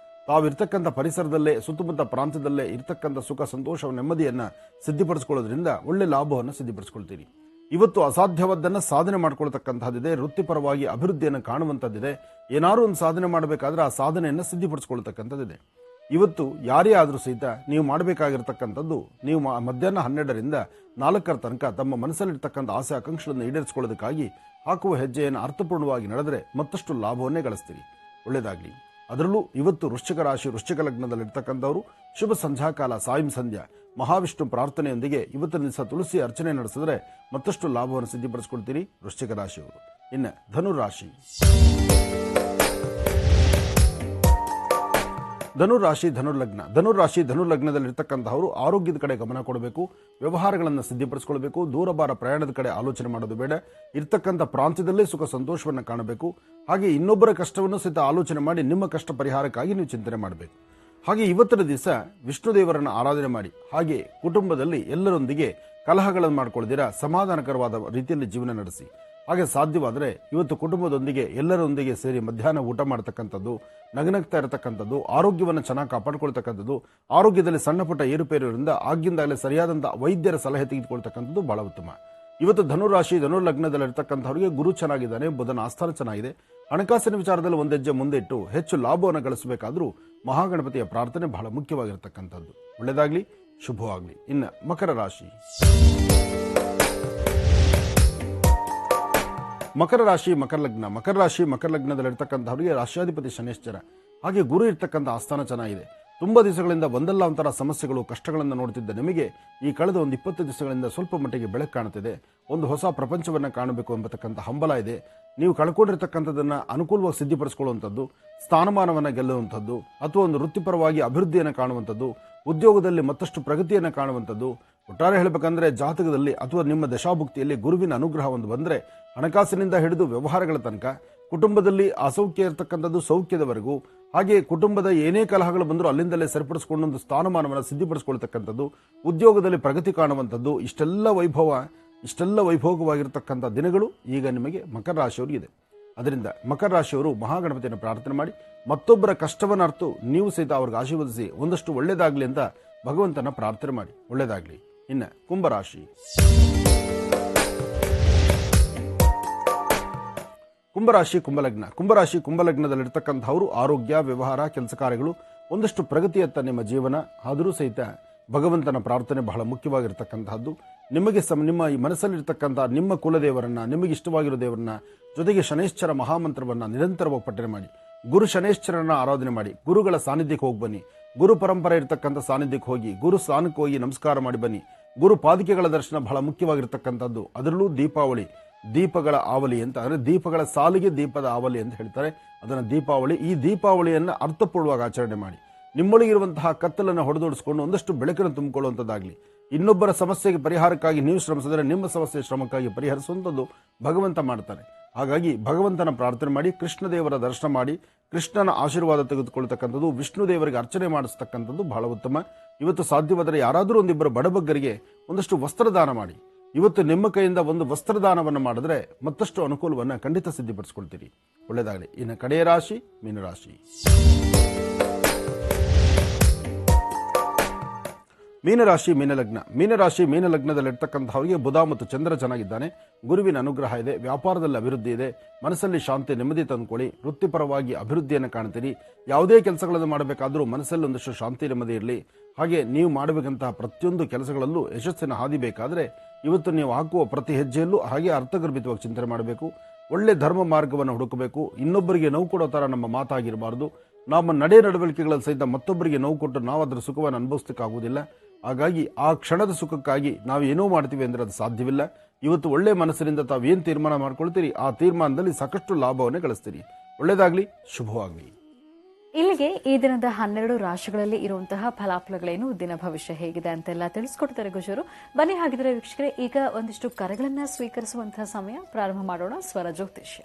ತಾವಿರ್ತಕ್ಕಂಥ ಪರಿಸರದಲ್ಲೇ ಸುತ್ತಮುತ್ತ ಪ್ರಾಂತ್ಯದಲ್ಲೇ ಇರ್ತಕ್ಕಂಥ ಸುಖ ಸಂತೋಷ ನೆಮ್ಮದಿಯನ್ನು ಸಿದ್ಧಿಪಡಿಸ್ಕೊಳ್ಳೋದ್ರಿಂದ ಒಳ್ಳೆ ಲಾಭವನ್ನು ಸಿದ್ಧಿಪಡಿಸ್ಕೊಳ್ತೀರಿ. ಇವತ್ತು ಅಸಾಧ್ಯವಾದ್ದನ್ನು ಸಾಧನೆ ಮಾಡ್ಕೊಳ್ತಕ್ಕಂಥದ್ದಿದೆ. ವೃತ್ತಿಪರವಾಗಿ ಅಭಿವೃದ್ಧಿಯನ್ನು ಕಾಣುವಂಥದ್ದಿದೆ. ಏನಾದರೂ ಒಂದು ಸಾಧನೆ ಮಾಡಬೇಕಾದ್ರೆ ಆ ಸಾಧನೆಯನ್ನು ಸಿದ್ಧಿಪಡಿಸ್ಕೊಳ್ತಕ್ಕಂಥದ್ದಿದೆ. ಇವತ್ತು ಯಾರೇ ಆದರೂ ಸಹಿತ ನೀವು ಮಾಡಬೇಕಾಗಿರ್ತಕ್ಕಂಥದ್ದು ನೀವು ಮಧ್ಯಾಹ್ನ 12ರಿಂದ 4 ತನಕ ತಮ್ಮ ಮನಸ್ಸಲ್ಲಿರ್ತಕ್ಕಂಥ ಆಸೆ ಆಕಾಂಕ್ಷೆಗಳನ್ನು ಈಡೇರಿಸಿಕೊಳ್ಳೋದಕ್ಕಾಗಿ ಹಾಕುವ ಹೆಜ್ಜೆಯನ್ನು ಅರ್ಥಪೂರ್ಣವಾಗಿ ನಡೆದರೆ ಮತ್ತಷ್ಟು ಲಾಭವನ್ನೇ ಗಳಿಸ್ತೀರಿ. ಒಳ್ಳೆಯದಾಗಲಿ. ಅದರಲ್ಲೂ ಇವತ್ತು ವೃಶ್ಚಿಕ ಲಗ್ನದಲ್ಲಿರ್ತಕ್ಕಂಥವರು ಶುಭ ಸಂಧ್ಯಾಕಾಲ ಸಾಯಂ ಸಂಧ್ಯಾ ಮಹಾವಿಷ್ಣು ಪ್ರಾರ್ಥನೆಯೊಂದಿಗೆ ಇವತ್ತಿನ ದಿವಸ ತುಳಸಿ ಅರ್ಚನೆ ನಡೆಸಿದ್ರೆ ಮತ್ತಷ್ಟು ಲಾಭವನ್ನು ಸಿದ್ಧಿಪಡಿಸಿಕೊಳ್ತೀರಿ ವೃಶ್ಚಿಕ ರಾಶಿಯವರು. ಇನ್ನು ಧನುರಾಶಿ. ಧನುರ್ಲಗ್ನದಲ್ಲಿರ್ತಕ್ಕಂಥವರು ಆರೋಗ್ಯದ ಕಡೆ ಗಮನ ಕೊಡಬೇಕು. ವ್ಯವಹಾರಗಳನ್ನು ಸಿದ್ಧಿಪಡಿಸಿಕೊಳ್ಬೇಕು. ದೂರಬಾರ ಪ್ರಯಾಣದ ಕಡೆ ಆಲೋಚನೆ ಮಾಡೋದು ಬೇಡ. ಇರ್ತಕ್ಕಂಥ ಪ್ರಾಂತ್ಯದಲ್ಲೇ ಸುಖ ಸಂತೋಷವನ್ನು ಕಾಣಬೇಕು. ಹಾಗೆ ಇನ್ನೊಬ್ಬರ ಕಷ್ಟವನ್ನು ಸಹಿತ ಆಲೋಚನೆ ಮಾಡಿ ನಿಮ್ಮ ಕಷ್ಟ ಪರಿಹಾರಕ್ಕಾಗಿ ನೀವು ಚಿಂತನೆ ಮಾಡಬೇಕು. ಹಾಗೆ ಇವತ್ತಿನ ದಿವಸ ವಿಷ್ಣು ದೇವರನ್ನು ಆರಾಧನೆ ಮಾಡಿ, ಹಾಗೆ ಕುಟುಂಬದಲ್ಲಿ ಎಲ್ಲರೊಂದಿಗೆ ಕಲಹಗಳನ್ನು ಮಾಡ್ಕೊಳ್ದಿರಾ ಸಮಾಧಾನಕರವಾದ ರೀತಿಯಲ್ಲಿ ಜೀವನ ನಡೆಸಿ. ಹಾಗೆ ಸಾಧ್ಯವಾದರೆ ಇವತ್ತು ಕುಟುಂಬದೊಂದಿಗೆ ಎಲ್ಲರೊಂದಿಗೆ ಸೇರಿ ಮಧ್ಯಾಹ್ನ ಊಟ ಮಾಡತಕ್ಕಂಥದ್ದು, ನಗನಗ್ತಾ ಇರತಕ್ಕಂಥದ್ದು, ಆರೋಗ್ಯವನ್ನು ಚೆನ್ನಾಗಿ ಕಾಪಾಡಿಕೊಳ್ತಕ್ಕಂಥದ್ದು, ಆರೋಗ್ಯದಲ್ಲಿ ಸಣ್ಣ ಪುಟ್ಟ ಏರುಪೇರುಗಳಿಂದ ಆಗಿಂದಾಗಲೇ ಸರಿಯಾದಂಥ ವೈದ್ಯರ ಸಲಹೆ ತೆಗೆದುಕೊಳ್ತಕ್ಕಂಥದ್ದು ಬಹಳ ಉತ್ತಮ. ಇವತ್ತು ಧನುರಾಶಿ ಧನುರ್ಲಗ್ನದಲ್ಲಿರ್ತಕ್ಕಂಥವರಿಗೆ ಗುರು ಚೆನ್ನಾಗಿದ್ದಾನೆ, ಬುಧನ ಆಸ್ಥಾನ ಚೆನ್ನಾಗಿದೆ. ಹಣಕಾಸಿನ ವಿಚಾರದಲ್ಲಿ ಒಂದೆಜ್ಜೆ ಮುಂದೆ ಇಟ್ಟು ಹೆಚ್ಚು ಲಾಭವನ್ನು ಗಳಿಸಬೇಕಾದ್ರೂ ಮಹಾಗಣಪತಿಯ ಪ್ರಾರ್ಥನೆ ಬಹಳ ಮುಖ್ಯವಾಗಿರತಕ್ಕಂಥದ್ದು. ಒಳ್ಳೆಯದಾಗಲಿ, ಶುಭವಾಗಲಿ. ಇನ್ನು ಮಕರ ರಾಶಿ. ಮಕರ ರಾಶಿ ಮಕರ ಲಗ್ನ. ಮಕರ ರಾಶಿ ಮಕರ ಲಗ್ನದಲ್ಲಿರ್ತಕ್ಕಂಥವರಿಗೆ ರಾಶ್ಯಾಧಿಪತಿ ಶನೇಶ್ವರ, ಹಾಗೆ ಗುರು ಇರ್ತಕ್ಕಂಥ ಆಸ್ಥಾನ ಚೆನ್ನಾಗಿದೆ. ತುಂಬಾ ದಿವಸಗಳಿಂದ ಒಂದಲ್ಲ ಒಂಥರ ಸಮಸ್ಯೆಗಳು, ಕಷ್ಟಗಳನ್ನು ನೋಡ್ತಿದ್ದ ನಿಮಗೆ ಈ ಕಳೆದ ಒಂದು 20 ದಿವಸಗಳಿಂದ ಸ್ವಲ್ಪ ಮಟ್ಟಿಗೆ ಬೆಳಕು ಕಾಣುತ್ತಿದೆ. ಒಂದು ಹೊಸ ಪ್ರಪಂಚವನ್ನು ಕಾಣಬೇಕು ಎಂಬತಕ್ಕಂಥ ಹಂಬಲ ಇದೆ. ನೀವು ಕಳ್ಕೊಂಡಿರ್ತಕ್ಕಂಥದ್ದನ್ನು ಅನುಕೂಲವಾಗಿ ಸಿದ್ಧಿಪಡಿಸಿಕೊಳ್ಳುವಂಥದ್ದು, ಸ್ಥಾನಮಾನವನ್ನು ಗೆಲ್ಲುವಂಥದ್ದು, ಅಥವಾ ಒಂದು ವೃತ್ತಿಪರವಾಗಿ ಅಭಿವೃದ್ಧಿಯನ್ನು ಕಾಣುವಂಥದ್ದು, ಉದ್ಯೋಗದಲ್ಲಿ ಮತ್ತಷ್ಟು ಪ್ರಗತಿಯನ್ನು ಕಾಣುವಂಥದ್ದು. ಒಟ್ಟಾರೆ ಹೇಳಬೇಕಂದ್ರೆ ಜಾತಕದಲ್ಲಿ ಅಥವಾ ನಿಮ್ಮ ದಶಾಭುಕ್ತಿಯಲ್ಲಿ ಗುರುವಿನ ಅನುಗ್ರಹ ಒಂದು ಬಂದರೆ ಹಣಕಾಸಿನಿಂದ ಹಿಡಿದು ವ್ಯವಹಾರಗಳ ತನಕ, ಕುಟುಂಬದಲ್ಲಿ ಅಸೌಖ್ಯ ಇರತಕ್ಕಂಥದ್ದು ಸೌಖ್ಯದವರೆಗೂ, ಹಾಗೆ ಕುಟುಂಬದ ಏನೇ ಕಲಹಗಳು ಬಂದರೂ ಅಲ್ಲಿಂದಲೇ ಸರಿಪಡಿಸಿಕೊಂಡು ಒಂದು ಸ್ಥಾನಮಾನವನ್ನು ಸಿದ್ಧಿಪಡಿಸಿಕೊಳ್ತಕ್ಕಂಥದ್ದು, ಉದ್ಯೋಗದಲ್ಲಿ ಪ್ರಗತಿ ಕಾಣುವಂಥದ್ದು, ಇಷ್ಟೆಲ್ಲ ವೈಭೋಗವಾಗಿರ್ತಕ್ಕಂಥ ದಿನಗಳು ಈಗ ನಿಮಗೆ ಮಕರ ರಾಶಿಯವರಿಗಿದೆ. ಅದರಿಂದ ಮಕರ ರಾಶಿಯವರು ಮಹಾಗಣಪತಿಯನ್ನು ಪ್ರಾರ್ಥನೆ ಮಾಡಿ ಮತ್ತೊಬ್ಬರ ಕಷ್ಟವನ್ನು ಅರ್ತು ನೀವು ಸಹಿತ ಅವ್ರಿಗೆ ಆಶೀರ್ವದಿಸಿ ಒಂದಷ್ಟು ಒಳ್ಳೇದಾಗ್ಲಿ ಅಂತ ಭಗವಂತನ ಪ್ರಾರ್ಥನೆ ಮಾಡಿ. ಒಳ್ಳೇದಾಗ್ಲಿ. ಇನ್ನು ಕುಂಭರಾಶಿ. ಕುಂಭರಾಶಿ ಕುಂಭಲಗ್ನ. ಕುಂಭರಾಶಿ ಕುಂಭಲಗ್ನದಲ್ಲಿರ್ತಕ್ಕಂಥವರು ಆರೋಗ್ಯ, ವ್ಯವಹಾರ, ಕೆಲಸ ಕಾರ್ಯಗಳು ಒಂದಷ್ಟು ಪ್ರಗತಿಯತ್ತ ನಿಮ್ಮ ಜೀವನ. ಆದರೂ ಸಹಿತ ಭಗವಂತನ ಪ್ರಾರ್ಥನೆ ಬಹಳ ಮುಖ್ಯವಾಗಿರ್ತಕ್ಕಂತಹದ್ದು. ನಿಮಗೆ ನಿಮ್ಮ ಈ ಮನಸ್ಸಲ್ಲಿರ್ತಕ್ಕಂಥ ನಿಮ್ಮ ಕುಲದೇವರನ್ನ, ನಿಮಗೆ ಇಷ್ಟವಾಗಿರೋ ದೇವರನ್ನ, ಜೊತೆಗೆ ಶನೇಶ್ವರ ಮಹಾಮಂತ್ರವನ್ನ ನಿರಂತರವಾಗಿ ಪಠನೆ ಮಾಡಿ. ಗುರು ಶನೇಶ್ವರನ ಆರಾಧನೆ ಮಾಡಿ. ಗುರುಗಳ ಸಾನ್ನಿಧ್ಯಕ್ಕೆ ಹೋಗಿ ಬನ್ನಿ. ಗುರು ಪರಂಪರೆ ಇರತಕ್ಕಂಥ ಸಾನ್ನಿಧ್ಯಕ್ಕೆ ಹೋಗಿ ಗುರು ಸ್ಥಾನಕ್ಕೆ ಹೋಗಿ ನಮಸ್ಕಾರ ಮಾಡಿ ಬನ್ನಿ. ಗುರು ಪಾದಿಕೆಗಳ ದರ್ಶನ ಬಹಳ ಮುಖ್ಯವಾಗಿರ್ತಕ್ಕಂಥದ್ದು. ಅದರಲ್ಲೂ ದೀಪಾವಳಿ, ದೀಪಗಳ ಆವಲಿ ಅಂತ, ಅಂದರೆ ದೀಪಗಳ ಸಾಲಿಗೆ ದೀಪದ ಆವಲಿ ಅಂತ ಹೇಳ್ತಾರೆ, ಅದನ್ನು ದೀಪಾವಳಿ. ಈ ದೀಪಾವಳಿಯನ್ನು ಅರ್ಥಪೂರ್ಣವಾಗಿ ಆಚರಣೆ ಮಾಡಿ. ನಿಮ್ಮೊಳಗಿರುವಂತಹ ಕತ್ತಲನ್ನು ಹೊಡೆದೋಡಿಸಿಕೊಂಡು ಒಂದಷ್ಟು ಬೆಳಕನ್ನು ತುಂಬಿಕೊಳ್ಳುವಂಥದ್ದಾಗಲಿ. ಇನ್ನೊಬ್ಬರ ಸಮಸ್ಯೆಗೆ ಪರಿಹಾರಕ್ಕಾಗಿ ನೀವು ಶ್ರಮಿಸಿದರೆ ನಿಮ್ಮ ಸಮಸ್ಯೆ ಶ್ರಮಕ್ಕಾಗಿ ಪರಿಹರಿಸುವಂಥದ್ದು ಭಗವಂತ ಮಾಡ್ತಾನೆ. ಹಾಗಾಗಿ ಭಗವಂತನ ಪ್ರಾರ್ಥನೆ ಮಾಡಿ, ಕೃಷ್ಣ ದೇವರ ದರ್ಶನ ಮಾಡಿ, ಕೃಷ್ಣನ ಆಶೀರ್ವಾದ ತೆಗೆದುಕೊಳ್ತಕ್ಕಂಥದ್ದು, ವಿಷ್ಣು ದೇವರಿಗೆ ಅರ್ಚನೆ ಮಾಡಿಸ್ತಕ್ಕಂಥದ್ದು ಬಹಳ ಉತ್ತಮ. ಇವತ್ತು ಸಾಧ್ಯವಾದರೆ ಯಾರಾದರೂ ಒಂದಿಬ್ಬರು ಬಡಬಗ್ಗರಿಗೆ ಒಂದಷ್ಟು ವಸ್ತ್ರದಾನ ಮಾಡಿ. ಇವತ್ತು ನಿಮ್ಮ ಕೈಯಿಂದ ಒಂದು ವಸ್ತ್ರದಾನವನ್ನು ಮಾಡಿದ್ರೆ ಮತ್ತಷ್ಟು ಅನುಕೂಲವನ್ನು ಖಂಡಿತ ಸಿದ್ಧಿಪಡಿಸಿಕೊಳ್ತೀರಿ. ಒಳ್ಳೆಯದಾಗಲಿ. ಇನ್ನು ಕಡೆಯ ರಾಶಿ ಮೀನರಾಶಿ. ಮೀನರಾಶಿ ಮೀನಲಗ್ನ. ಮೀನರಾಶಿ ಮೀನಲಗ್ನದಲ್ಲಿರ್ತಕ್ಕಂಥವರಿಗೆ ಬುಧ ಮತ್ತು ಚಂದ್ರ ಚೆನ್ನಾಗಿದ್ದಾನೆ. ಗುರುವಿನ ಅನುಗ್ರಹ ಇದೆ. ವ್ಯಾಪಾರದಲ್ಲಿ ಅಭಿವೃದ್ಧಿ ಇದೆ. ಮನಸ್ಸಲ್ಲಿ ಶಾಂತಿ, ನೆಮ್ಮದಿ ತಂದುಕೊಳ್ಳಿ. ವೃತ್ತಿಪರವಾಗಿ ಅಭಿವೃದ್ಧಿಯನ್ನು ಕಾಣ್ತೀರಿ. ಯಾವುದೇ ಕೆಲಸಗಳನ್ನು ಮಾಡಬೇಕಾದ್ರೂ ಮನಸ್ಸಲ್ಲಿ ಒಂದಷ್ಟು ಶಾಂತಿ, ನೆಮ್ಮದಿ ಇರಲಿ. ಹಾಗೆ ನೀವು ಮಾಡಬೇಕಂತಹ ಪ್ರತಿಯೊಂದು ಕೆಲಸಗಳಲ್ಲೂ ಯಶಸ್ಸಿನ ಹಾದಿ ಬೇಕಾದರೆ ಇವತ್ತು ನೀವು ಹಾಕುವ ಪ್ರತಿ ಹೆಜ್ಜೆಯಲ್ಲೂ ಹಾಗೆ ಅರ್ಥಗರ್ಭಿತವಾಗಿ ಚಿಂತನೆ ಮಾಡಬೇಕು. ಒಳ್ಳೆ ಧರ್ಮ ಮಾರ್ಗವನ್ನು ಹುಡುಕಬೇಕು. ಇನ್ನೊಬ್ಬರಿಗೆ ನೋವು ಕೊಡೋ ಥರ ನಮ್ಮ ಮಾತಾಗಿರಬಾರ್ದು. ನಮ್ಮ ನಡೆ ನಡವಳಿಕೆಗಳಲ್ಲಿ ಸಹಿತ ಮತ್ತೊಬ್ಬರಿಗೆ ನೋವು ಕೊಟ್ಟು ನಾವು ಅದರ ಸುಖವನ್ನು ಅನುಭವಿಸಲಿಕ್ಕಾಗುವುದಿಲ್ಲ. ಹಾಗಾಗಿ ಆ ಕ್ಷಣದ ಸುಖಕ್ಕಾಗಿ ನಾವು ಏನೋ ಮಾಡ್ತೀವಿ ಅಂದರೆ ಅದು ಸಾಧ್ಯವಿಲ್ಲ. ಇವತ್ತು ಒಳ್ಳೆ ಮನಸ್ಸಿನಿಂದ ತಾವು ಏನು ತೀರ್ಮಾನ ಮಾಡ್ಕೊಳ್ತೀರಿ ಆ ತೀರ್ಮಾನದಲ್ಲಿ ಸಾಕಷ್ಟು ಲಾಭವನ್ನೇ ಗಳಿಸ್ತೀರಿ. ಒಳ್ಳೆಯದಾಗಲಿ, ಶುಭವಾಗಲಿ. ಇಲ್ಲಿಗೆ ಈ ದಿನದ 12 ರಾಶಿಗಳಲ್ಲಿ ಇರುವಂತಹ ಫಲಾಫಲಗಳೇನು, ದಿನ ಭವಿಷ್ಯ ಹೇಗಿದೆ ಅಂತೆಲ್ಲ ತಿಳಿಸ್ಕೊಡ್ತಾರೆ ಗುಜರು. ಬನ್ನಿ ಹಾಗಿದ್ರೆ ವೀಕ್ಷಕರೇ, ಈಗ ಒಂದಿಷ್ಟು ಕರೆಗಳನ್ನ ಸ್ವೀಕರಿಸುವಂತಹ ಸಮಯ. ಪ್ರಾರಂಭ ಮಾಡೋಣ ಸ್ವರ ಜ್ಯೋತಿಷ್ಯ.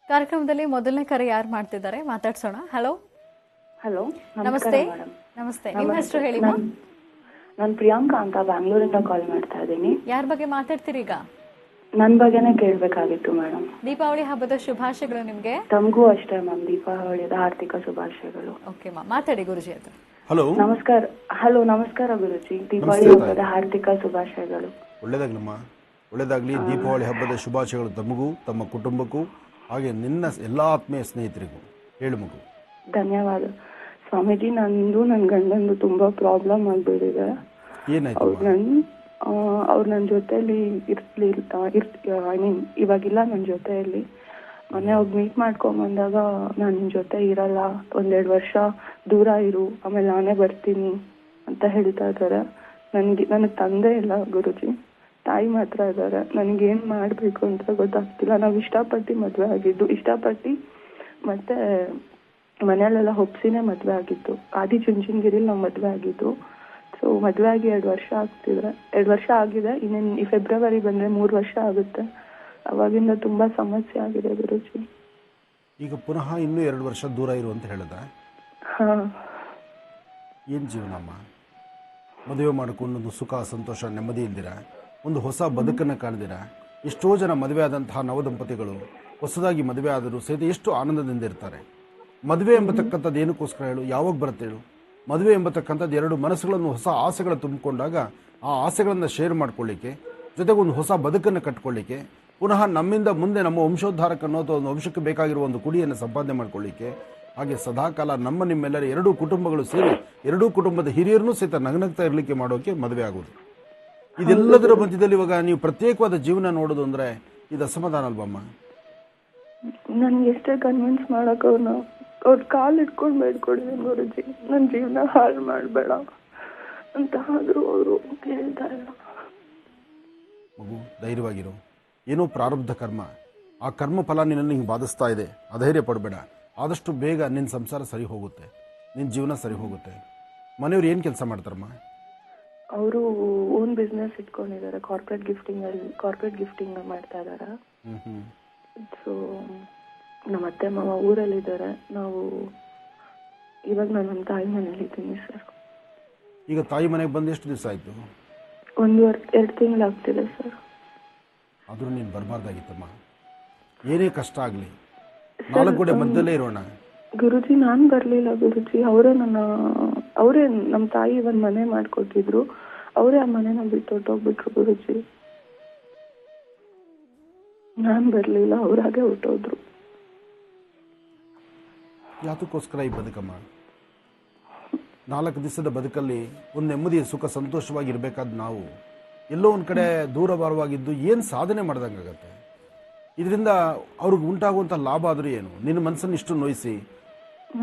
ಕಾರ್ಯಕ್ರಮದಲ್ಲಿ ಮೊದಲನೇ ಕರೆ ಯಾರು ಮಾಡ್ತಿದ್ದಾರೆ ಮಾತಾಡ್ಸೋಣ. ಹಲೋ ಹಲೋ, ನಮಸ್ತೆ. ನಮಸ್ತೆ, ನಿಮ್ಮ ಹೆಸರು ಹೇಳಿ. ನಾನು ಪ್ರಿಯಾಂಕಾ ಅಂತ ಬ್ಯಾಂಗ್ಳೂರಿಂದ ಕಾಲ್ ಮಾಡ್ತಾ ಇದ್ದೀನಿ. ಯಾರ ಬಗ್ಗೆ ಮಾತಾಡ್ತೀರಿ ಈಗ? ನನ್ ಬಗ್ಗೆನೇ ಕೇಳ್ಬೇಕಾಗಿತ್ತು ಮೇಡಮ್. ದೀಪಾವಳಿ ಹಬ್ಬದ ಶುಭಾಶಯಗಳು ನಿಮ್ಗೆ. ತಮಗೂ ಅಷ್ಟೇ ಮ್ಯಾಮ್, ದೀಪಾವಳಿದ ಆರ್ಥಿಕ ಶುಭಾಶಯಗಳು. ಓಕೆ ಮಾತಾಡಿ ಗುರುಜಿ ಹತ್ರ. ಹಲೋ ನಮಸ್ಕಾರ. ಹಲೋ ನಮಸ್ಕಾರ ಗುರುಜಿ, ದೀಪಾವಳಿ ಹಬ್ಬದ ಆರ್ಥಿಕ ಶುಭಾಶಯಗಳು. ಒಳ್ಳೆಯದಾಗ್ಲಮ್ಮ, ಒಳ್ಳೆಯದಾಗಲಿ. ದೀಪಾವಳಿ ಹಬ್ಬದ ಶುಭಾಶಯಗಳು ತಮಗೂ, ತಮ್ಮ ಕುಟುಂಬಕ್ಕೂ, ಹಾಗೆ ನಿನ್ನ ಎಲ್ಲ ಆತ್ಮೀಯ ಸ್ನೇಹಿತರಿಗೂ. ಹೇಳು ಮಗು. ಧನ್ಯವಾದ ಸ್ವಾಮೀಜಿ. ನಂದು ನನ್ನ ಗಂಡಂದು ತುಂಬಾ ಪ್ರಾಬ್ಲಮ್ ಆಗ್ಬಿಟ್ಟಿದೆ. ಅವ್ರು ನನ್ನ ಜೊತೆಲಿ ಐ ಮೀನ್ ಇವಾಗಿಲ್ಲ ನನ್ನ ಜೊತೆಯಲ್ಲಿ. ಮೊನ್ನೆ ಅವ್ರು ಮೀಟ್ ಮಾಡ್ಕೊಂಡ್ ಬಂದಾಗ ನಾನು ನಿನ್ ಜೊತೆ ಇರಲ್ಲ, 1-2 ವರ್ಷ ದೂರ ಇರು, ಆಮೇಲೆ ನಾನೇ ಬರ್ತೀನಿ ಅಂತ ಹೇಳ್ತಾ ಇದಾರೆ. ನನಗ್ ತಂದೆ ಇಲ್ಲ ಗುರುಜಿ, ತಾಯಿ ಮಾತ್ರ ಇದ್ದಾರೆ. ನನ್ಗೇನ್ ಮಾಡ್ಬೇಕು ಅಂತ ಗೊತ್ತಾಗ್ತಿಲ್ಲ. ನಾವ್ ಇಷ್ಟಪಟ್ಟು ಮದ್ವೆ ಆಗಿದ್ದು, ಇಷ್ಟಪಟ್ಟು ಮತ್ತೆ ಮನೆಯಲ್ಲೆಲ್ಲ ಒಪ್ಸಿನೇ ಮದ್ವೆ ಆಗಿದ್ದು. ಆದಿಚುಂಚನಗಿರಿಲಿ ನಾವ್ ಮದ್ವೆ ಆಗಿದ್ದು. ಸೊ ಮದುವೆ ಆಗಿ 2 ವರ್ಷ ಆಗಿದೆ. ಇನ್ನೇನು ಈ ಫೆಬ್ರವರಿ ಬಂದರೆ 3 ವರ್ಷ ಆಗುತ್ತೆ. ಅವಾಗಿಂದ ತುಂಬ ಸಮಸ್ಯೆ ಆಗಿದೆ ಗುರುಜಿ. ಈಗ ಪುನಃ ಇನ್ನೂ 2 ವರ್ಷ ದೂರ ಇರು ಅಂತ ಹೇಳಿದ. ಹಾಂ. ಏನು ಜೀವನಮ್ಮ, ಮದುವೆ ಮಾಡಿಕೊಂಡು ಸುಖ ಸಂತೋಷ ನೆಮ್ಮದಿ ಇಲ್ದಿರ, ಒಂದು ಹೊಸ ಬದುಕನ್ನು ಕಾಣ್ದಿರ, ಎಷ್ಟೋ ಜನ ಮದುವೆ ಆದಂತಹ ನವದಂಪತಿಗಳು ಹೊಸದಾಗಿ ಮದುವೆ ಆದರೂ ಸಹಿತ ಎಷ್ಟು ಆನಂದದಿಂದ ಇರ್ತಾರೆ. ಮದುವೆ ಎಂಬತಕ್ಕಂಥದ್ದು ಏನಕ್ಕೋಸ್ಕರ ಹೇಳು, ಯಾವಾಗ ಬರುತ್ತೆ ಹೇಳು? ಮದುವೆ ಎಂಬತಕ್ಕಂಥದ್ದು 2 ಮನಸ್ಸುಗಳನ್ನು ಹೊಸ ಆಸೆಗಳು ತುಂಬಿಕೊಂಡಾಗ ಆ ಆಸೆಗಳನ್ನು ಶೇರ್ ಮಾಡ್ಕೊಳ್ಳಿಕ್ಕೆ, ಜೊತೆಗೆ ಒಂದು ಹೊಸ ಬದುಕನ್ನು ಕಟ್ಕೊಳ್ಳಿಕ್ಕೆ, ಪುನಃ ನಮ್ಮಿಂದ ಮುಂದೆ ನಮ್ಮ ವಂಶೋದ್ಧಾರಕ್ಕೆ ಅನ್ನೋದು ಒಂದು ವಂಶಕ್ಕೆ ಬೇಕಾಗಿರುವ ಒಂದು ಕುಡಿಯನ್ನು ಸಂಪಾದನೆ ಮಾಡ್ಕೊಳ್ಳಿಕ್ಕೆ, ಹಾಗೆ ಸದಾಕಾಲ ನಿಮ್ಮೆಲ್ಲರ 2 ಕುಟುಂಬಗಳು ಸೇರಿ 2 ಕುಟುಂಬದ ಹಿರಿಯರನ್ನೂ ಸಹಿತ ನಗನಗ್ತಾ ಇರಲಿಕ್ಕೆ ಮಾಡೋಕೆ ಮದುವೆ ಆಗೋದು. ಇದೆಲ್ಲದರ ಮಧ್ಯದಲ್ಲಿ ಇವಾಗ ನೀವು ಪ್ರತ್ಯೇಕವಾದ ಜೀವನ ನೋಡೋದು ಅಂದ್ರೆ ಇದು ಅಸಮಾಧಾನ ಅಲ್ವಮ್ಮ? ನನ್ಗೆ ಎಷ್ಟೇ ಕನ್ವಿನ್ಸ್ ಮಾಡಕ್ ಅವ್ರ ಕಾಲು ಇಟ್ಕೊಂಡು ಬೇಡ್ಕೊಡಿದ್ದೀನಿ ಗುರುಜಿ, ನನ್ನ ಜೀವನ ಹಾಳು ಮಾಡಬೇಡ ಅಂತ. ಆದ್ರೂ ಅವರು ಕೇಳ್ತಾ ಇಲ್ಲ. ಮಗು ಧೈರ್ಯವಾಗಿರು. ಏನೋ ಪ್ರಾರಬ್ಧ ಕರ್ಮ, ಆ ಕರ್ಮ ಫಲ ನಿನ್ನನ್ನು ಹಿಂಗೆ ಬಾಧಿಸ್ತಾ ಇದೆ, ಅಧೈರ್ಯ ಪಡಬೇಡ. ಆದಷ್ಟು ಬೇಗ ನಿನ್ನ ಸಂಸಾರ ಸರಿ ಹೋಗುತ್ತೆ, ನಿನ್ನ ಜೀವನ ಸರಿ ಹೋಗುತ್ತೆ. ಮನೆಯವ್ರು ಏನು ಕೆಲಸ ಮಾಡ್ತಾರಮ್ಮ? ಅವರು ಓನ್ ಬಿಸ್ನೆಸ್ ಇಟ್ಕೊಂಡಿದ್ದಾರೆ, ಕಾರ್ಪೊರೇಟ್ ಗಿಫ್ಟಿಂಗ್ ಮಾಡ್ತಾ ಇದ್ದಾರೆ. ಸೊ ನಮ್ಮ ಅತ್ತೆ ಮಾವ ಊರಲ್ಲಿದ್ದಾರೆ. ಇವಾಗ ನಾನು ನಮ್ಮ ತಾಯಿ ಮನೇಲಿ ಇದ್ದೀನಿ ಸರ್. ಈಗ ತಾಯಿ ಮನೆಗೆ ಬಂದು ಎಷ್ಟು ದಿವಸ ಆಯ್ತು? 2 ತಿಂಗಳಾಗ್ತಿದೆ ಸರ್. ಆದರೂ ನೀನು ಬರಬಾರ್ದಾಗಿತ್ತಮ್ಮ. ಏನೇ ಕಷ್ಟ ಆಗಲಿ 4 ಗೋಡೆ ಮಧ್ಯದಲ್ಲೇ ಇರೋಣ. ಗುರುಜಿ ನಾನು ಬರಲಿಲ್ಲ ಗುರುಜಿ, ಅವರೇ ನಮ್ಮ ತಾಯಿ ಒಂದು ಮನೆ ಮಾಡಿಕೊಟ್ಟಿದ್ರು, ಅವರೇ ಆ ಮನೆನ ಬಿಟ್ಟು ಹೊಟ್ಟೋಗ್ಬಿಟ್ರು ಗುರುಜಿ. ನಾನು ಬರಲಿಲ್ಲ, ಅವರಾಗೆ ಹೊಟ್ಟೋದ್ರು. ಯಾತಕ್ಕೋಸ್ಕರ ಈ ಬದುಕಮ್ಮ? 4 ದಿವಸದ ಬದುಕಲ್ಲಿ ಒಂದು ನೆಮ್ಮದಿಯ ಸುಖ ಸಂತೋಷವಾಗಿರ್ಬೇಕಾದ ನಾವು ಎಲ್ಲೋ ಒಂದು ಕಡೆ ದೂರ ಭಾರವಾಗಿದ್ದು ಏನು ಸಾಧನೆ ಮಾಡ್ದಂಗಾಗತ್ತೆ? ಇದರಿಂದ ಅವ್ರಿಗೆ ಉಂಟಾಗುವಂಥ ಲಾಭ ಆದರೂ ಏನು? ನಿನ್ನ ಮನಸ್ಸನ್ನು ಇಷ್ಟು ನೋಯಿಸಿ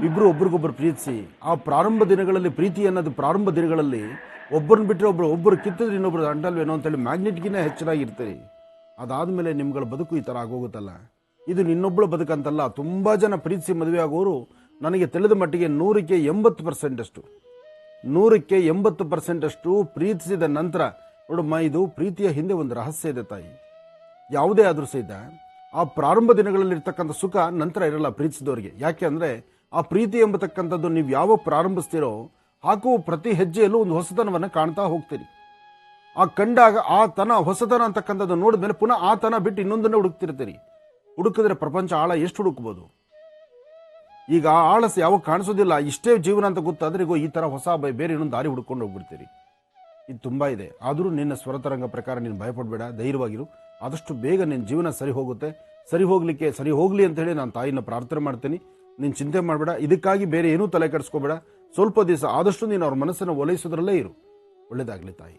ಇಬ್ಬರು ಒಬ್ರಿಗೊಬ್ಬರು ಪ್ರೀತಿಸಿ, ಆ ಪ್ರಾರಂಭ ದಿನಗಳಲ್ಲಿ ಪ್ರೀತಿ ಅನ್ನೋದು ಪ್ರಾರಂಭ ದಿನಗಳಲ್ಲಿ ಒಬ್ಬರನ್ನ ಬಿಟ್ಟರೆ ಒಬ್ಬರು ಕಿತ್ತಿದ್ರೆ ಇನ್ನೊಬ್ರು ಅಂಟಲ್ವೇನೋ ಅಂತೇಳಿ ಮ್ಯಾಗ್ನೆಟ್ಗಿನ್ನ ಹೆಚ್ಚಾಗಿರ್ತೀರಿ. ಅದಾದಮೇಲೆ ನಿಮ್ಗಳ ಬದುಕು ಈ ಥರ ಆಗೋಗುತ್ತಲ್ಲ. ಇದು ನಿನ್ನೊಬ್ಬಳ ಬದುಕಂತಲ್ಲ. ತುಂಬ ಜನ ಪ್ರೀತಿಸಿ ಮದುವೆ ಆಗೋರು ನನಗೆ ತಿಳಿದ ಮಟ್ಟಿಗೆ 100ಕ್ಕೆ 80% ಅಷ್ಟು ಪ್ರೀತಿಸಿದ ನಂತರ ನೋಡಮ್ಮ, ಇದು ಪ್ರೀತಿಯ ಹಿಂದೆ ಒಂದು ರಹಸ್ಯ ಇದೆ ತಾಯಿ. ಯಾವುದೇ ಆದರೂ ಸಹಿತ ಆ ಪ್ರಾರಂಭ ದಿನಗಳಲ್ಲಿ ಇರ್ತಕ್ಕಂಥ ಸುಖ ನಂತರ ಇರಲ್ಲ ಪ್ರೀತಿಸಿದವರಿಗೆ. ಯಾಕೆ ಅಂದರೆ ಆ ಪ್ರೀತಿ ಎಂಬತಕ್ಕಂಥದ್ದು ನೀವು ಯಾವಾಗ ಪ್ರಾರಂಭಿಸ್ತೀರೋ ಹಾಕುವ ಪ್ರತಿ ಹೆಜ್ಜೆಯಲ್ಲೂ ಒಂದು ಹೊಸತನವನ್ನು ಕಾಣ್ತಾ ಹೋಗ್ತೀರಿ. ಆ ಕಂಡಾಗ ಆ ಹೊಸತನ ಅಂತಕ್ಕಂಥದ್ದು ನೋಡಿದ್ಮೇಲೆ ಪುನಃ ಆ ತನ ಬಿಟ್ಟು ಇನ್ನೊಂದನ್ನೇ ಹುಡುಕ್ತಿರ್ತೀರಿ. ಹುಡುಕಿದ್ರೆ ಪ್ರಪಂಚ ಆಳ ಎಷ್ಟು ಹುಡುಕ್ಬೋದು? ಈಗ ಆ ಆಳಸ ಯಾವಾಗ ಕಾಣಿಸೋದಿಲ್ಲ. ಇಷ್ಟೇ ಜೀವನ ಅಂತ ಗೊತ್ತಾದ್ರೆ ಈಗ ಈ ಥರ ಹೊಸ ಬೇರೆ ಇನ್ನೊಂದು ದಾರಿ ಹುಡ್ಕೊಂಡು ಹೋಗ್ಬಿಡ್ತೀರಿ. ಇದು ತುಂಬ ಇದೆ. ಆದರೂ ನಿನ್ನ ಸ್ವರತರಂಗ ಪ್ರಕಾರ ನೀನು ಭಯಪಡಬೇಡ, ಧೈರ್ಯವಾಗಿರು. ಆದಷ್ಟು ಬೇಗ ನಿನ್ನ ಜೀವನ ಸರಿ ಹೋಗುತ್ತೆ. ಸರಿ ಹೋಗಲಿ ಅಂತ ಹೇಳಿ ನಾನು ತಾಯಿನ ಪ್ರಾರ್ಥನೆ ಮಾಡ್ತೀನಿ. ನೀನು ಚಿಂತೆ ಮಾಡಬೇಡ, ಇದಕ್ಕಾಗಿ ಬೇರೆ ಏನೂ ತಲೆ ಕೆಡಿಸ್ಕೋಬೇಡ. ಸ್ವಲ್ಪ ದಿವಸ ಆದಷ್ಟು ನೀನು ಅವ್ರ ಮನಸ್ಸನ್ನು ಒಲೈಸೋದ್ರಲ್ಲೇ ಇರು. ಒಳ್ಳೇದಾಗಲಿ ತಾಯಿ.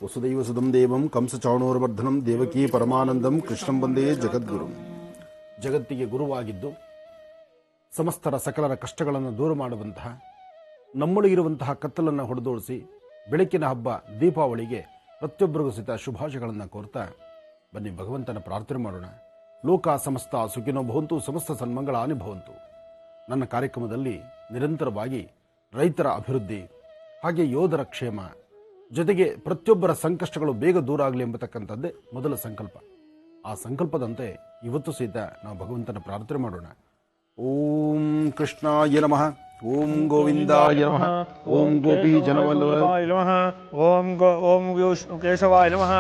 ವಸುದೈವ ಸುಧಂ ದೇವಂ ಕಂಸಚಾಣೂರವರ್ಧನಂ ದೇವಕೀ ಪರಮಾನಂದಂ ಕೃಷ್ಣಂ ವಂದೇ ಜಗದ್ಗುರು. ಜಗತ್ತಿಗೆ ಗುರುವಾಗಿದ್ದು ಸಮಸ್ತರ ಸಕಲರ ಕಷ್ಟಗಳನ್ನು ದೂರ ಮಾಡುವಂತಹ, ನಮ್ಮೊಳಗಿರುವಂತಹ ಕತ್ತಲನ್ನು ಹೊಡೆದೋಡಿಸಿ ಬೆಳಕಿನ ಹಬ್ಬ ದೀಪಾವಳಿಗೆ ಪ್ರತಿಯೊಬ್ಬರಿಗೂ ಸಹಿತ ಶುಭಾಶಯಗಳನ್ನು ಕೋರ್ತಾ ಬನ್ನಿ ಭಗವಂತನ ಪ್ರಾರ್ಥನೆ ಮಾಡೋಣ. ಲೋಕ ಸಮಸ್ತ ಸುಖಿನೋ ಭವಂತು, ಸಮಸ್ತ ಸನ್ಮಂಗಳಾನಿ ಭವಂತು. ನನ್ನ ಕಾರ್ಯಕ್ರಮದಲ್ಲಿ ನಿರಂತರವಾಗಿ ರೈತರ ಅಭಿವೃದ್ಧಿ, ಹಾಗೆ ಯೋಧರ ಕ್ಷೇಮ, ಜೊತೆಗೆ ಪ್ರತಿಯೊಬ್ಬರ ಸಂಕಷ್ಟಗಳು ಬೇಗ ದೂರ ಆಗಲಿ ಎಂಬತಕ್ಕಂಥದ್ದೇ ಮೊದಲ ಸಂಕಲ್ಪ. ಆ ಸಂಕಲ್ಪದಂತೆ ಇವತ್ತು ಸಹಿತ ನಾವು ಭಗವಂತನ ಪ್ರಾರ್ಥನೆ ಮಾಡೋಣ. ಓಂ ಕೃಷ್ಣಾಯ ನಮಃ, ಓಂ ಗೋವಿಂದಾಯ ನಮಃ, ಓಂ ಗೋಪಿ ಜನವಲ್ಲಭಾಯ ನಮಃ, ಓಂ ಕೇಶವಾಯ ನಮಃ.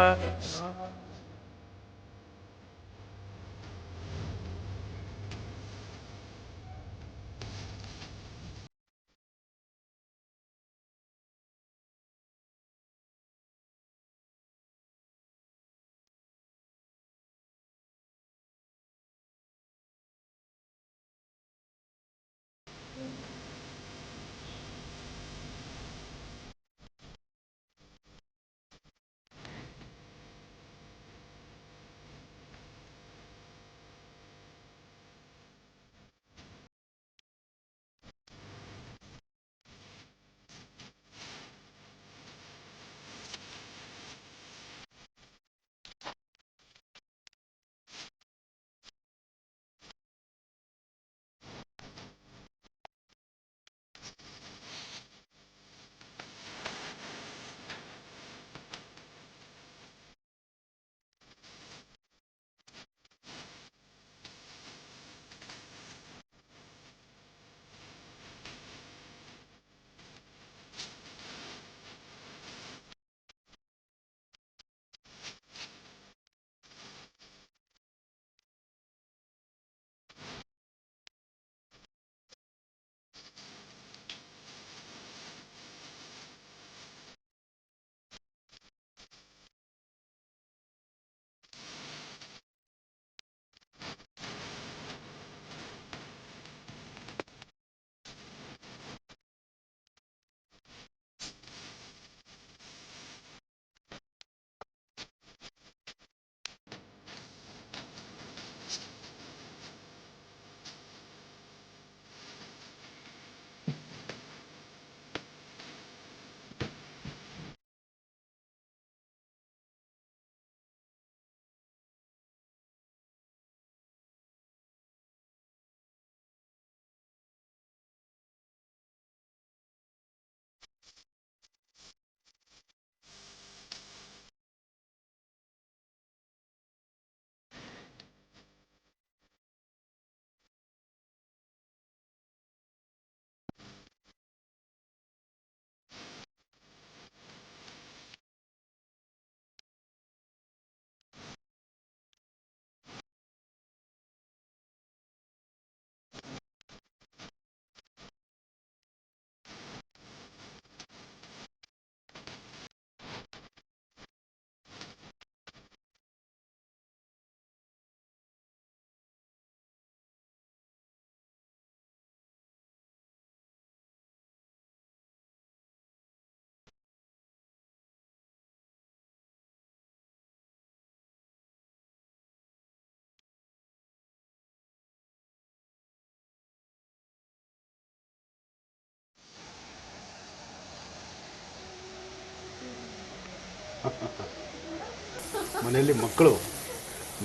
ಮನೆಯಲ್ಲಿ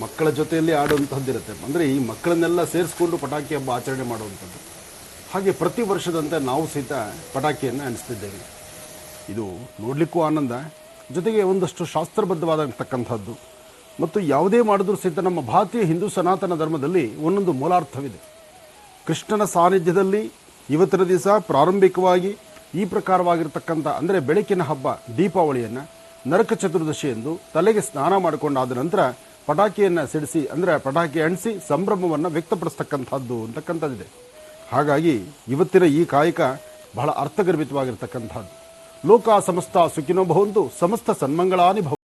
ಮಕ್ಕಳ ಜೊತೆಯಲ್ಲಿ ಆಡುವಂಥದ್ದಿರುತ್ತೆ. ಅಂದರೆ ಈ ಮಕ್ಕಳನ್ನೆಲ್ಲ ಸೇರಿಸ್ಕೊಂಡು ಪಟಾಕಿ ಹಬ್ಬ ಆಚರಣೆ ಮಾಡುವಂಥದ್ದು. ಹಾಗೆ ಪ್ರತಿ ವರ್ಷದಂತೆ ನಾವು ಸಹಿತ ಪಟಾಕಿಯನ್ನು ಅನಿಸ್ತಿದ್ದೇವೆ. ಇದು ನೋಡಲಿಕ್ಕೂ ಆನಂದ, ಜೊತೆಗೆ ಒಂದಷ್ಟು ಶಾಸ್ತ್ರಬದ್ಧವಾಗಿರ್ತಕ್ಕಂಥದ್ದು. ಮತ್ತು ಯಾವುದೇ ಮಾಡಿದ್ರೂ ಸಹಿತ ನಮ್ಮ ಭಾರತೀಯ ಹಿಂದೂ ಸನಾತನ ಧರ್ಮದಲ್ಲಿ ಒಂದೊಂದು ಮೂಲಾರ್ಥವಿದೆ. ಕೃಷ್ಣನ ಸಾನ್ನಿಧ್ಯದಲ್ಲಿ ಇವತ್ತಿನ ದಿವಸ ಪ್ರಾರಂಭಿಕವಾಗಿ ಈ ಪ್ರಕಾರವಾಗಿರ್ತಕ್ಕಂಥ ಅಂದರೆ ಬೆಳಕಿನ ಹಬ್ಬ ದೀಪಾವಳಿಯನ್ನು ನರಕ ಚತುರ್ದಶಿ ಎಂದು ತಲೆಗೆ ಸ್ನಾನ ಮಾಡಿಕೊಂಡಾದ ನಂತರ ಪಟಾಕಿಯನ್ನು ಸಿಡಿಸಿ ಅಂದರೆ ಪಟಾಕಿ ಅಣಿಸಿ ಸಂಭ್ರಮವನ್ನು ವ್ಯಕ್ತಪಡಿಸ್ತಕ್ಕಂಥದ್ದು ಅಂತಕ್ಕಂಥದ್ದಿದೆ. ಹಾಗಾಗಿ ಇವತ್ತಿನ ಈ ಕಾಯಕ ಬಹಳ ಅರ್ಥಗರ್ಭಿತವಾಗಿರ್ತಕ್ಕಂಥದ್ದು. ಲೋಕ ಸಮಸ್ತ ಸುಖಿನೋ ಭವಂತು, ಸಮಸ್ತ ಸನ್ಮಂಗಳಾನಿ ಭವ